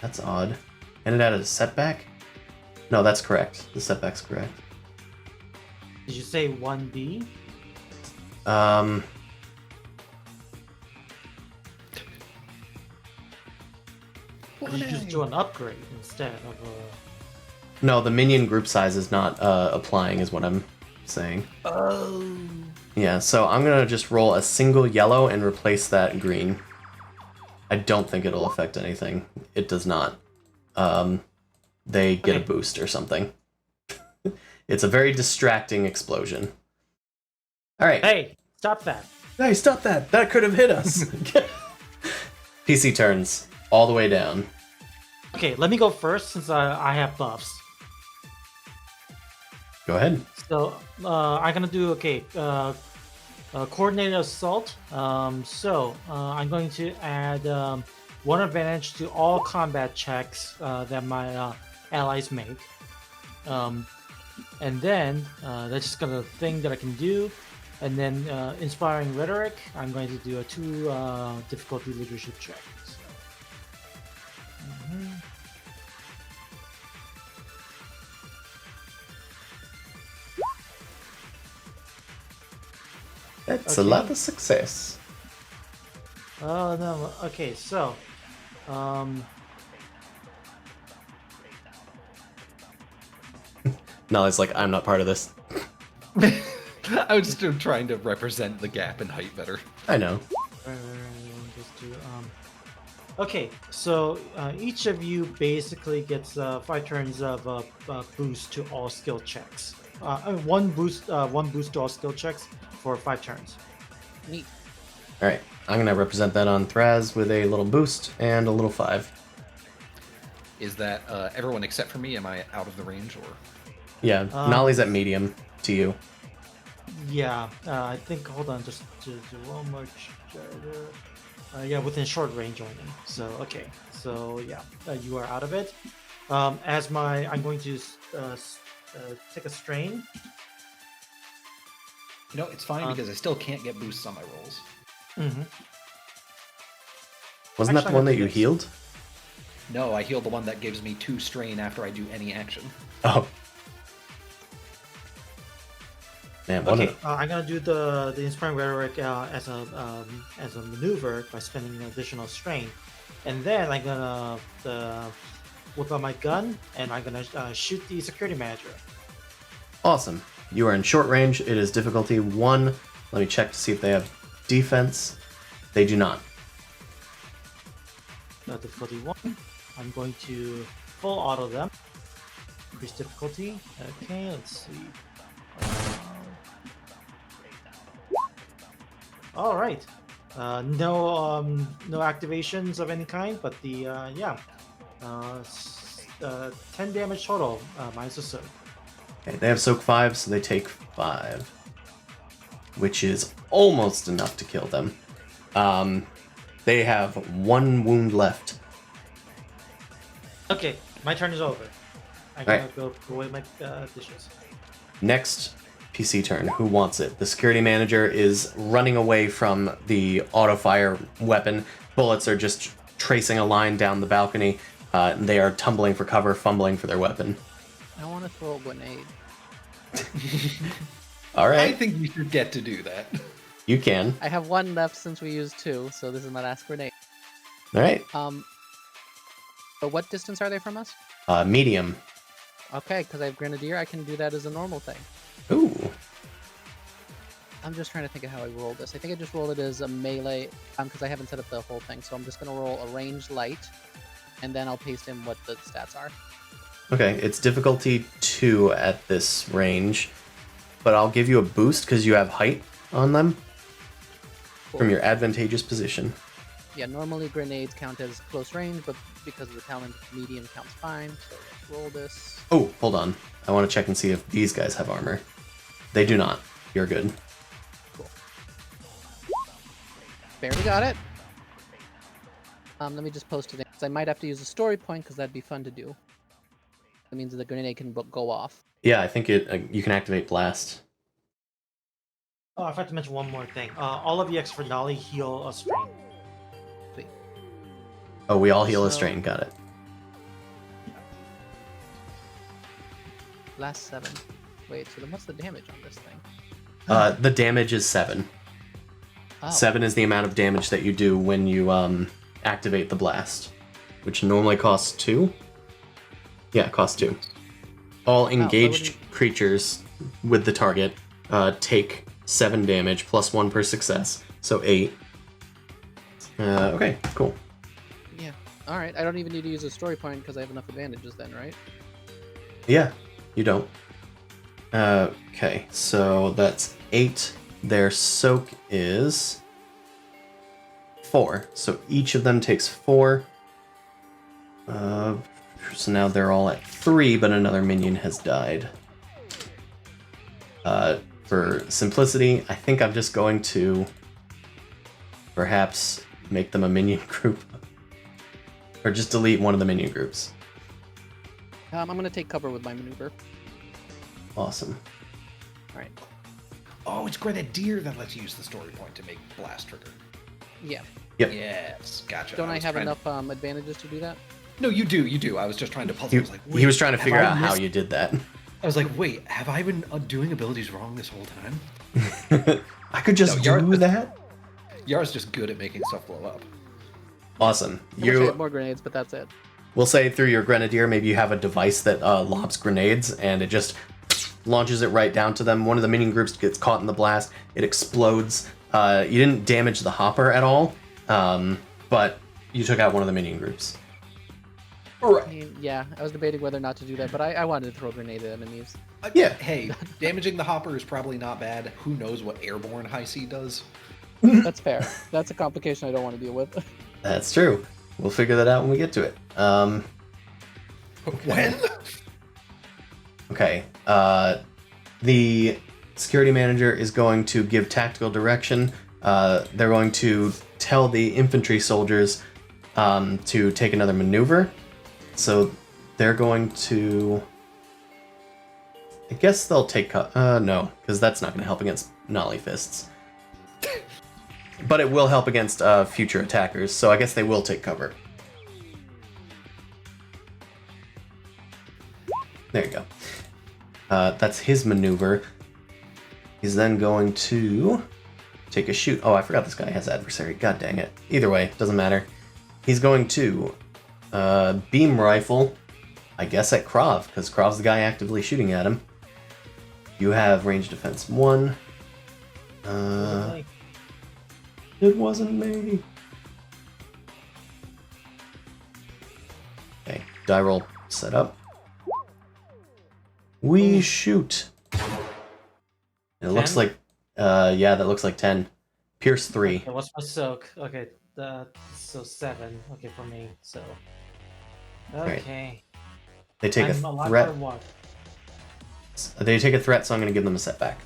That's odd. And it had a setback? No, that's correct. The setback's correct. Did you say 1B? Um, Or did you just do an upgrade instead of a... no, the minion group size is not applying, is what I'm saying. Oh. Yeah, so I'm gonna just roll a single yellow and replace that green. I don't think it'll affect anything. It does not. They get a Okay. boost or something. It's a very distracting explosion. All right. Hey, stop that. Hey, stop that! That could have hit us. PC turns all the way down. Okay, let me go first since I have buffs. Go ahead. So I'm gonna do coordinated assault. I'm going to add one advantage to all combat checks that my allies make, and then that's just gonna thing that I can do. And then inspiring rhetoric, I'm going to do a 2 difficulty leadership check. So. That's a Okay. lot of success. Oh no. Okay, so Nolly's like, I'm not part of this. I was just trying to represent the gap in height better. I know. just do, okay, so each of you basically gets 5 turns of boost to all skill checks. One boost to all skill checks for 5 turns. Neat. All right, I'm gonna represent that on Thraz with a little boost and a little 5. Is that everyone except for me? Am I out of the range or? Yeah, Nolly's at medium to you. Yeah, I think. Hold on, just to do one more. Yeah, within short range only. So okay, so yeah, you are out of it. I'm going to take a strain. You know, it's fine because I still can't get boosts on my rolls. Mm-hmm. Wasn't that Actually, the one I that think you it's- healed? No, I heal the one that gives me 2 strain after I do any action. Oh. Man, what Okay, I'm gonna do the inspiring rhetoric as a maneuver by spending an additional strain, and then I'm gonna whip out my gun and I'm gonna shoot the security manager. Awesome. You are in short range. It is difficulty 1. Let me check to see if they have defense. They do not. Difficulty 1. I'm going to full auto them. Increase difficulty. Okay, let's see. All right. No activations of any kind, but the 10 damage total minus a soak. Okay, they have soak 5, so they take 5, which is almost enough to kill them. They have 1 wound left. Okay, my turn is over. I'm gonna Right. go away my dishes. Next PC turn. Who wants it? The security manager is running away from the auto fire weapon. Bullets are just tracing a line down the balcony. They are tumbling for cover, fumbling for their weapon. I want to throw a grenade. All I right, think we should get to do that. you can. I have 1 left since we used 2, so this is my last grenade. All right, But what distance are they from us? medium. Okay, because I have Grenadier, I can do that as a normal thing. Ooh, I'm just trying to think of how I roll this. I think I just roll it as a melee, because I haven't set up the whole thing. So I'm just going to roll a ranged light, and then I'll paste in what the stats are. okay. It's difficulty 2 at this range, but I'll give you a boost because you have height on them from your advantageous position. Yeah, normally grenades count as close range, but because of the talent, medium counts fine. So let's roll this. Oh, hold on. I want to check and see if these guys have armor. They do not. You're good. Barely got it. Let me just post it in, 'cause I might have to use a story point, because that'd be fun to do. That means the grenade can go off. Yeah, I think you can activate blast. Oh, I forgot to mention one more thing. All of you except for Nolly heal a strain. Oh, we all heal a So- strain. Got it. Blast 7. Wait, so then what's the damage on this thing? The damage is 7. Oh. 7 is the amount of damage that you do when you activate the blast, which normally costs 2. Yeah, it costs 2. All engaged creatures with the target take 7 damage plus 1 per success, so 8. Okay, cool. Yeah. All right. I don't even need to use a story point because I have enough advantages then, right? Yeah, you don't. Okay, so that's 8. Their soak is 4. So each of them takes 4. So now they're all at 3, but another minion has died. For simplicity, I think I'm just going to perhaps make them a minion group. Or just delete one of the minion groups. I'm going to take cover with my maneuver. Awesome. All right. Oh, it's Grenadier that lets you use the story point to make blast trigger. Yeah. Yep. Yes, gotcha. Don't I have trying enough advantages to do that? No, you do. I was just trying to puzzle. I was like, He was trying to have figure I out how missed- you did that. I was like, wait, have I been doing abilities wrong this whole time? I could just No, do that? Yara's just good at making stuff blow up. Awesome. I wish I You had more grenades, but that's it. will say through your Grenadier, maybe you have a device that lobs grenades, and it just launches it right down to them. One of the minion groups gets caught in the blast. It explodes. You didn't damage the hopper at all, but you took out one of the minion groups. I mean, yeah, I was debating whether or not to do that, but I wanted to throw a grenade at enemies. Yeah. Hey, damaging the hopper is probably not bad. Who knows what airborne high C does? That's fair. That's a complication I don't want to deal with. That's true. We'll figure that out when we get to it. When? Okay. The security manager is going to give tactical direction. They're going to tell the infantry soldiers to take another maneuver. So they're going to... I guess they'll take... no, because that's not going to help against Nolly Fists. But it will help against future attackers, so I guess they will take cover. There you go. That's his maneuver. He's then going to take a shoot. Oh, I forgot this guy has adversary. God dang it. Either way, doesn't matter. He's going to beam rifle, I guess at Krav, because Krav's the guy actively shooting at him. You have range defense 1. It wasn't me. Okay, die roll set up. We shoot. It looks like, yeah, that looks like 10. Pierce 3. Okay, what's my soak? Okay, so 7. Okay, for me. So. Okay. They take I'm a alive threat. for what? They take a threat, so I'm going to give them a setback.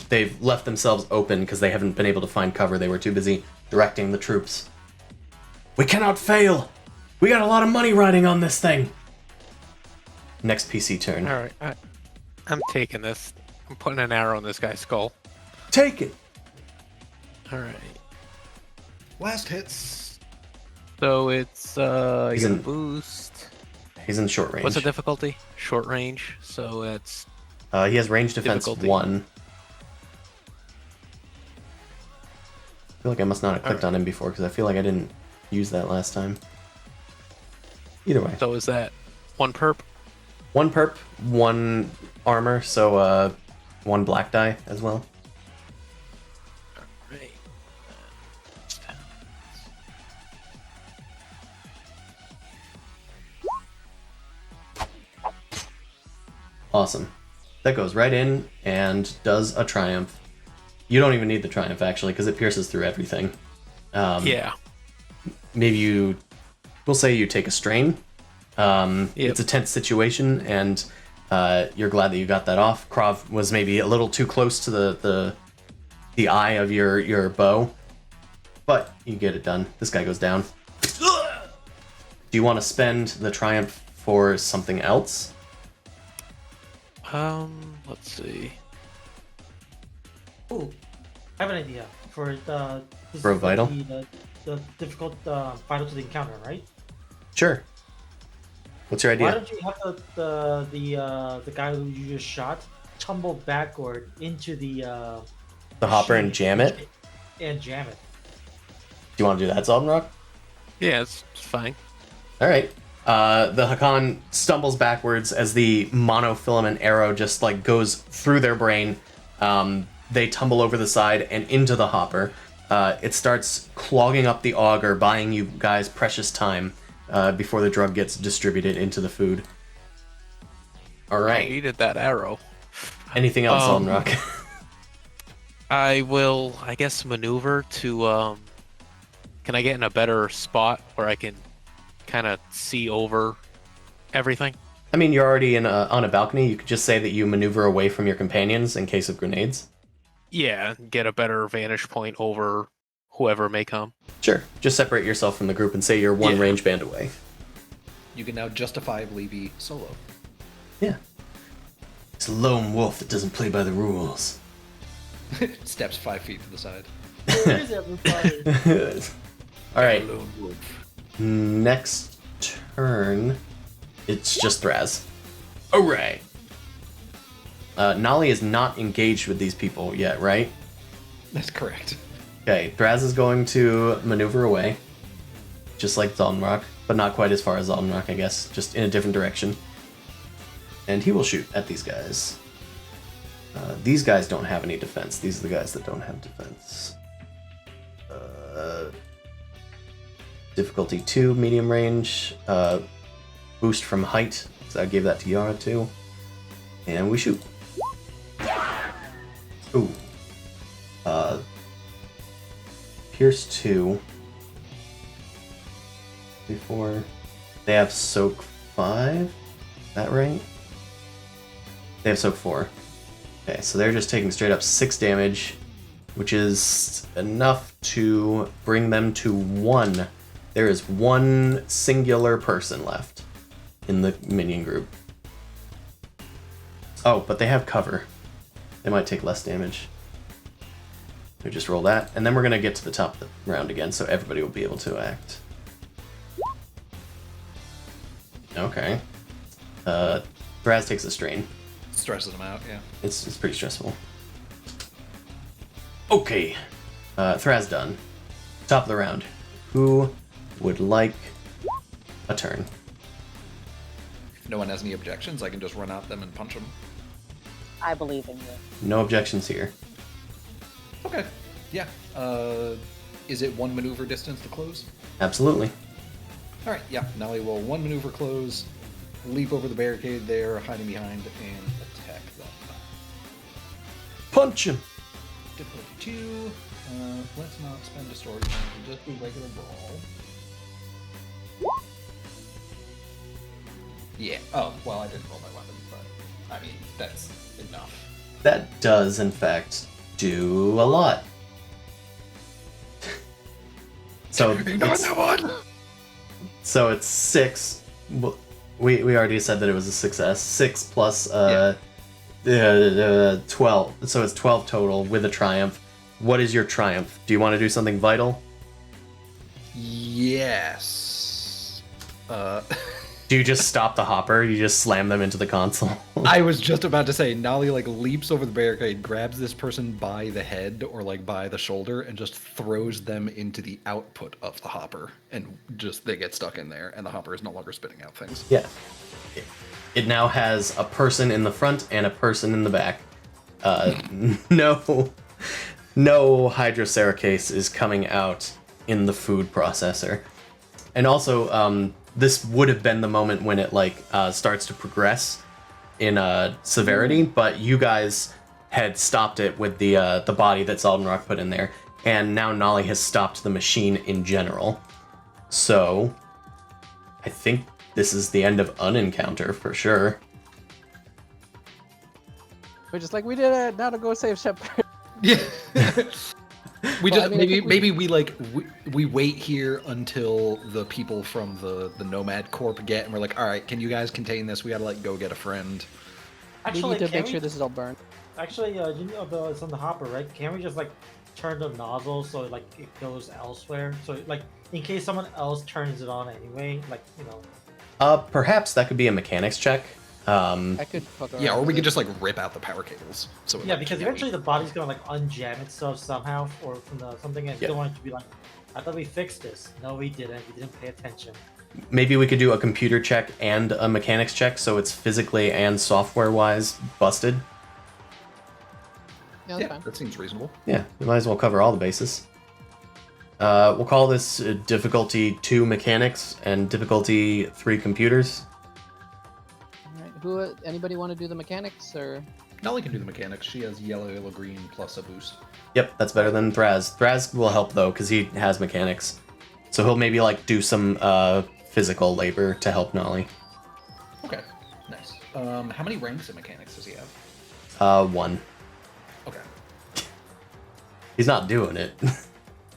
They've left themselves open because they haven't been able to find cover. They were too busy directing the troops. We cannot fail! We got a lot of money riding on this thing! Next PC turn. All right, I'm taking this. I'm putting an arrow in this guy's skull. Take it! All right. Last hits. So it's you He's get a in- boost. He's in short range. What's the difficulty? Short range. So it's He has range defense Difficulty. 1. I feel like I must not have clicked on him before because I feel like I didn't use that last time. Either way. so is that 1 perp? 1 perp, 1 armor, so 1 black die as well. Right. Awesome. That goes right in and does a triumph. You don't even need the triumph actually because it pierces through everything. Yeah. Maybe we'll say you take a strain. It's a tense situation and you're glad that you got that off. Krav was maybe a little too close to the eye of your bow, but you get it done. This guy goes down. Do you want to spend the triumph for something else? Let's see. Ooh, I have an idea for the. This For a is vital? The difficult vital to the encounter, right? Sure. What's your Why idea? don't you have the guy who you just shot tumble backward into The hopper and machine jam it? and jam it? Do you want to do that, Zaldenrock? Yeah, it's fine. All right. The Hakan stumbles backwards as the monofilament arrow just like goes through their brain. They tumble over the side and into the hopper. It starts clogging up the auger, buying you guys precious time before the drug gets distributed into the food. All I right. needed that arrow. Anything else, Zaldenrock? I will, I guess, maneuver to. Can I get in a better spot where I can kind of see over everything? I mean, you're already on a balcony. You could just say that you maneuver away from your companions in case of grenades. Yeah, get a better vantage point over whoever may come. Sure. Just separate yourself from the group and say you're one Yeah. range band away. You can now justifiably be solo. Yeah. It's a lone wolf that doesn't play by the rules. Steps 5 feet to the side. Where is everybody? All right. Lone wolf. Next turn, it's just Thraz. All right. Nolly is not engaged with these people yet, right? That's correct. Okay, Thraz is going to maneuver away, just like Zaldenrock, but not quite as far as Zaldenrock, I guess, just in a different direction. And he will shoot at these guys. These guys don't have any defense. These are the guys that don't have defense. Difficulty 2, medium range. Boost from height, so I gave that to Yara too. And we shoot. Ooh. Pierce 2. 3, 4. They have soak 5? Is that right? They have soak 4. Okay, so they're just taking straight up 6 damage, which is enough to bring them to 1. There is 1 singular person left in the minion group. Oh, but they have cover. They might take less damage. We just roll that, and then we're gonna get to the top of the round again, so everybody will be able to act. Okay. Thraz takes a strain. Stresses him out, yeah. It's pretty stressful. Okay. Thraz done. Top of the round. Who would like a turn? If no one has any objections, I can just run at them and punch them. I believe in you. No objections here. Okay. Yeah. Is it 1 maneuver distance to close? Absolutely. Alright, yeah. Now we will 1 maneuver close, leap over the barricade there, hiding behind, and attack them. Punch him! Difficulty 2. Let's not spend a story point, we'll just do regular brawl. Yeah. Oh, well, I didn't roll my weapon, but I mean, that's enough. That does, in fact, do a lot. So it's 6. We already said that it was a success. 6 plus 12. So it's 12 total with a triumph. What is your triumph? Do you want to do something vital? Yes. Do you just stop the hopper? You just slam them into the console? I was just about to say, Nolly like leaps over the barricade, grabs this person by the head or like by the shoulder, and just throws them into the output of the hopper, and just they get stuck in there, and the hopper is no longer spitting out things. Yeah. It now has a person in the front and a person in the back. No hydroceracase is coming out in the food processor. And also, this would have been the moment when it starts to progress in severity, but you guys had stopped it with the body that Zaldenrock put in there, and now Nolly has stopped the machine in general. So, I think this is the end of Unencounter for sure. We're just like, we did it. Now to go save Shepard. Yeah. We Well, just I mean, I maybe think maybe we wait here until the people from the Nomad Corp get, and we're like, all right, can you guys contain this? We gotta go get a friend. We Actually, need to can make we, sure this is all burned. actually, you know it's on the hopper, right? Can we just turn the nozzle so it goes elsewhere? So in case someone else turns it on anyway, Perhaps that could be a mechanics check. I could fuck around. Yeah, or we with could it. just like rip out the power cables. So it, Yeah, like, because can't eventually the body's gonna like unjam itself somehow, or from the something, and it's Yeah. going to be like, I thought we fixed this. No, we didn't. We didn't pay attention. Maybe we could do a computer check and a mechanics check, so it's physically and software-wise busted. Yeah, that's Yeah, fine. that seems reasonable. Yeah, we might as well cover all the bases. We'll call this difficulty 2 mechanics and difficulty 3 computers. All right. Who? Anybody want to do the mechanics or? Nolly can do the mechanics. She has yellow, yellow, green plus a boost. Yep, that's better than Thraz. Thraz will help though, because he has mechanics. So he'll maybe like do some physical labor to help Nolly. Okay, nice. How many ranks in mechanics does he have? 1. Okay. He's not doing it.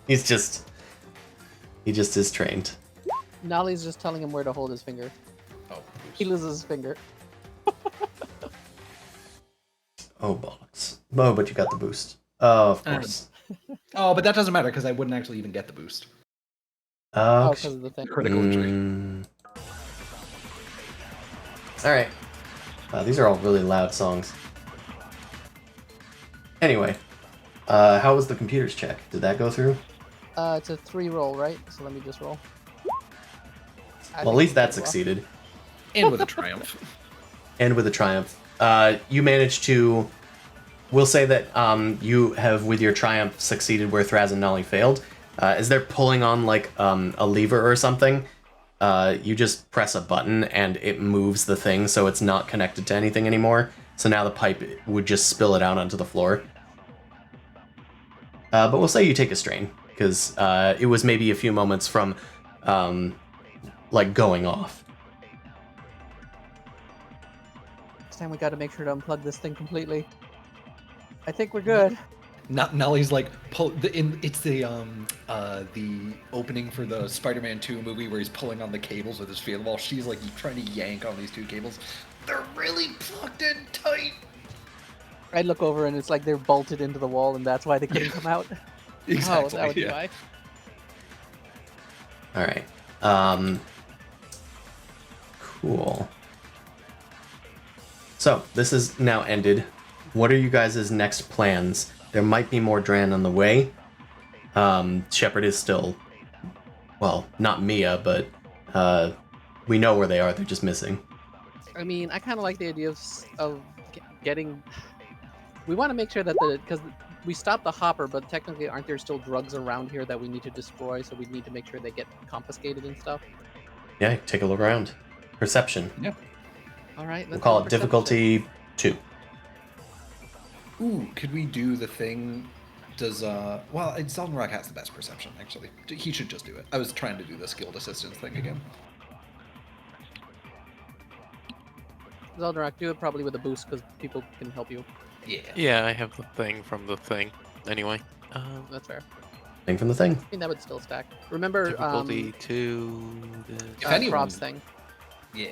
He just is trained. Nolly's just telling him where to hold his finger. Oh, He boost. loses his finger. Oh bollocks. Oh, but you got the boost. Oh, of course. Oh, but that doesn't matter because I wouldn't actually even get the boost. Oh, Okay. because of the thing. Critical injury. All right. These are all really loud songs. Anyway, how was the computer's check? Did that go through? It's a 3 roll, right? So let me just roll. Well, at least that succeeded. And with a triumph. And with a triumph. You managed to... We'll say that you have, with your triumph, succeeded where Thraz and Nolly failed. As they're pulling on, like, a lever or something, you just press a button and it moves the thing so it's not connected to anything anymore. So now the pipe would just spill it out onto the floor. But we'll say you take a strain, because it was maybe a few moments from, like, going off. This time we got to make sure to unplug this thing completely. I think we're good. Nolly's like it's the opening for the Spider-Man 2 movie where he's pulling on the cables with his field while she's like trying to yank on these 2 cables. They're really plugged in tight. I look over and it's like they're bolted into the wall, and that's why they couldn't come out. Exactly. Oh, that would be yeah. why. All right. Cool. So, this is now ended. What are you guys' next plans? There might be more Dran on the way. Shepard is still... Well, not Mia, but we know where they are. They're just missing. I mean, I kind of like the idea of getting... We want to make sure that because we stopped the hopper, but technically aren't there still drugs around here that we need to destroy, so we need to make sure they get confiscated and stuff? Yeah, take a look around. Perception. Yeah. Alright, We'll call it difficulty 2. Ooh, could we do the thing? Does well, Zeldenrock has the best perception actually. He should just do it. I was trying to do the skilled assistance thing again. Zeldarak, do it probably with a boost because people can help you. Yeah. Yeah, I have the thing from the thing. Anyway. That's fair. Thing from the thing. I mean, that would still stack. Remember, Difficulty 2. If anyone- Rob's thing. Yeah.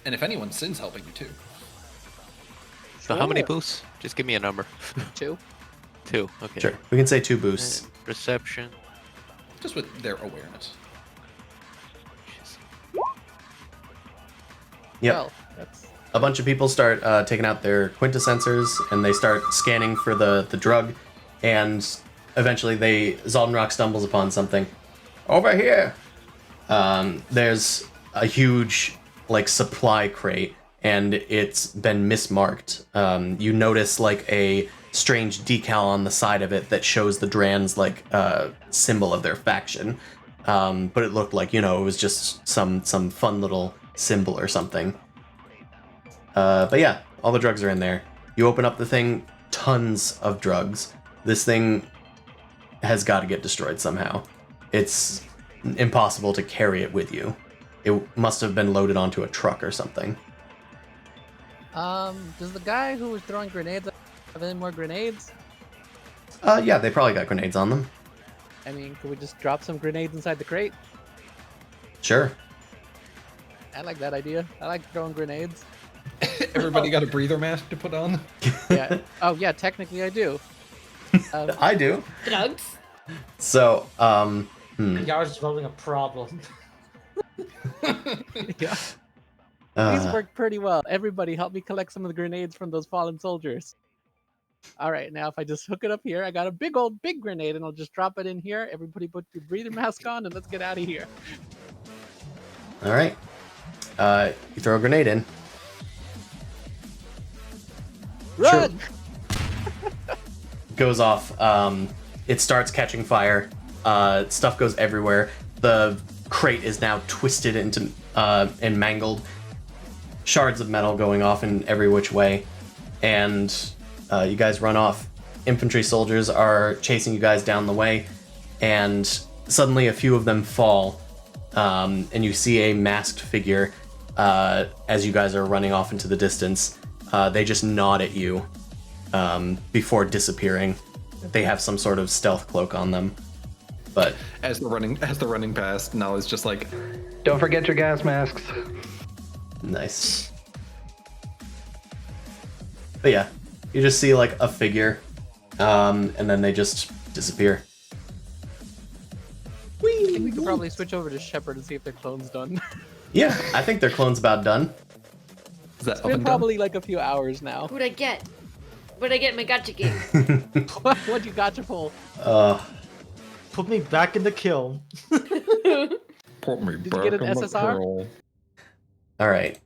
And if anyone, Sin's helping you too. So how many Sure. boosts? Just give me a number. 2. 2. Okay. Sure. We can say 2 boosts. And perception. Just with their awareness. Yep. Well, that's... A bunch of people start taking out their quintessensors and they start scanning for the drug, and eventually Zaldenrock stumbles upon something. Over here! There's a huge like supply crate, and it's been mismarked. You notice like a strange decal on the side of it that shows the Dran's like symbol of their faction, but it looked like, you know, it was just some fun little symbol or something. But yeah, all the drugs are in there. You open up the thing, tons of drugs. This thing has got to get destroyed somehow. It's impossible to carry it with you. It must have been loaded onto a truck or something. Does the guy who was throwing grenades have any more grenades? Yeah, they probably got grenades on them. I mean, could we just drop some grenades inside the crate? Sure. I like that idea. I like throwing grenades. Everybody got a breather mask to put on? Yeah. Oh, yeah, technically I do. I do. Drugs? So, Yar's developing a problem. Yeah. Uh, These worked pretty well. Everybody help me collect some of the grenades from those fallen soldiers. All right, now if I just hook it up here, I got a big grenade, and I'll just drop it in here. Everybody put your breather mask on, and let's get out of here. all right. You throw a grenade in. Run! Goes off. It starts catching fire. Stuff goes everywhere. The crate is now twisted into and mangled. Shards of metal going off in every which way. And you guys run off. Infantry soldiers are chasing you guys down the way. And suddenly a few of them fall. And you see a masked figure as you guys are running off into the distance. They just nod at you before disappearing. They have some sort of stealth cloak on them. But As they're running past, Nala's just like, "Don't forget your gas masks." nice. But yeah, you just see like a figure, and then they just disappear. I think we could probably switch over to Shepard and see if their clone's done. Yeah, I think their clone's about done. Is that It's up been and done? probably like a few hours now. What'd I get? What'd I get in my gotcha game? What'd you got to pull? Put me back in the kiln. Put me Did you get an back in the SSR? curl. All right,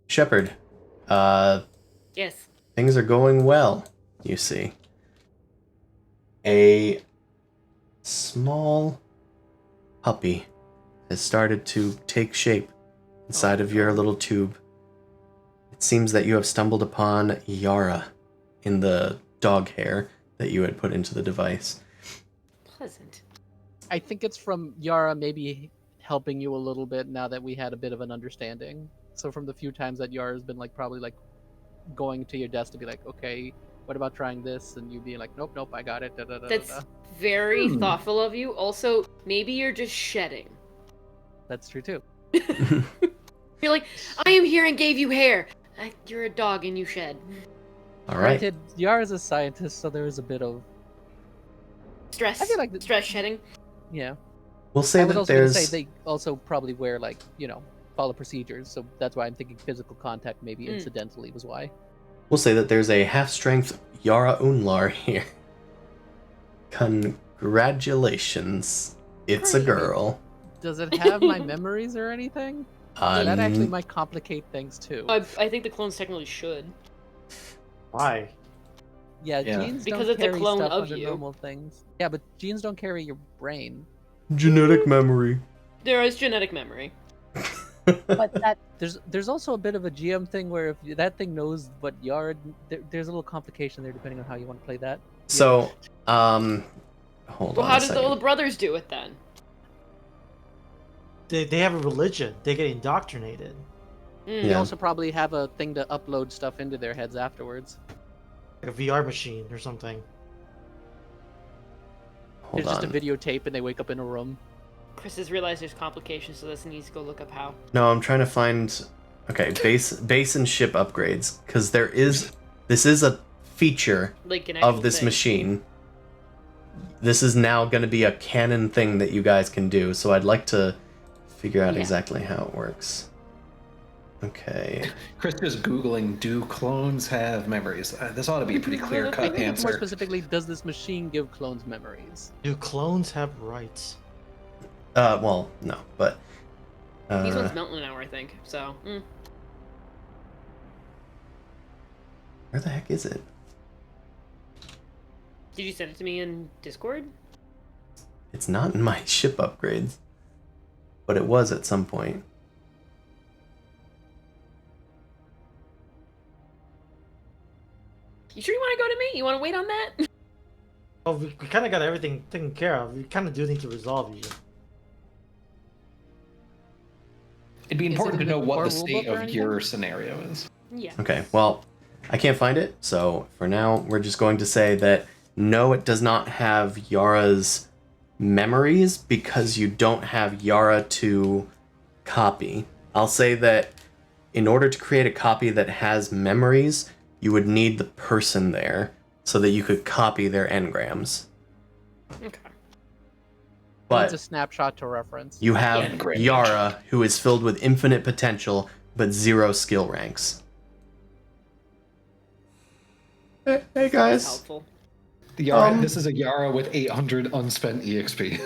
Shepard. Yes. Things are going well. You see, a small puppy has started to take shape inside of your little tube. It seems that you have stumbled upon Yara in the dog hair that you had put into the device. Pleasant. I think it's from Yara maybe helping you a little bit now that we had a bit of an understanding. So from the few times that Yara's been like probably like going to your desk to be like, okay, what about trying this? And you being like, nope, I got it. Da, da, da, That's da. very thoughtful of you. Also, maybe you're just shedding. That's true too. You're like, I am here and gave you hair. You're a dog and you shed. All right. Granted, Yara's a scientist, so there is a bit of Stress. I feel like stress shedding. yeah. We'll say I was that also gonna there's. say they also probably wear like follow procedures, so that's why I'm thinking physical contact maybe incidentally was why. We'll say that there's a half-strength Yara Unlar here. Congratulations. It's a girl. Does it have my memories or anything? So that actually might complicate things too. I think the clones technically should. Why? Yeah, Yeah. genes Because don't it's a carry clone stuff of under you. normal things. Yeah, but genes don't carry your brain. Genetic memory. There is genetic memory. But that There's also a bit of a GM thing where if that thing knows what Yara, there's a little complication there depending on how you want to play that. So, hold Well, on how a did second. all the brothers do it then? They have a religion. They get indoctrinated. They Yeah. also probably have a thing to upload stuff into their heads afterwards. Like a VR machine or something. Hold There's just a on. videotape and they wake up in a room. Chris has realized there's complications, so this needs to go look up how. No, I'm trying to find. Okay, base and ship upgrades, because this is a feature Like an of actual this thing. machine. This is now going to be a canon thing that you guys can do. So I'd like to figure out Yeah. exactly how it works. Okay. Chris is Googling, do clones have memories? This ought to be a pretty I clear-cut think it's more answer. specifically, does this machine give clones memories? Do clones have rights? Well, no, but These ones melt in an hour, I think. So, where the heck is it? did you send it to me in Discord? It's not in my ship upgrades, but it was at some point. You sure you want to go to me? You want to wait on that? Well, we kind of got everything taken care of. We kind of do need to resolve you. It'd be Is important it to in know the what core the state rulebook or of anything? your scenario is. Yeah. Okay, well, I can't find it, so for now, we're just going to say that no, it does not have Yara's memories because you don't have Yara to copy. I'll say that in order to create a copy that has memories, you would need the person there so that you could copy their engrams. Okay. needs a but snapshot to reference. you have And great Yara, who is filled with infinite potential, but 0 skill ranks. Hey That's guys. helpful. The Yara, Um, this is a Yara with 800 unspent EXP.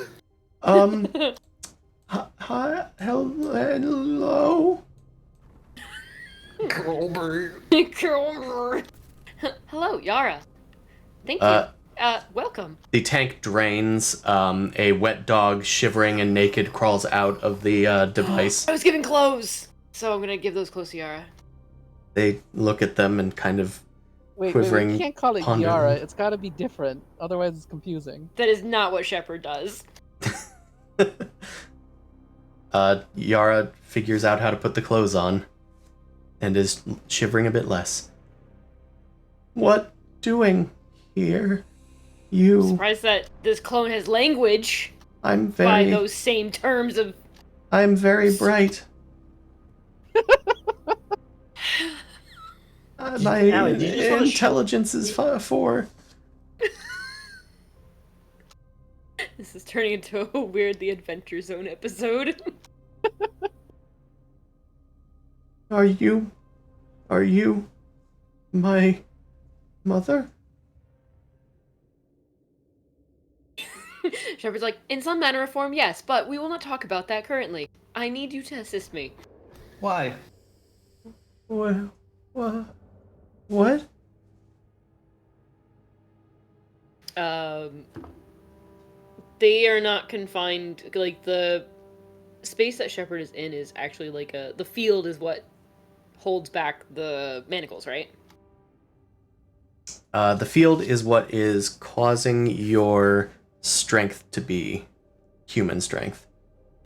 Hi, hello. Hello, Yara. Thank you. Welcome. The tank drains. A wet dog, shivering and naked, crawls out of the device. I was giving clothes, so I'm gonna give those clothes to Yara. They look at them and kind of Wait, quivering. you can't call it ponder Yara. them. It's got to be different. Otherwise, it's confusing. That is not what Shepard does. Yara figures out how to put the clothes on and is shivering a bit less. What doing here? You... Surprised that this clone has language I'm by very... those same terms of. I'm very bright. My Allie, did you just wanna intelligence is 4. This is turning into a weird The Adventure Zone episode. Are you my mother? Shepard's like, in some manner or form, yes, but we will not talk about that currently. I need you to assist me. Why? What? They are not confined. Like, the space that Shepard is in is actually like the field is what holds back the manacles, right? The field is what is causing your strength to be human strength.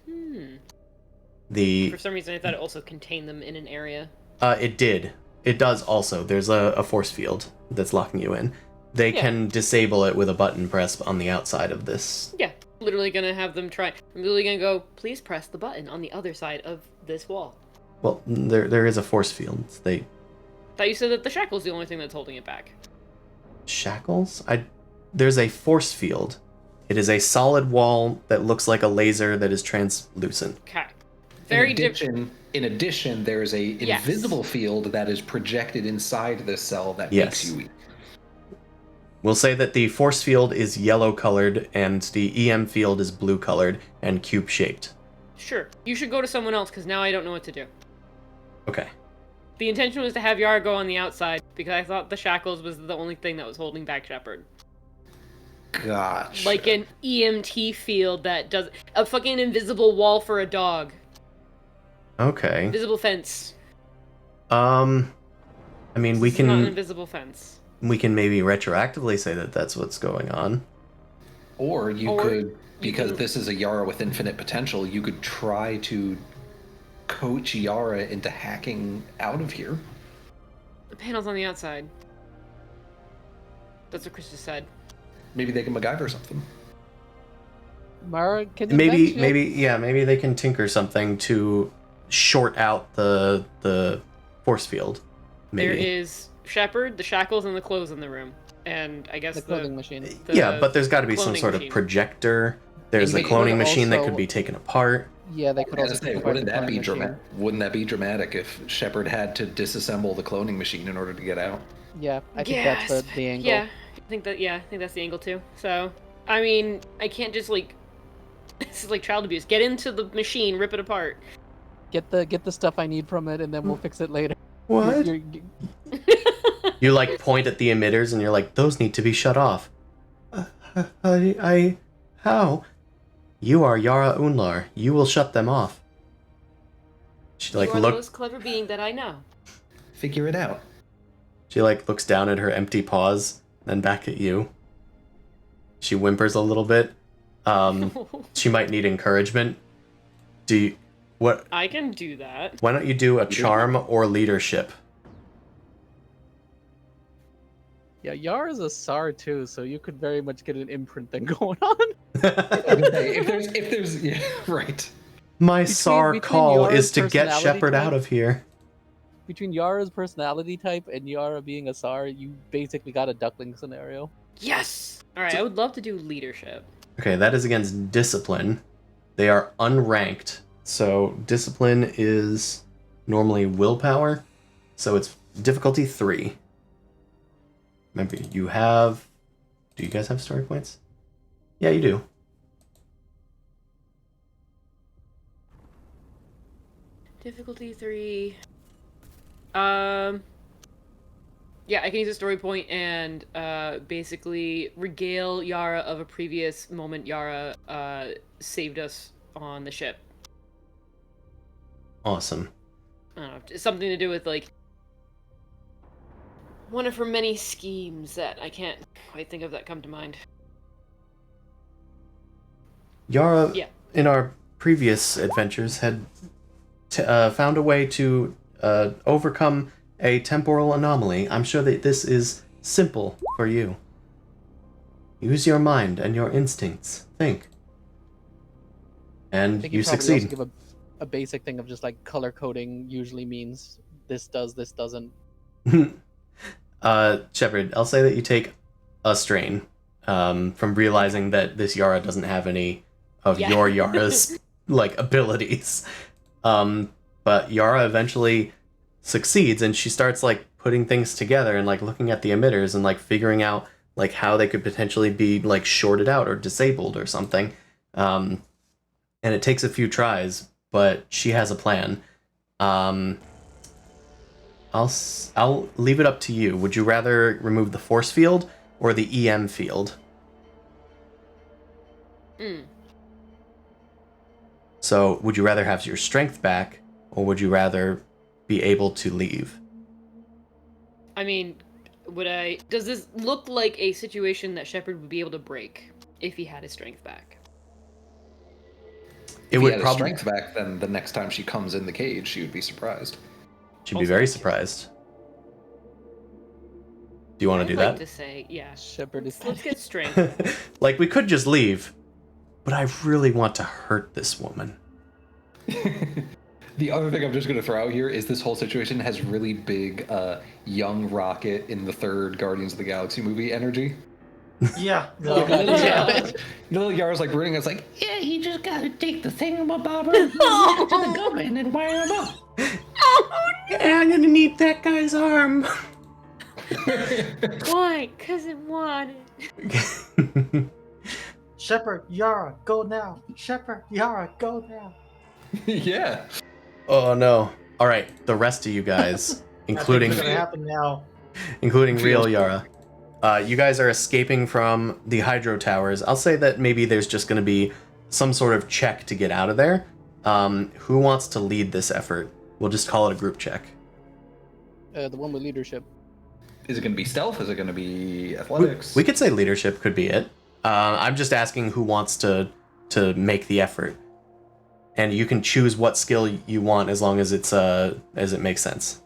For some reason, I thought it also contained them in an area. It did. It does also. There's a force field that's locking you in. They can disable it with a button press on the outside of this. Yeah, literally gonna have them try. I'm literally gonna go, please press the button on the other side of this wall. Well, there is a force field. Thought you said that the shackle's the only thing that's holding it back. Shackles? There's a force field. It is a solid wall that looks like a laser that is translucent. Okay. Very different. In addition, there's a invisible field that is projected inside this cell that makes you weak. We'll say that the force field is yellow colored and the EM field is blue colored and cube shaped. Sure. You should go to someone else because now I don't know what to do. Okay. The intention was to have Yara go on the outside because I thought the shackles was the only thing that was holding back Shepard. Gotcha. Like an EMT field that does a fucking invisible wall for a dog. Okay. Invisible fence. I mean, This is not an invisible fence. We can maybe retroactively say that that's what's going on. Or you could, because this is a Yara with infinite potential, you could try to coach Yara into hacking out of here. The panel's on the outside. That's what Chris just said. Maybe they can MacGyver something. Mara, can you maybe they can tinker something to short out the force field. Maybe. There is Shepard, the shackles, and the clothes in the room. And I guess the clothing machine. Yeah, but there's got to be some sort of projector. There's a cloning machine that could be taken apart. Yeah, they could also say, wouldn't that be dramatic? Wouldn't that be dramatic if Shepard had to disassemble the cloning machine in order to get out? Yeah, I think that's the angle. Yeah, I think that's the angle too. So, I mean, I can't just like this is like child abuse. Get into the machine, rip it apart. Get the stuff I need from it, and then we'll fix it later. What? You like point at the emitters and you're like, those need to be shut off. How? You are Yara Unlar. You will shut them off. She You are the most clever being that I know. Figure it out. She looks down at her empty paws, then back at you. She whimpers a little bit. She might need encouragement. What? I can do that. Why don't you do a charm or leadership? Yeah, Yara's a SAR too, so you could very much get an imprint thing going on. if there's yeah, right. My SAR call Yara's is to get Shepard out of here. Between Yara's personality type and Yara being a SAR, you basically got a duckling scenario. Yes! Alright, I would love to do leadership. Okay, that is against discipline. They are unranked. So discipline is normally willpower. So it's difficulty 3. Remember, you have... Do you guys have story points? Yeah, you do. Difficulty 3. Yeah, I can use a story point and basically regale Yara of a previous moment Yara saved us on the ship. Awesome. I don't know, it's something to do with like one of her many schemes that I can't quite think of that come to mind. Yara, Yeah. in our previous adventures, had found a way to overcome a temporal anomaly. I'm sure that this is simple for you. Use your mind and your instincts. Think. I And think you you probably succeed. also give a basic thing of just like color coding usually means this does, this doesn't. Shepard, I'll say that you take a strain from realizing that this Yara doesn't have any of Yeah. your Yara's like abilities. But Yara eventually succeeds, and she starts like putting things together and like looking at the emitters and like figuring out like how they could potentially be like shorted out or disabled or something. And it takes a few tries, but she has a plan. I'll leave it up to you. Would you rather remove the force field or the EM field? So, would you rather have your strength back, or would you rather be able to leave? I mean, does this look like a situation that Shepard would be able to break if he had his strength back? It If he would had his probably... strength back, then the next time she comes in the cage, she would be surprised. She'd be very surprised. Do you want to do I'd like that? to say, yeah. Shepard is Let's get strength. Like, we could just leave, but I really want to hurt this woman. The other thing I'm just going to throw out here is this whole situation has really big young Rocket in the third Guardians of the Galaxy movie energy. Yeah. Oh, God, yeah. Little Yara's like running. It's like, yeah, you just got to take the thingamabobber to the government and wire him up. Yeah, I'm gonna need that guy's arm. Why? Because it wanted. Shepard, Yara, go now. Shepard, Yara, go now. Yeah. Oh no. Alright, the rest of you guys, including What's gonna happen now? including real Yara. You guys are escaping from the hydro towers. I'll say that maybe there's just going to be some sort of check to get out of there. Who wants to lead this effort? We'll just call it a group check. the one with leadership. Is it going to be stealth? Is it going to be athletics? We could say leadership could be it. I'm just asking who wants to make the effort. And you can choose what skill you want as long as it's as it makes sense.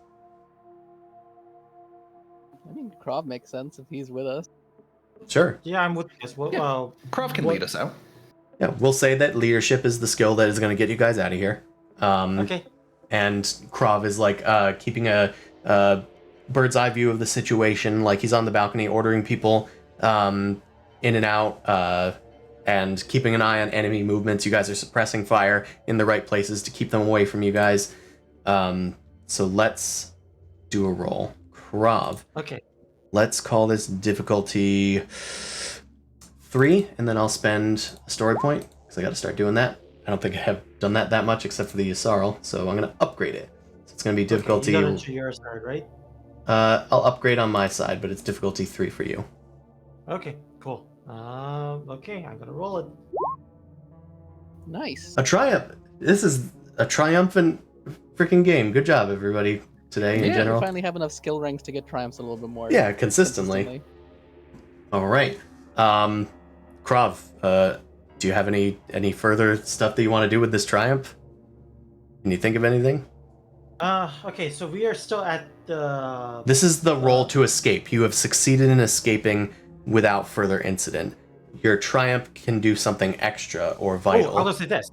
I mean, Krav makes sense if he's with us. Sure. Yeah, I'm with this. Well, Krav can what- lead us out. Yeah, we'll say that leadership is the skill that is going to get you guys out of here. okay. And Krav is like keeping a bird's eye view of the situation, like he's on the balcony ordering people in and out, and keeping an eye on enemy movements. You guys are suppressing fire in the right places to keep them away from you guys. So let's do a roll. Krav. Okay. Let's call this difficulty 3, and then I'll spend a story point, because I got to start doing that. I don't think I have done that much except for the Yssarl, so I'm going to upgrade it. So it's going to be difficulty... You got it to your side, right? I'll upgrade on my side, but it's difficulty 3 for you. Okay, cool. Okay, I'm gonna roll it. Nice. A triumph! This is a triumphant freaking game. Good job, everybody, today in Yeah, general. we finally have enough skill ranks to get triumphs a little bit more. Yeah, consistently. All right. Krav, do you have any further stuff that you want to do with this triumph? Can you think of anything? Okay, so we are still at the... This is the roll to escape. You have succeeded in escaping without further incident. Your triumph can do something extra or vital. Oh, I'm gonna say this.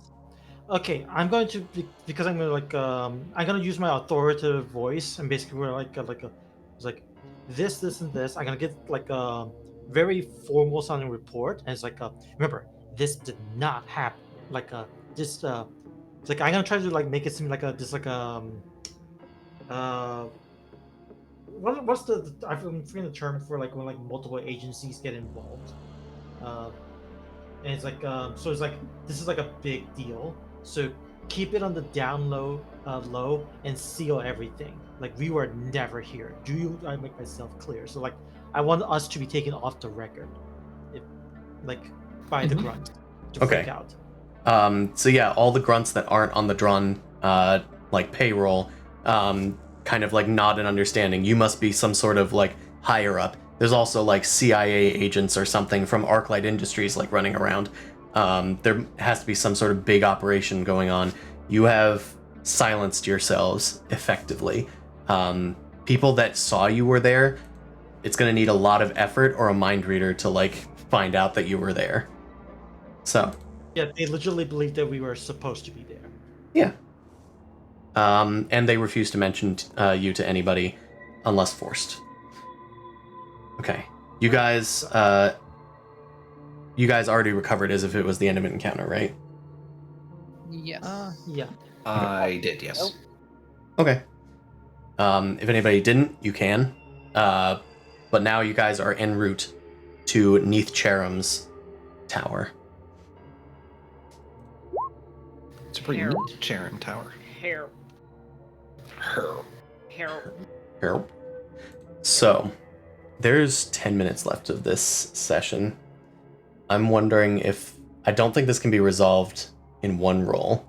Okay, I'm going to, because I'm gonna like I'm gonna use my authoritative voice, and basically we're it's like this and this. I'm gonna get like a very formal sounding report, and it's like remember, this did not happen. Like it's like I'm gonna try to like make it seem like uh what's I'm forgetting the term for like when like multiple agencies get involved. Uh, and it's like so it's like this is like a big deal. So keep it on the down low and seal everything. Like we were never here. I make myself clear? So like I want us to be taken off the record, if like by the grunt to Okay. freak out. So yeah, all the grunts that aren't on the drawn like payroll, kind of like nod in understanding. You must be some sort of like higher up. There's also like CIA agents or something from ArcLight Industries like running around. There has to be some sort of big operation going on. You have silenced yourselves effectively. People that saw you were there, it's going to need a lot of effort or a mind reader to like find out that you were there. So Yeah, they legitimately believed that we were supposed to be there. yeah. And they refuse to mention you to anybody unless forced. Okay. You guys already recovered as if it was the end of an encounter, right? Yes. Yeah. I did, yes. Okay. If anybody didn't, you can. But now you guys are en route to Neath Cherum's tower. It's a pretty neat Charon Tower. Hair. Her. Hair. Here. So, there's 10 minutes left of this session. I'm wondering if... I don't think this can be resolved in one roll.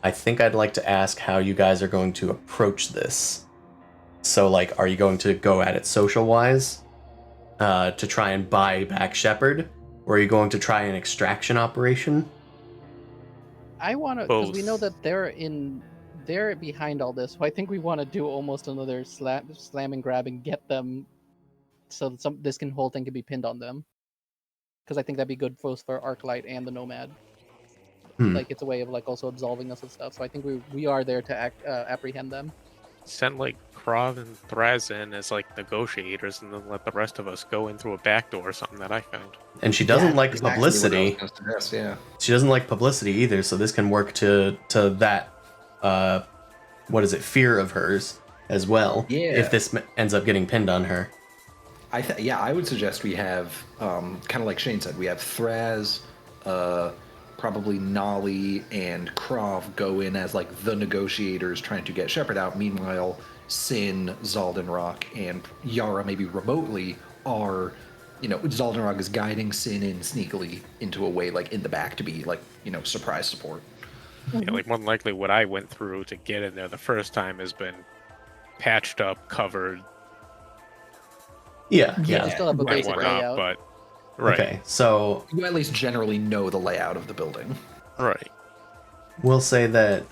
I think I'd like to ask how you guys are going to approach this. So, like, are you going to go at it social-wise to try and buy back Shepard? Or are you going to try an extraction operation? I want to, because we know Both. that they're behind all this. So I think we want to do almost another slam and grab and get them, so that this whole thing can be pinned on them. Because I think that'd be good both for Arclight and the Nomad. Like it's a way of like also absolving us and stuff. So I think we are there to apprehend them. Send like Krav and Thraz in as like negotiators, and then let the rest of us go in through a back door or something that I found. And she doesn't like Exactly publicity. what I was gonna suggest, yeah. She doesn't like publicity either, so this can work to that what is it, fear of hers as well. Yeah. If this ends up getting pinned on her. I would suggest we have, kind of like Shane said, we have Thraz, probably Nolly, and Krav go in as like the negotiators trying to get Shepard out. Meanwhile, Sin, Zaldenrock, and Yara, maybe remotely, are, Zaldenrock is guiding Sin in sneakily into a way like in the back to be like, surprise support. Yeah, like more than likely what I went through to get in there the first time has been patched up, covered, Yeah. We still have a and basic whatnot, layout. but right. Okay, so You at least generally know the layout of the building. Right. we'll say that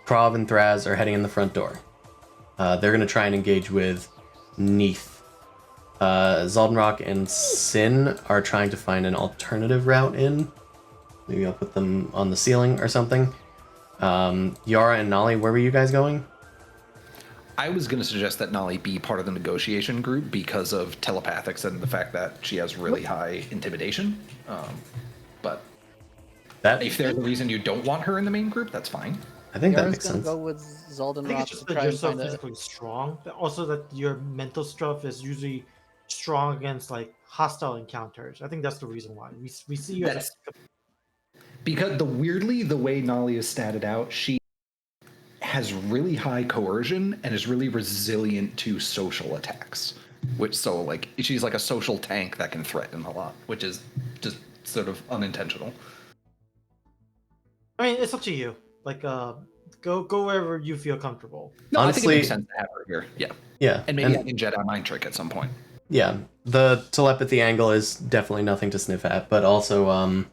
Krav and Thraz are heading in the front door. They're going to try and engage with Neath. Zaldenrock and Sin are trying to find an alternative route in. Maybe I'll put them on the ceiling or something. Yara and Nolly, where were you guys going? I was going to suggest that Nolly be part of the negotiation group because of telepathics and the fact that she has really high intimidation. But That if there's a reason you don't want her in the main group, that's fine. I think that Yara's makes gonna sense. go with I think Zaldenrock it's just to that try you're and so find a. physically strong. Also, that your mental stuff is usually strong against like hostile encounters. I think that's the reason why we see you as That's because the way Nolly is statted out, she has really high coercion and is really resilient to social attacks. She's like a social tank that can threaten a lot, which is just sort of unintentional. I mean, it's up to you. Like, go wherever you feel comfortable. No, I think it makes Honestly- sense to have her here. Yeah. Yeah, And maybe I can Jedi mind trick at some point. yeah, the telepathy angle is definitely nothing to sniff at, but also,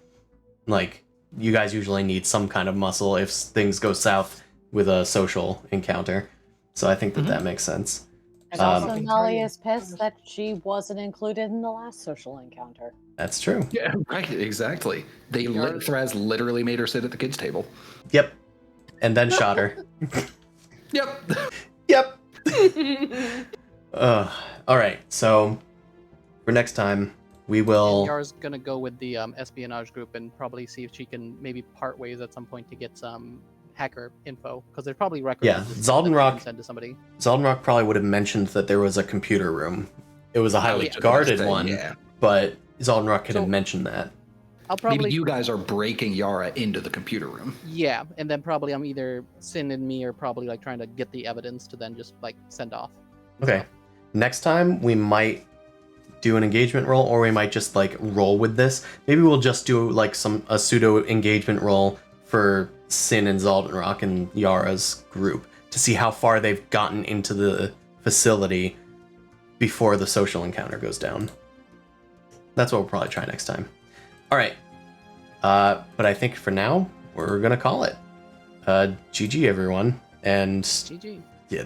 like, you guys usually need some kind of muscle if things go south with a social encounter. So I think that makes sense. And also, Um, Nolly is pissed that she wasn't included in the last social encounter. That's true. Yeah, right, exactly. Thraz literally made her sit at the kids' table. Yep. And then shot her. Yep. Yep. All right, so for next time, We will. Yara's gonna go with the espionage group and probably see if she can maybe part ways at some point to get some hacker info, because there's probably records. Yeah, of this Zalden that Rock- she can send to somebody. Zaldenrock probably would have mentioned that there was a computer room. It was a highly Yeah. guarded one, Yeah. but Zaldenrock could have So- mentioned that. I'll probably Maybe you guys are breaking Yara into the computer room. yeah, and then probably I'm either Sin and me are probably like trying to get the evidence to then just like send off. Okay. Next time we might do an engagement roll, or we might just like roll with this. Maybe we'll just do like a pseudo engagement roll for Sin and Zaldenrock and Yara's group to see how far they've gotten into the facility before the social encounter goes down. That's what we'll probably try next time. All right. But I think for now we're gonna call it. GG everyone, and GG. yeah,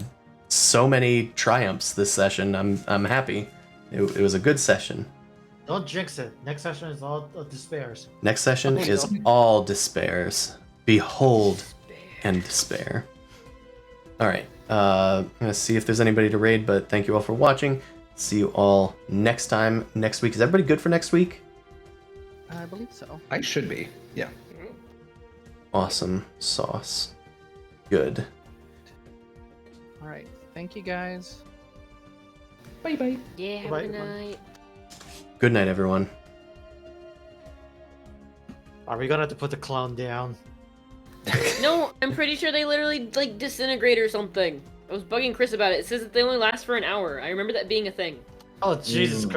so many triumphs this session. I'm happy. It was a good session. Don't jinx it. Next session is all despairs. Next session Oh, is no. all despairs. Behold and despair. All right. I'm gonna see if there's anybody to raid, but thank you all for watching. See you all next time. Next week. Is everybody good for next week? I believe so. I should be. Yeah. Awesome sauce. Good. All right. Thank you guys. Bye bye. Yeah, have Bye, a good everyone. night. Good night, everyone. Are we gonna have to put the clown down? No, I'm pretty sure they literally like disintegrate or something. I was bugging Chris about it. It says that they only last for an hour. I remember that being a thing. Oh Jesus Christ!